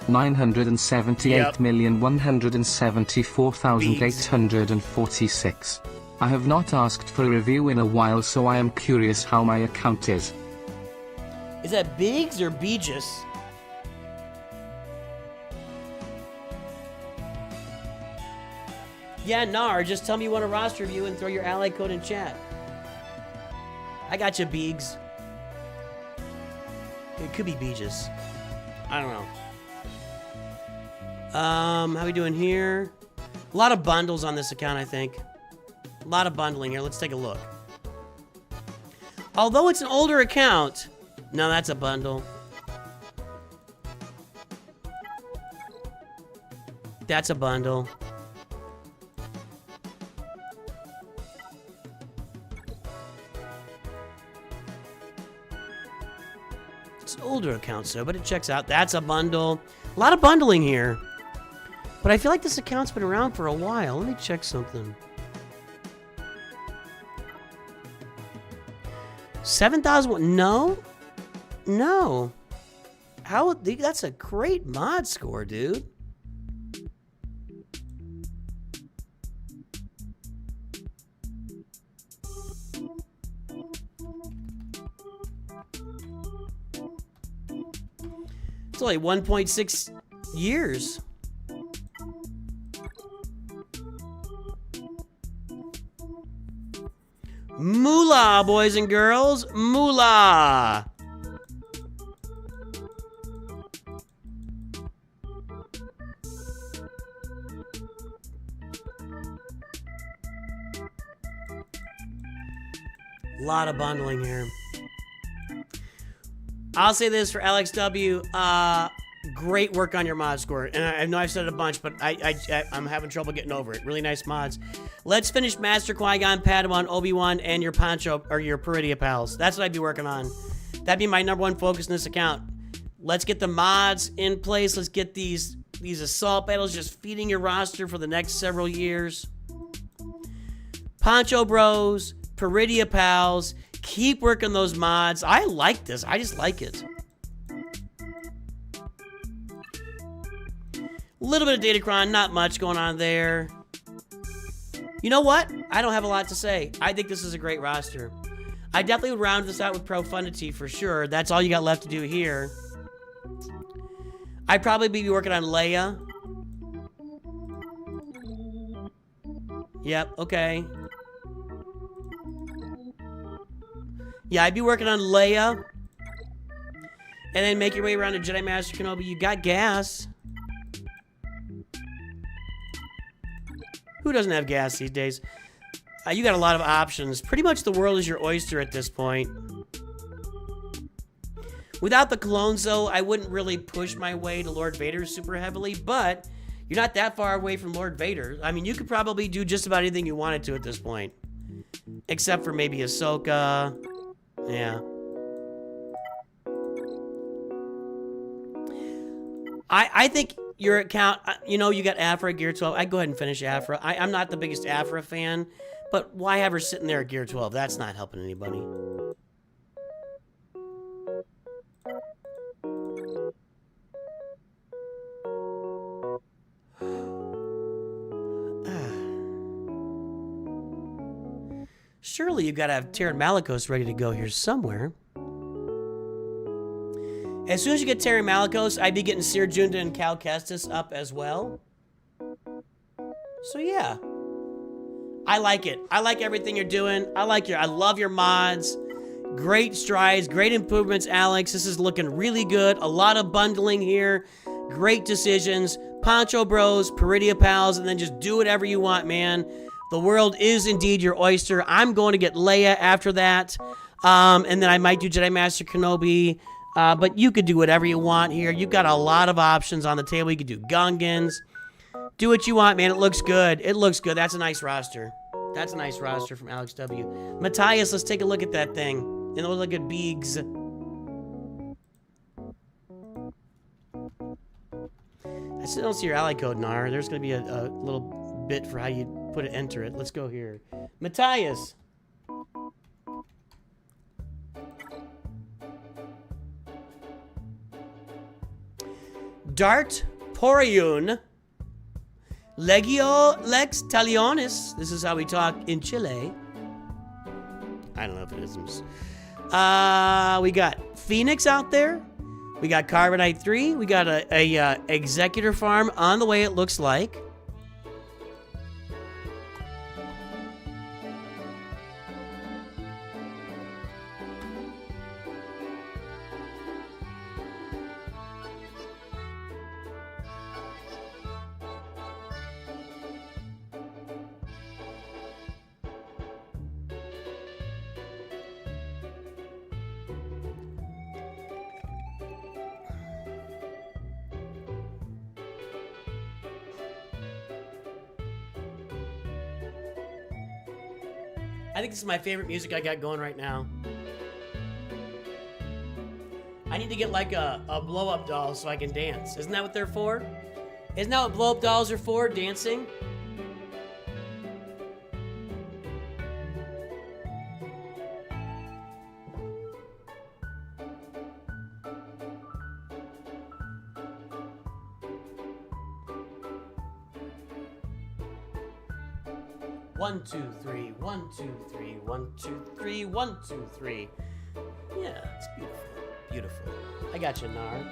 978,174,846. I have not asked for a review in a while, so I am curious how my account is. Is that Biggs or Beegis? Yeah, Nar, just tell me you want a roster review and throw your ally code in chat. I got you, Biggs. It could be Beegis. I don't know. How we doing here? A lot of bundles on this account, I think. A lot of bundling here. Let's take a look. Although it's an older account, no, that's a bundle. That's a bundle. It's an older account, so, but it checks out. That's a bundle. A lot of bundling here. But I feel like this account's been around for a while. Let me check something. 7,000. No. No. How? That's a great mod score, dude. It's only 1.6 years. Moolah, boys and girls. Moolah. A lot of bundling here. I'll say this for LXW. Great work on your mod score. And I know I've said it a bunch, but I'm having trouble getting over it. Really nice mods. Let's finish Master Qui-Gon, Padawan, Obi-Wan, and your Poncho, or your Peridia pals. That's what I'd be working on. That'd be my #1 focus in this account. Let's get the mods in place. Let's get these assault battles just feeding your roster for the next several years. Poncho Bros, Peridia pals, keep working those mods. I like this. I just like it. A little bit of Datacron, not much going on there. You know what? I don't have a lot to say. I think this is a great roster. I definitely would round this out with Profundity for sure. That's all you got left to do here. I'd probably be working on Leia. Yep, okay. Yeah, I'd be working on Leia. And then make your way around to Jedi Master Kenobi. You got gas. Who doesn't have gas these days? You got a lot of options. Pretty much the world is your oyster at this point. Without the clones, though, I wouldn't really push my way to Lord Vader super heavily, but you're not that far away from Lord Vader. I mean, you could probably do just about anything you wanted to at this point. Except for maybe Ahsoka. Yeah. I think your account, you know, you got Afra at Gear 12. I'd go ahead and finish Afra. I'm not the biggest Afra fan, but why have her sitting there at Gear 12? That's not helping anybody. Surely you've got to have Terran Malicos ready to go here somewhere. As soon as you get Terran Malicos, I'd be getting Seer Junda and Cal Kestis up as well. So yeah. I like it. I like everything you're doing. I love your mods. Great strides, great improvements, Alex. This is looking really good. A lot of bundling here. Great decisions. Poncho Bros, Peridia Pals, and then just do whatever you want, man. The world is indeed your oyster. I'm going to get Leia after that. And then I might do Jedi Master Kenobi. But you could do whatever you want here. You've got a lot of options on the table. You could do Gungans. Do what you want, man. It looks good. It looks good. That's a nice roster. That's a nice roster from Alex W. Matthias, let's take a look at that thing. And those look at Beegs. I still don't see your ally code, Nar. There's going to be a little bit for how you put it, enter it. Let's go here. Matthias. Dart Poriun. Legio Lex Talionis. This is how we talk in Chile. I don't know if it is. We got Phoenix out there. We got Carbonite 3. We got a Executor farm on the way, it looks like. I think this is my favorite music I got going right now. I need to get like a blow-up doll so I can dance. Isn't that what they're for? Isn't that what blow-up dolls are for? Dancing? One, two, three, 1, 2, 3, 1, 2, 3, 1, 2, 3. Yeah, it's beautiful. Beautiful. I got you, Nar.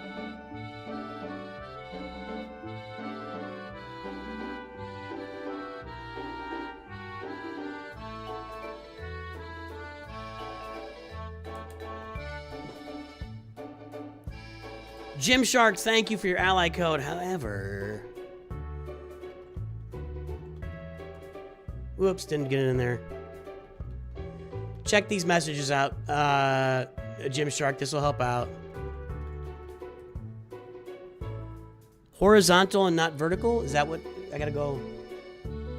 Jim Sharks, thank you for your ally code. However, whoops, didn't get it in there. Check these messages out, Jim Shark. This will help out. Horizontal and not vertical? Is that what I gotta go?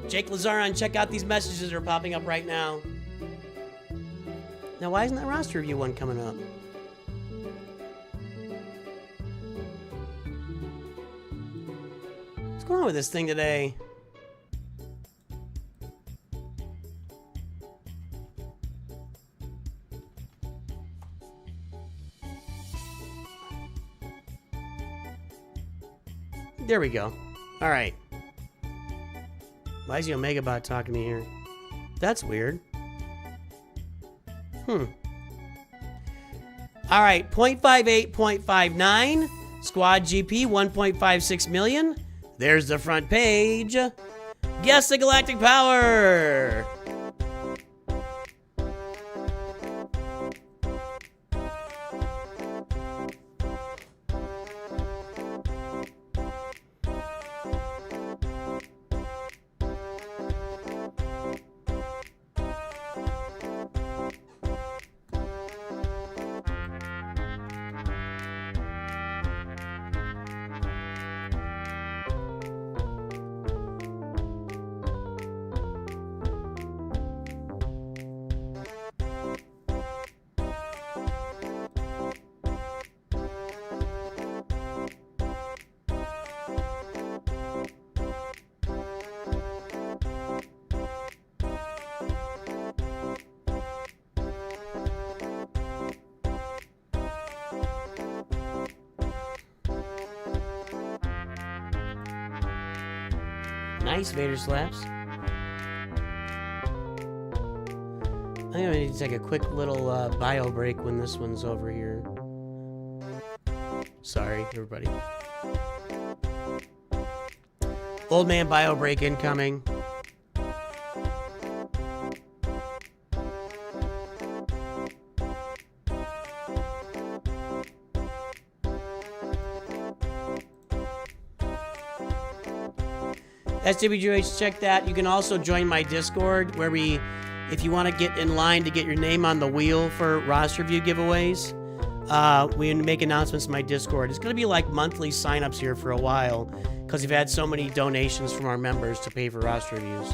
Jake Lazaron, check out these messages that are popping up right now. Now, why isn't that roster review one coming up? What's going on with this thing today? There we go. All right. Why is the Omega Bot talking to me here? That's weird. All right. 0.58, 0.59. Squad GP, 1.56 million. There's the front page. Guess the Galactic Power. Nice Vader slaps. I'm gonna need to take a quick little bio break when this one's over here. Sorry, everybody. Old man bio break incoming. SWGH, check that. You can also join my Discord where if you want to get in line to get your name on the wheel for roster review giveaways, we make announcements in my Discord. It's going to be like monthly signups here for a while because we've had so many donations from our members to pay for roster reviews.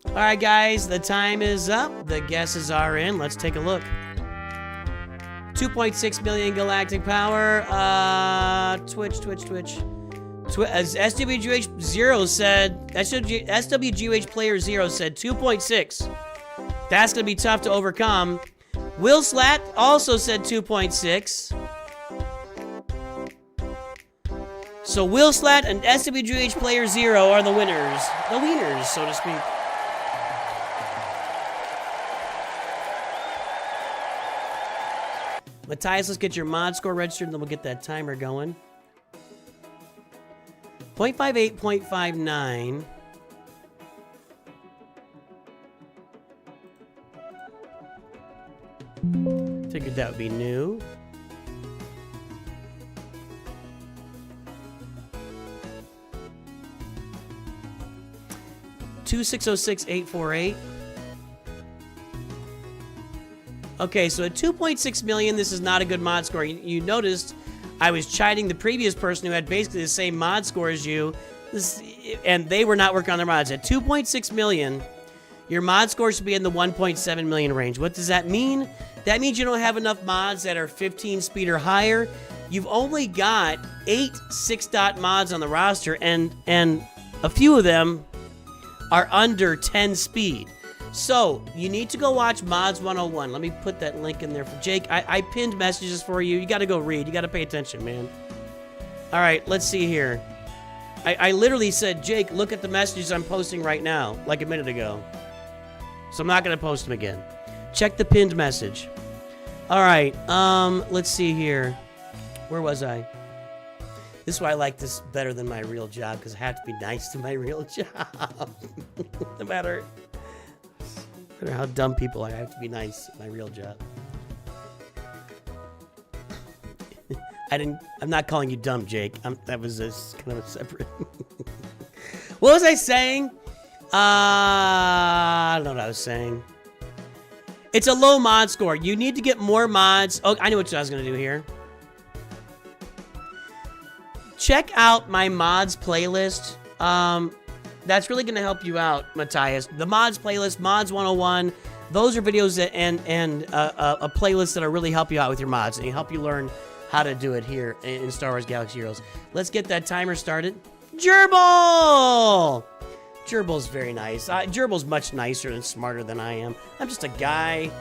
All right, guys, the time is up. The guesses are in. Let's take a look. 2.6 million galactic power. Twitch. As SWGH 0 said, SWGH player 0 said 2.6. That's going to be tough to overcome. Will Slat also said 2.6. So Will Slat and SWGH Player 0 are the winners. The wieners, so to speak. Matthias, let's get your mod score registered, and then we'll get that timer going. 0.58, 0.59. Figured that would be new. $2,606,848. Okay, so at 2.6 million, this is not a good mod score. You noticed I was chiding the previous person who had basically the same mod score as you, and they were not working on their mods. At 2.6 million, your mod score should be in the 1.7 million range. What does that mean? That means you don't have enough mods that are 15 speed or higher. You've only got 8 6-dot mods on the roster, and a few of them are under 10 speed. So, you need to go watch Mods 101. Let me put that link in there for Jake. I pinned messages for you. You got to go read. You got to pay attention, man. All right, let's see here. I literally said, Jake, look at the messages I'm posting right now, like a minute ago. So I'm not going to post them again. Check the pinned message. All right, let's see here. Where was I? This is why I like this better than my real job, because I have to be nice to my real job. No matter how dumb people are, I have to be nice at my real job. I'm not calling you dumb, Jake. That was kind of a separate. What was I saying? I don't know what I was saying. It's a low mod score. You need to get more mods. Oh, I knew what I was going to do here. Check out my mods playlist. That's really going to help you out, Matthias. The mods playlist, Mods 101, those are videos and a playlist that'll really help you out with your mods and help you learn how to do it here in Star Wars Galaxy Heroes. Let's get that timer started. Gerbil! Gerbil's very nice. Gerbil's much nicer and smarter than I am. I'm just a guy.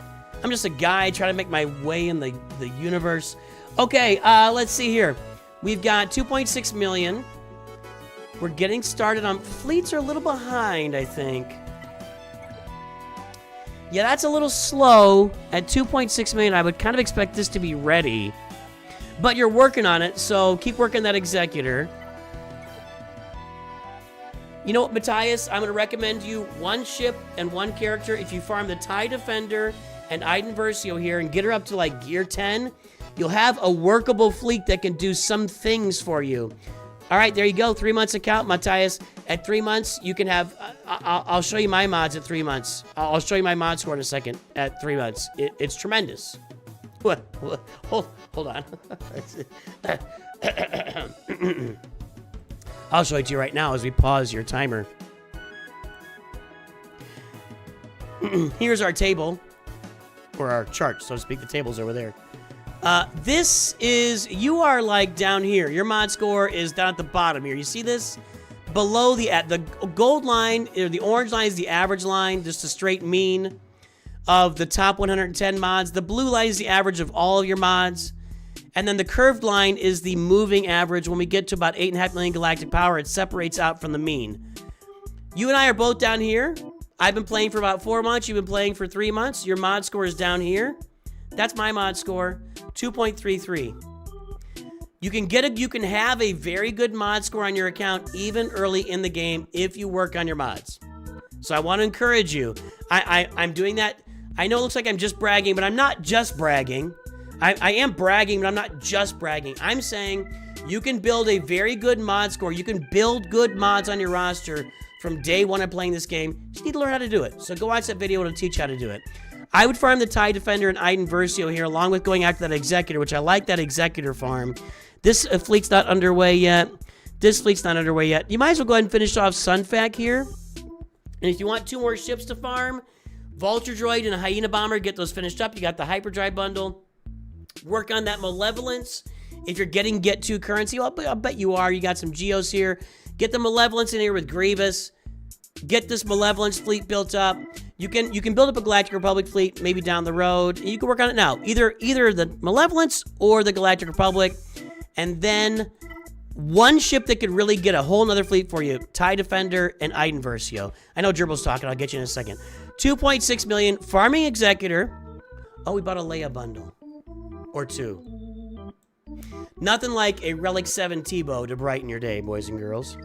Trying to make my way in the universe. Okay, let's see here. We've got 2.6 million. We're getting started on... Fleets are a little behind, I think. Yeah, that's a little slow. At 2.6 million, I would kind of expect this to be ready. But you're working on it, so keep working that Executor. You know what, Matthias? I'm going to recommend you one ship and one character. If you farm the TIE Defender and Iden Versio here and get her up to, like, Gear 10, you'll have a workable fleet that can do some things for you. All right, there you go. 3 months account, Matthias. At 3 months, you can have... I'll show you my mods at 3 months. I'll show you my mod score in a second at 3 months. It's tremendous. Hold on. I'll show it to you right now as we pause your timer. Here's our table. Or our chart, so to speak. The table's over there. This is, you are like down here. Your mod score is down at the bottom here. You see this? Below the gold line, or the orange line is the average line, just a straight mean of the top 110 mods. The blue line is the average of all of your mods. And then the curved line is the moving average. When we get to about 8.5 million galactic power, it separates out from the mean. You and I are both down here. I've been playing for about 4 months. You've been playing for 3 months. Your mod score is down here. That's my mod score, 2.33. You can have a very good mod score on your account even early in the game if you work on your mods. So I want to encourage you. I'm doing that. I know it looks like I'm just bragging, but I'm not just bragging. I am bragging, but I'm not just bragging. I'm saying you can build a very good mod score. You can build good mods on your roster from day one of playing this game. You just need to learn how to do it. So go watch that video. It'll teach you how to do it. I would farm the TIE Defender and Iden Versio here, along with going after that Executor, which I like that Executor farm. This fleet's not underway yet. This fleet's not underway yet. You might as well go ahead and finish off Sunfac here. And if you want 2 more ships to farm, Vulture Droid and a Hyena Bomber, get those finished up. You got the Hyperdrive bundle. Work on that Malevolence. If you're getting Get 2 currency, well, I'll bet you are. You got some Geos here. Get the Malevolence in here with Grievous. Get this Malevolence fleet built up. You can build up a Galactic Republic fleet maybe down the road. You can work on it now. Either the Malevolence or the Galactic Republic. And then One ship that could really get a whole nother fleet for you, TIE Defender and Iden Versio. I know Gerbil's talking, I'll get you in a second. 2.6 million, Farming Executor. Oh, we bought a Leia bundle. Or 2. Nothing like a Relic 7 T-Bow to brighten your day, boys and girls.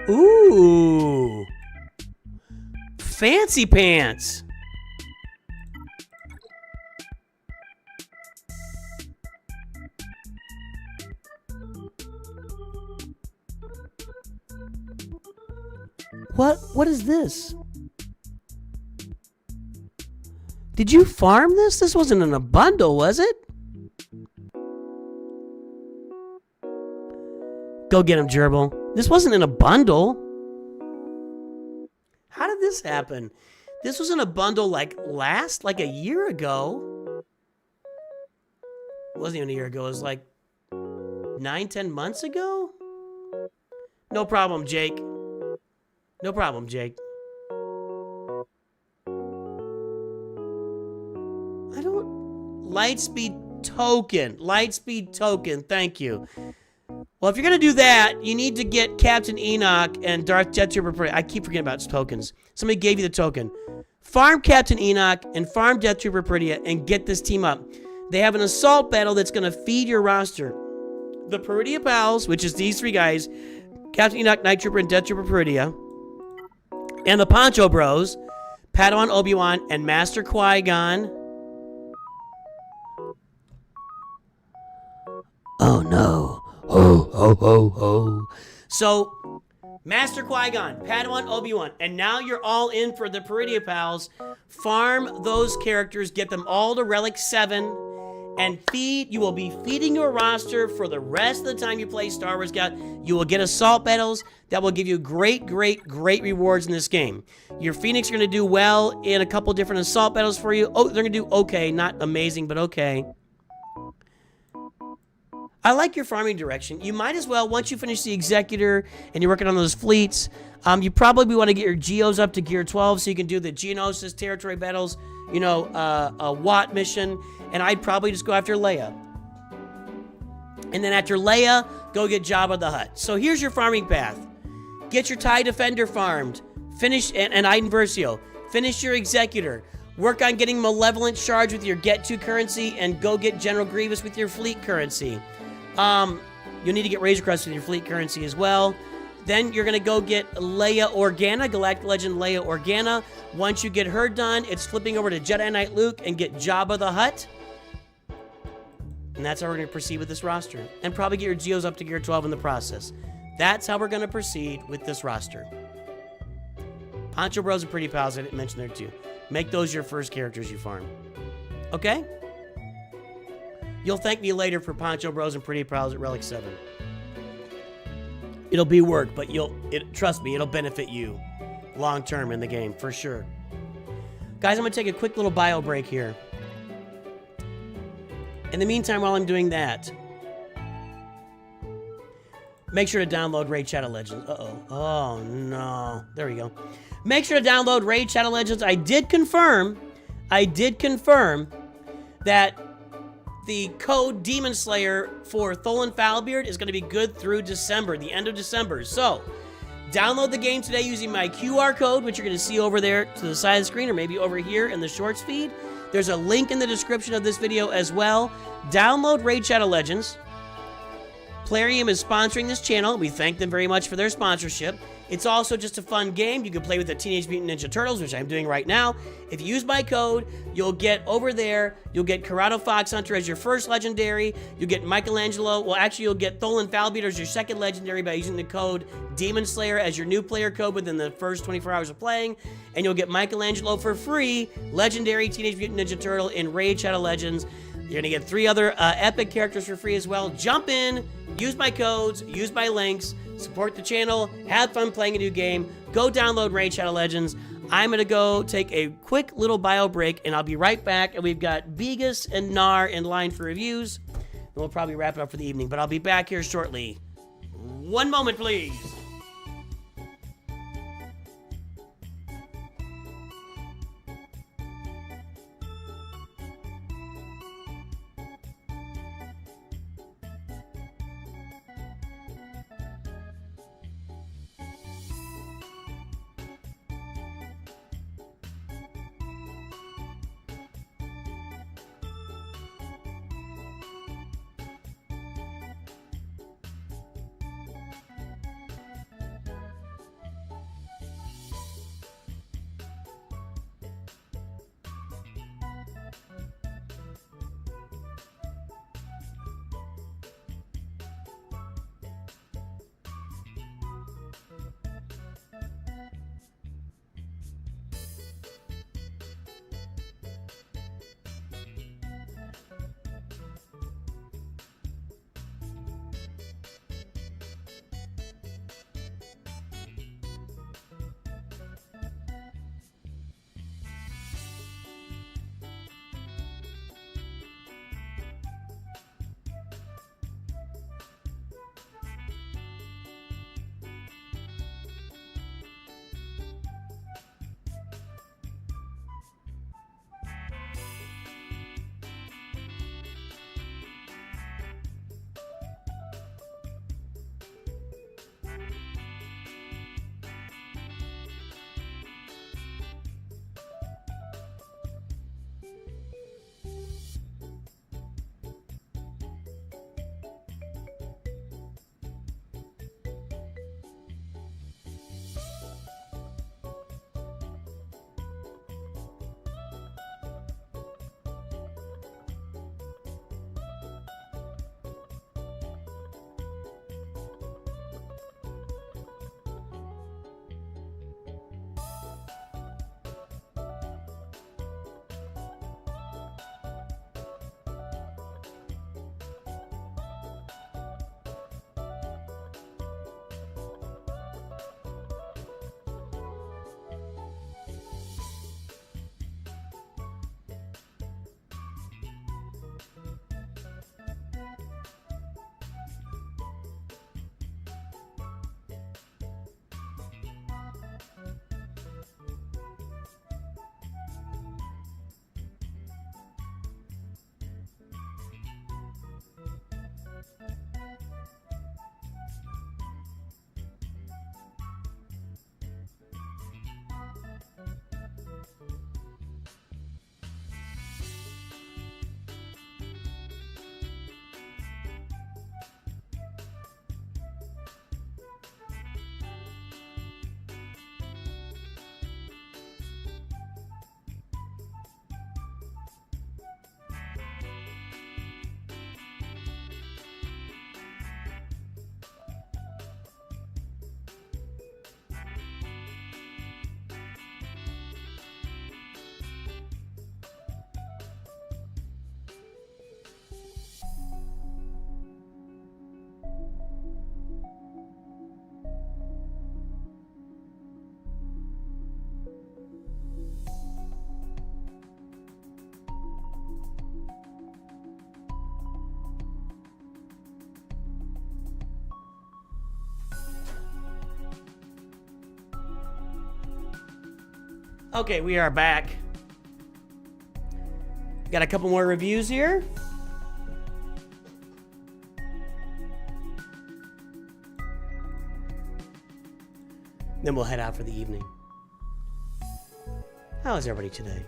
Ooh. Fancy pants. What is this? Did you farm this? This wasn't in a bundle, was it? Go get him, Gerbil. This wasn't in a bundle. How did this happen? This was in a bundle like a year ago. It wasn't even a year ago. It was like 9-10 months ago. No problem, Jake. No problem, Jake. I don't... Lightspeed token. Thank you. Well, if you're going to do that, you need to get Captain Enoch and Darth Jet Trooper. I keep forgetting about tokens. Somebody gave you the token. Farm Captain Enoch and farm Death Trooper Peridia and get this team up. They have an assault battle that's going to feed your roster. The Peridia Pals, which is these 3 guys, Captain Enoch, Night Trooper, and Death Trooper Peridia, and the Poncho Bros, Padawan Obi-Wan and Master Qui-Gon. Oh no. Ho, ho, ho, ho. So, Master Qui-Gon, Padawan Obi-Wan, and now you're all in for the Peridia Pals. Farm those characters, get them all to Relic 7, and feed. You will be feeding your roster for the rest of the time you play Star Wars Scout. You will get assault battles that will give you great rewards in this game. Your Phoenix are going to do well in a couple different assault battles for you. Oh, they're going to do okay. Not amazing, but okay. I like your farming direction. You might as well, once you finish the Executor and you're working on those fleets, you probably want to get your Geos up to Gear 12 so you can do the Geonosis territory battles, you know, a Watt mission, and I'd probably just go after Leia. And then after Leia, go get Jabba the Hutt. So here's your farming path. Get your TIE Defender farmed. Finish, and Iden Versio. Finish your Executor. Work on getting Malevolent Shards with your Get To currency, and go get General Grievous with your fleet currency. You'll need to get Razor Crest with your fleet currency as well. Then you're going to go get Leia Organa, Galactic Legend Leia Organa. Once you get her done, it's flipping over to Jedi Knight Luke and get Jabba the Hutt. And that's how we're going to proceed with this roster. And probably get your Geos up to Gear 12 in the process. That's how we're going to proceed with this roster. Poncho Bros and Pretty Pals, I didn't mention there too. Make those your first characters you farm. Okay? You'll thank me later for Poncho Bros and Pretty Pals at Relic 7. It'll be work, but trust me, it'll benefit you long term in the game, for sure. Guys, I'm going to take a quick little bio break here. In the meantime, while I'm doing that, make sure to download Raid Shadow Legends. Uh-oh. Oh, no. There we go. Make sure to download Raid Shadow Legends. I did confirm that the code DEMONSLAYER for Tholin Foulbeard is going to be good through December, the end of December. So, download the game today using my QR code, which you're going to see over there to the side of the screen, or maybe over here in the shorts feed. There's a link in the description of this video as well. Download Raid Shadow Legends. Plarium is sponsoring this channel. We thank them very much for their sponsorship. It's also just a fun game. You can play with the Teenage Mutant Ninja Turtles, which I'm doing right now. If you use my code, you'll get over there, you'll get Corrado Fox Hunter as your first legendary. You'll get Michelangelo. Well, actually, you'll get Tholin Foulbeard as your second legendary by using the code Demon Slayer as your new player code within the first 24 hours of playing. And you'll get Michelangelo for free, legendary Teenage Mutant Ninja Turtle in Raid Shadow Legends. You're going to get 3 other epic characters for free as well. Jump in, use my codes, use my links, support the channel, have fun playing a new game. Go download Raid Shadow Legends. I'm going to go take a quick little bio break, and I'll be right back. And we've got Begus and Nar in line for reviews. And we'll probably wrap it up for the evening, but I'll be back here shortly. One moment, please. Okay, we are back. Got a couple more reviews here. Then we'll head out for the evening. How is everybody today?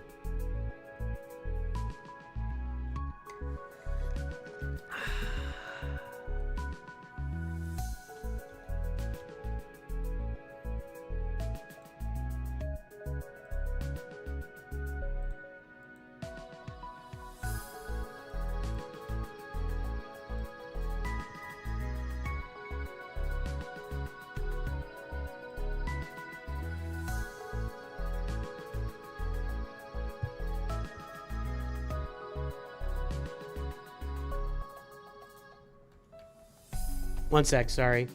One sec, sorry.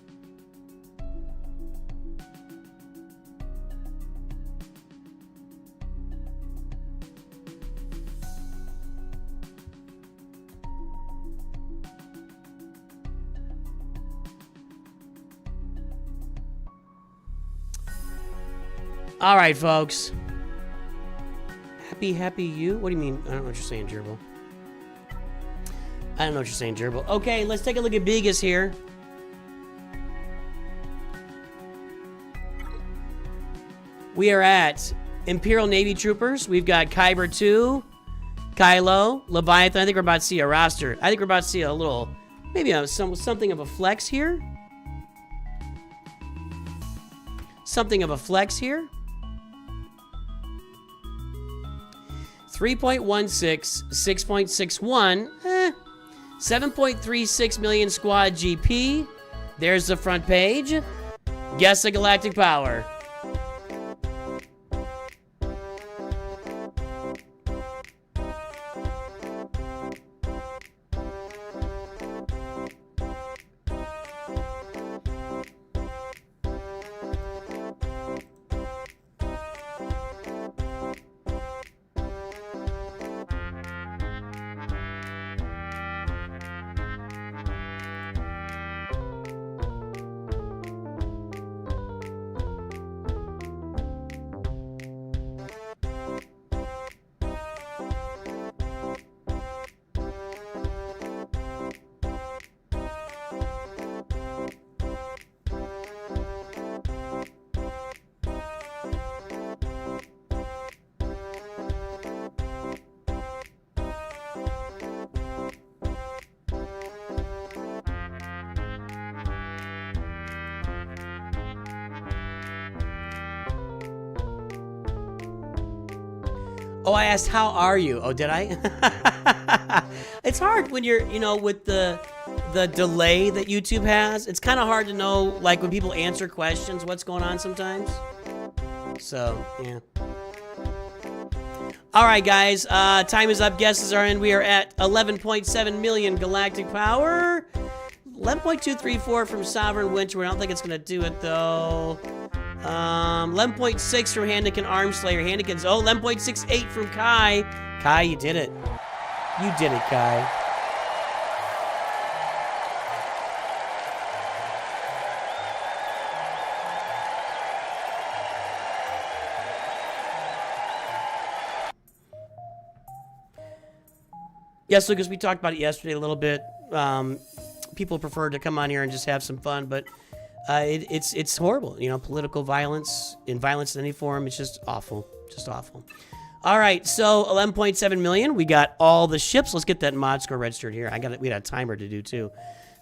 All right, folks. Happy you? What do you mean? I don't know what you're saying, Gerbil. I don't know what you're saying, Gerbil. Okay, let's take a look at Bigas here. We are at Imperial Navy Troopers. We've got Kyber 2, Kylo, Leviathan. I think we're about to see a roster. I think we're about to see a little, maybe something of a flex here. Something of a flex here. 3.16, 6.61, 7.36 million squad GP. There's the front page. Guess the galactic power. Oh, I asked, how are you? Oh, did I? It's hard when you're, you know, with the delay that YouTube has. It's kind of hard to know, like, when people answer questions, what's going on sometimes. So, yeah. All right, guys. Time is up. Guesses are in. We are at 11.7 million galactic power. 11.234 from Sovereign Winter. I don't think it's going to do it, though. 11.6 from Handican Armslayer. Handican's, 11.68 from Kai. Kai, you did it. You did it, Kai. Yes, Lucas, we talked about it yesterday a little bit. People prefer to come on here and just have some fun, but it's horrible. You know, political violence, in violence in any form, it's just awful. Just awful. All right, so 11.7 million. We got all the ships. Let's get that mod score registered here. We got a timer to do too.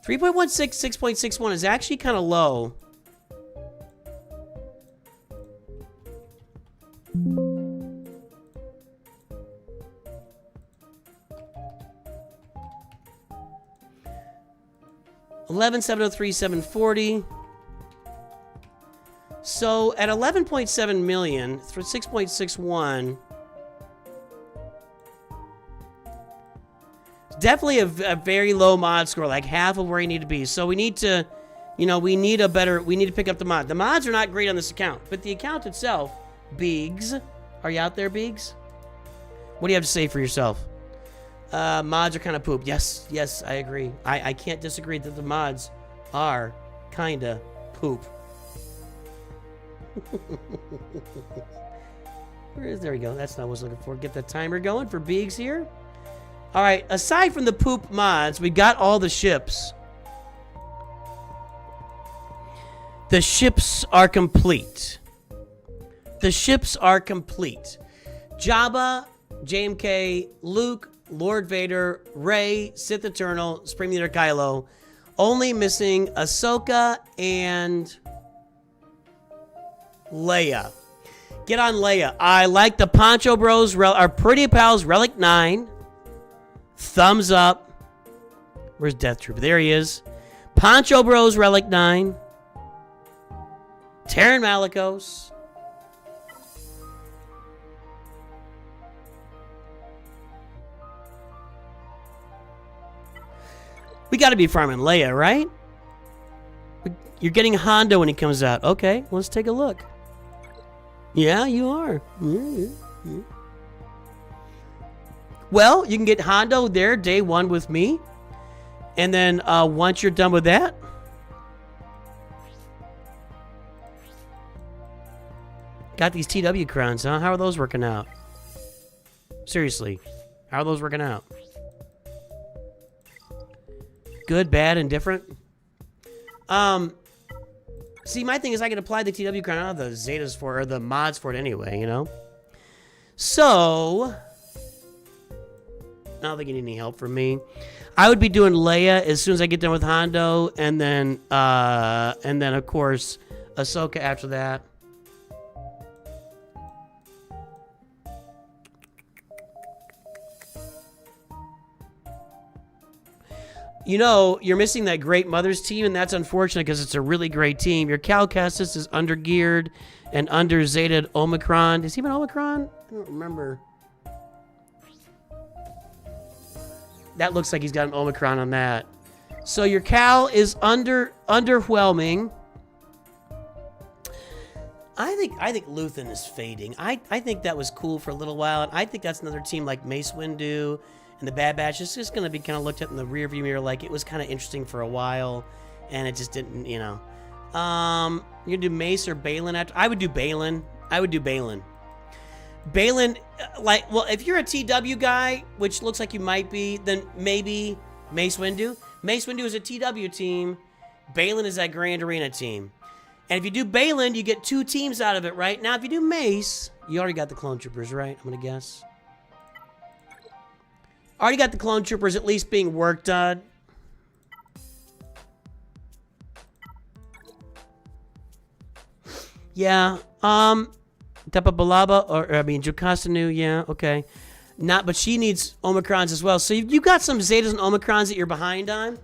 3.16, 6.61 is actually kind of low. $11,703,740. So at 11.7 million for 6.61, definitely a very low mod score, like half of where you need to be. So we need to, you know, we need to pick up the mod. The mods are not great on this account, but the account itself, Biggs, are you out there, Biggs? What do you have to say for yourself? Mods are kind of poop. Yes, I agree. I can't disagree that the mods are kind of poop. There we go. That's not what I was looking for. Get the timer going for Biggs here. All right. Aside from the poop mods, we got all the ships. The ships are complete. The ships are complete. Jabba, JMK, Luke, Lord Vader, Rey, Sith Eternal, Supreme Leader Kylo. Only missing Ahsoka and Leia. Get on Leia. I like the Poncho Bros, our Pretty Pals Relic 9. Thumbs up. Where's Death Trooper? There he is. Poncho Bros Relic 9. Terran Malicos. We got to be farming Leia, right? You're getting Hondo when he comes out. Okay, let's take a look. Yeah, you are. Yeah. Well, you can get Hondo there day one with me. And then once you're done with that, got these TW crowns, huh? How are those working out? Seriously, how are those working out? Good, bad, indifferent? See, my thing is I can apply the TW crown. I don't have the Zetas for it, or the mods for it anyway, you know? So, I don't think you need any help from me. I would be doing Leia as soon as I get done with Hondo, and then of course, Ahsoka after that. You know, you're missing that Great Mothers team, and that's unfortunate because it's a really great team. Your Cal Kestis is under-geared and under-Zetaed Omicron. Is he even Omicron? I don't remember. That looks like he's got an Omicron on that. So your Cal is underwhelming. I think Luthen is fading. I think that was cool for a little while, and I think that's another team like Mace Windu and the Bad Batch. It's just going to be kind of looked at in the rearview mirror like it was kind of interesting for a while, and it just didn't, you know. You're going to do Mace or Balin after? I would do Balin. Balin, like, well, if you're a TW guy, which looks like you might be, then maybe Mace Windu. Mace Windu is a TW team. Balin is that Grand Arena team. And if you do Balin, you get 2 teams out of it, right? Now, if you do Mace, you already got the Clone Troopers, right? I'm going to guess. Already got the Clone Troopers at least being worked on. Yeah, Tepa Balaba, or I mean, Jocasta yeah, okay. But she needs Omicrons as well. So you got some Zetas and Omicrons that you're behind on.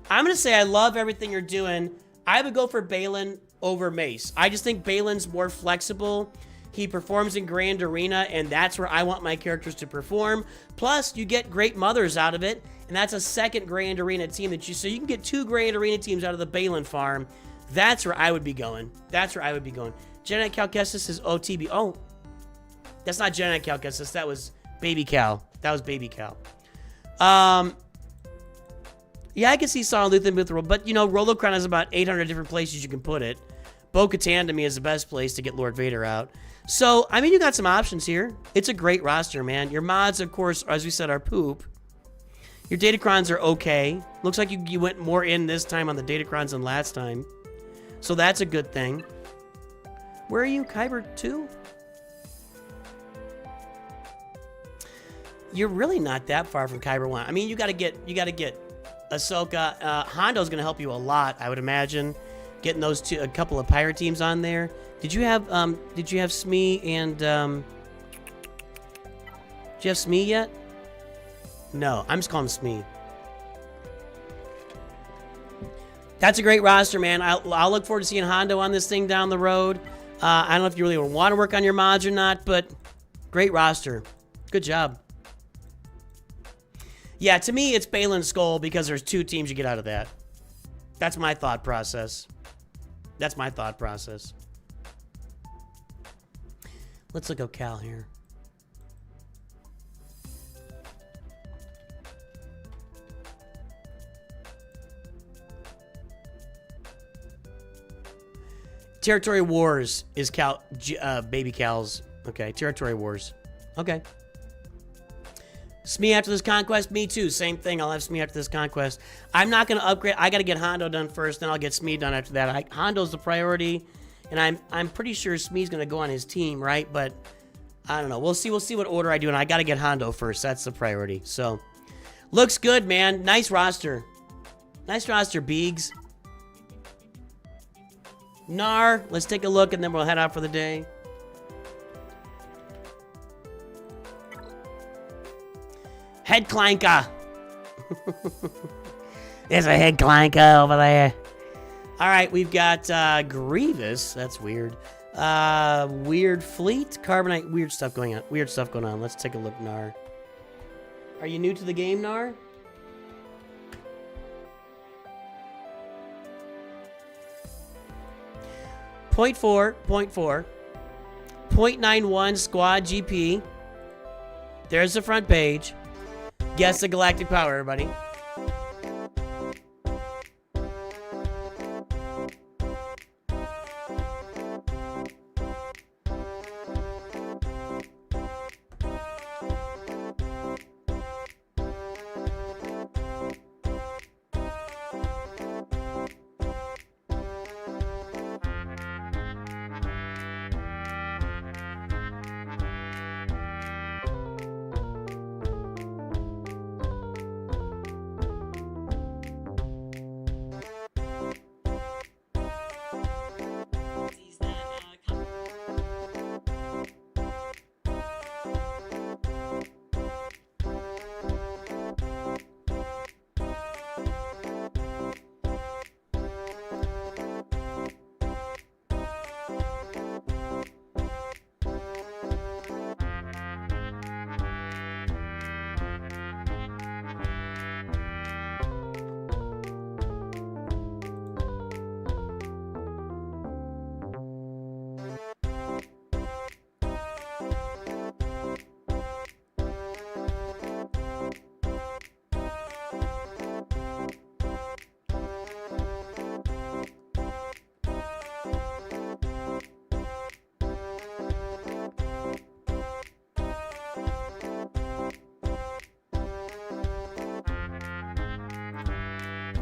I'm going to say I love everything you're doing. I would go for Balin over Mace. I just think Balin's more flexible. He performs in Grand Arena, and that's where I want my characters to perform. Plus, you get Great Mothers out of it, and that's a second Grand Arena team so you can get 2 Grand Arena teams out of the Balin farm. That's where I would be going. Jedi Cal Kestis is OTB. Oh, that's not Jedi Cal Kestis. That was Baby Cal. Yeah, I can see Saw Luthen with the role, but you know, Rolo Crown has about 800 different places you can put it. Bo-Katan to me is the best place to get Lord Vader out. So, I mean, you got some options here. It's a great roster, man. Your mods, of course, as we said, are poop. Your Datacrons are okay. Looks like you went more in this time on the Datacrons than last time. So that's a good thing. Where are you, Kyber 2? You're really not that far from Kyber 1. I mean, you got to get Ahsoka. Hondo's going to help you a lot, I would imagine. Getting those a couple of pirate teams on there. Did you have Smee and did you have Smee yet? No, I'm just calling him Smee. That's a great roster, man. I'll look forward to seeing Hondo on this thing down the road. I don't know if you really want to work on your mods or not, but great roster. Good job. Yeah, to me, it's Balin Skull because there's 2 teams you get out of that. That's my thought process. Let's look up Cal here. Territory Wars is Baby Cal's Okay, territory wars. Okay. Smee after this conquest? Me too. Same thing. I'll have Smee after this conquest. I'm not going to upgrade. I got to get Hondo done first, then I'll get Smee done after that. Hondo's the priority, and I'm pretty sure Smee's going to go on his team, right? But I don't know. We'll see what order I do, and I got to get Hondo first. That's the priority. So, looks good, man. Nice roster. Nice roster, Beegs. Nar, let's take a look, and then we'll head out for the day. Head clanker. There's a head clanker over there. All right, we've got Grievous. That's weird. Weird fleet, carbonite. Weird stuff going on. Weird stuff going on. Let's take a look, Nar. Are you new to the game, Nar? Point 0.91 squad GP. There's the front page. Guess the galactic power, everybody.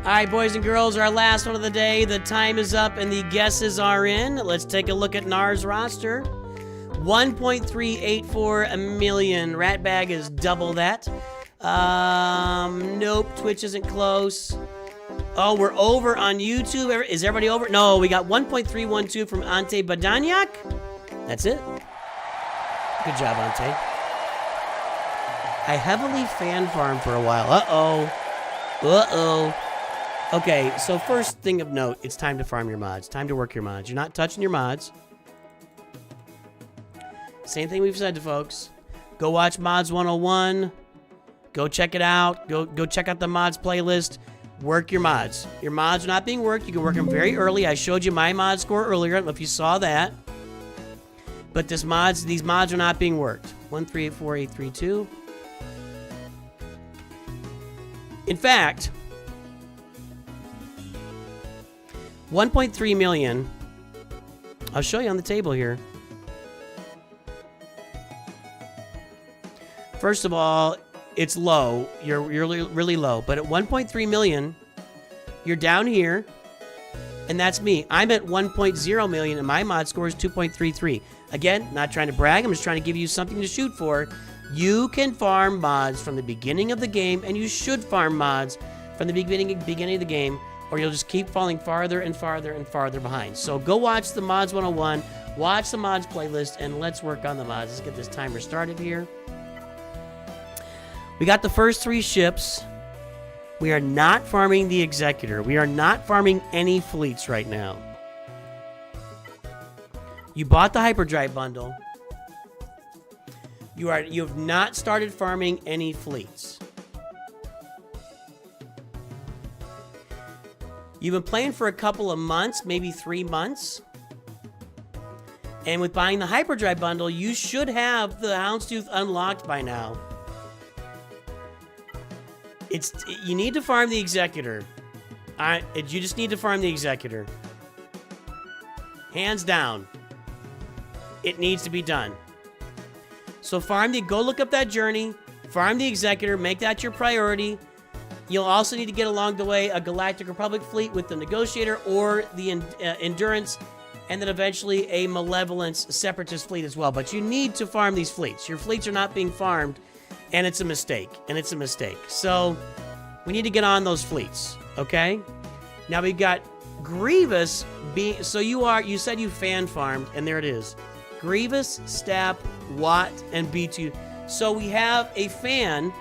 All right, boys and girls, our last one of the day. The time is up and the guesses are in. Let's take a look at Nar's roster. 1.384 million. Ratbag is double that. Nope, Twitch isn't close. Oh, we're over on YouTube. Is everybody over? No, we got 1.312 from Ante Badanyak. That's it. Good job, Ante. I heavily fan farmed for a while. Uh-oh. Okay, so first thing of note, it's time to farm your mods. Time to work your mods. You're not touching your mods. Same thing we've said to folks. Go watch Mods 101. Go check it out. Go check out the mods playlist. Work your mods. Your mods are not being worked. You can work them very early. I showed you my mod score earlier. I don't know if you saw that. But these mods are not being worked. 1384832. In fact, 1.3 million. I'll show you on the table here. First of all, it's low. You're really low. But at 1.3 million, you're down here. And that's me. I'm at 1.0 million, and my mod score is 2.33. Again, not trying to brag. I'm just trying to give you something to shoot for. You can farm mods from the beginning of the game, and you should farm mods from the beginning of the game, or you'll just keep falling farther and farther and farther behind. So go watch the Mods 101, watch the mods playlist, and let's work on the mods. Let's get this timer started here. We got the first 3 ships. We are not farming the Executor. We are not farming any fleets right now. You bought the Hyperdrive bundle. You have not started farming any fleets. You've been playing for a couple of months, maybe 3 months. And with buying the Hyperdrive bundle, you should have the Houndstooth unlocked by now. You need to farm the Executor. You just need to farm the Executor. Hands down. It needs to be done. So go look up that journey, farm the Executor, make that your priority. You'll also need to get along the way a Galactic Republic fleet with the Negotiator or the Endurance, and then eventually a Malevolence Separatist fleet as well. But you need to farm these fleets. Your fleets are not being farmed, and it's a mistake. So we need to get on those fleets, okay? Now we've got Grievous being... So you said you fan farmed, and there it is. Grievous, Stap, Watt, and B2. So we have a fan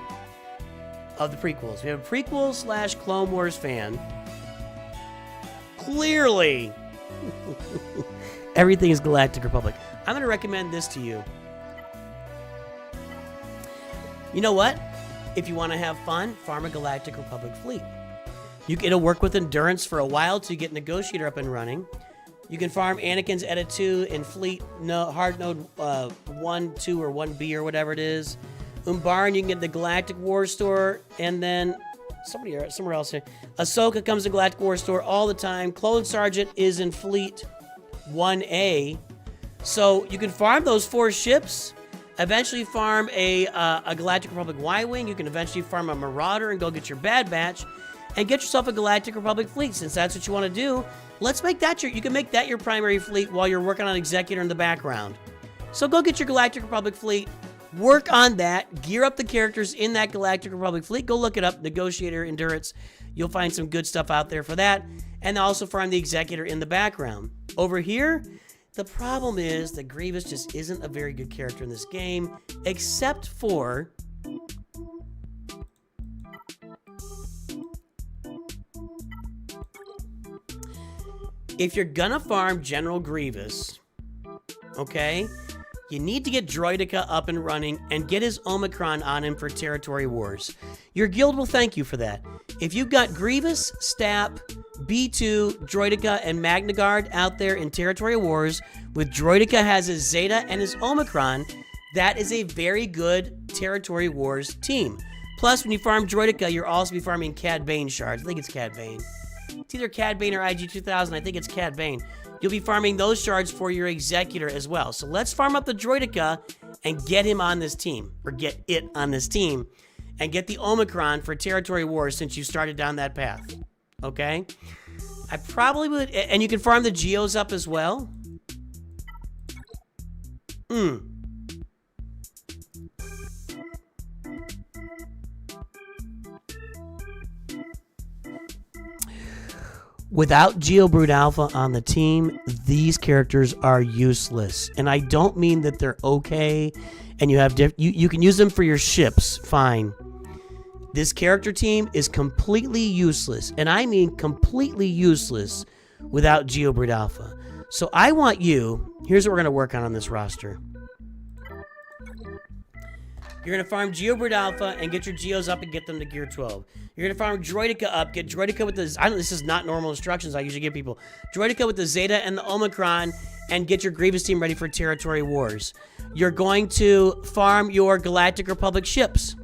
of the prequels. We have a prequel / Clone Wars fan. Clearly, everything is Galactic Republic. I'm going to recommend this to you. You know what? If you want to have fun, farm a Galactic Republic fleet. It'll work with Endurance for a while to get Negotiator up and running. You can farm Anakin's Edit 2 in fleet hard node 1, 2, or 1B or whatever it is. Umbaran, you can get the Galactic War Store, and then somewhere else here. Ahsoka comes to Galactic War Store all the time. Clone Sergeant is in fleet 1A. So you can farm those 4 ships. Eventually farm a Galactic Republic Y-Wing. You can eventually farm a Marauder and go get your Bad Batch. And get yourself a Galactic Republic fleet, since that's what you want to do. Let's make that you can make that your primary fleet while you're working on Executor in the background. So go get your Galactic Republic fleet. Work on that. Gear up the characters in that Galactic Republic fleet. Go look it up. Negotiator, Endurance. You'll find some good stuff out there for that. And also farm the Executor in the background. Over here, the problem is that Grievous just isn't a very good character in this game, except for... if you're gonna farm General Grievous, okay, you need to get Droideka up and running and get his Omicron on him for Territory Wars. Your guild will thank you for that. If you've got Grievous, Stap, B2, Droideka, and Magna Guard out there in Territory Wars, with Droideka has his Zeta and his Omicron, that is a very good Territory Wars team. Plus, when you farm Droideka, you'll also be farming Cad Bane shards. I think it's Cad Bane. It's either Cad Bane or IG-2000. I think it's Cad Bane. You'll be farming those shards for your Executor as well. So let's farm up the Droideka and get him on this team. Or get it on this team. And get the Omicron for Territory Wars since you started down that path. Okay? I probably would... And you can farm the Geos up as well. Without GeoBrood Alpha on the team, these characters are useless. And I don't mean that they're okay and you have you can use them for your ships, fine. This character team is completely useless, and I mean completely useless without GeoBrood Alpha. So I want you, here's what we're going to work on this roster. You're going to farm GeoBrood Alpha and get your Geos up and get them to Gear 12. You're going to farm Droideka up, get Droideka with the... this is not normal instructions I usually give people. Droideka with the Zeta and the Omicron, and get your Grievous team ready for Territory Wars. You're going to farm your Galactic Republic ships.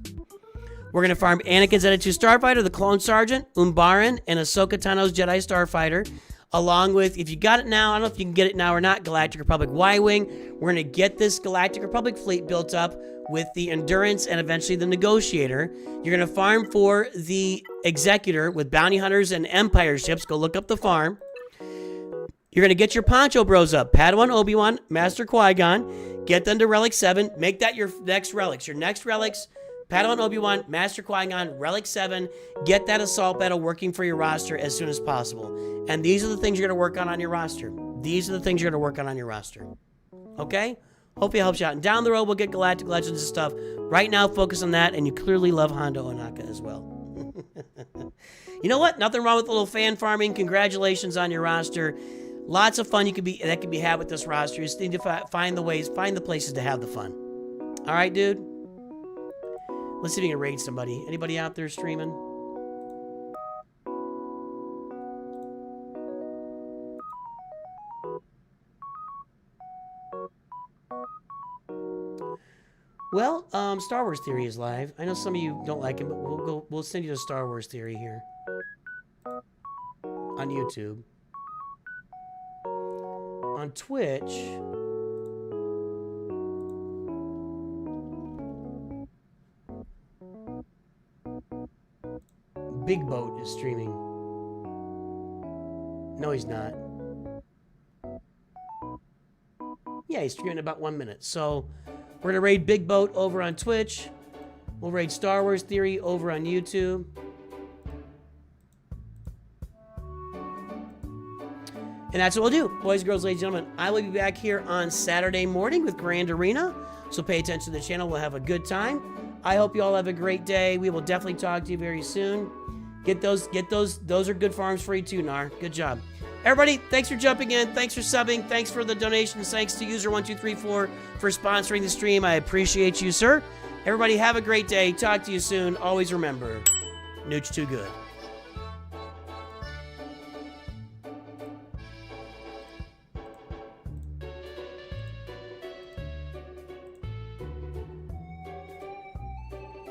We're going to farm Anakin's Edit 2 Starfighter, the Clone Sergeant, Umbaran, and Ahsoka Tano's Jedi Starfighter. Along with, if you got it now, I don't know if you can get it now or not, Galactic Republic Y-Wing. We're going to get this Galactic Republic fleet built up with the Endurance and eventually the Negotiator. You're going to farm for the Executor with Bounty Hunters and Empire ships. Go look up the farm. You're going to get your Poncho Bros up. Padawan Obi-Wan, Master Qui-Gon. Get them to Relic 7. Make that your next relics. Your next relics, Padawan Obi-Wan, Master Qui-Gon, Relic 7. Get that Assault Battle working for your roster as soon as possible. And these are the things you're going to work on your roster. These are the things you're going to work on your roster. Okay? Hopefully it helps you out. And down the road, we'll get Galactic Legends and stuff. Right now, focus on that, and you clearly love Hondo Onaka as well. You know what? Nothing wrong with a little fan farming. Congratulations on your roster. Lots of fun that can be had with this roster. You just need to find the places to have the fun. All right, dude? Let's see if we can raid somebody. Anybody out there streaming? Well, Star Wars Theory is live. I know some of you don't like him, but we'll send you to Star Wars Theory here on YouTube. On Twitch, Big Boat is streaming. No, he's not. Yeah, he's streaming in about 1 minute. So we're going to raid Big Boat over on Twitch. We'll raid Star Wars Theory over on YouTube. And that's what we'll do. Boys, girls, ladies, gentlemen, I will be back here on Saturday morning with Grand Arena. So pay attention to the channel. We'll have a good time. I hope you all have a great day. We will definitely talk to you very soon. Get those. Those are good farms for you too, Nar. Good job. Everybody, thanks for jumping in. Thanks for subbing. Thanks for the donations. Thanks to user1234 for sponsoring the stream. I appreciate you, sir. Everybody, have a great day. Talk to you soon. Always remember, NOOCH2GUD.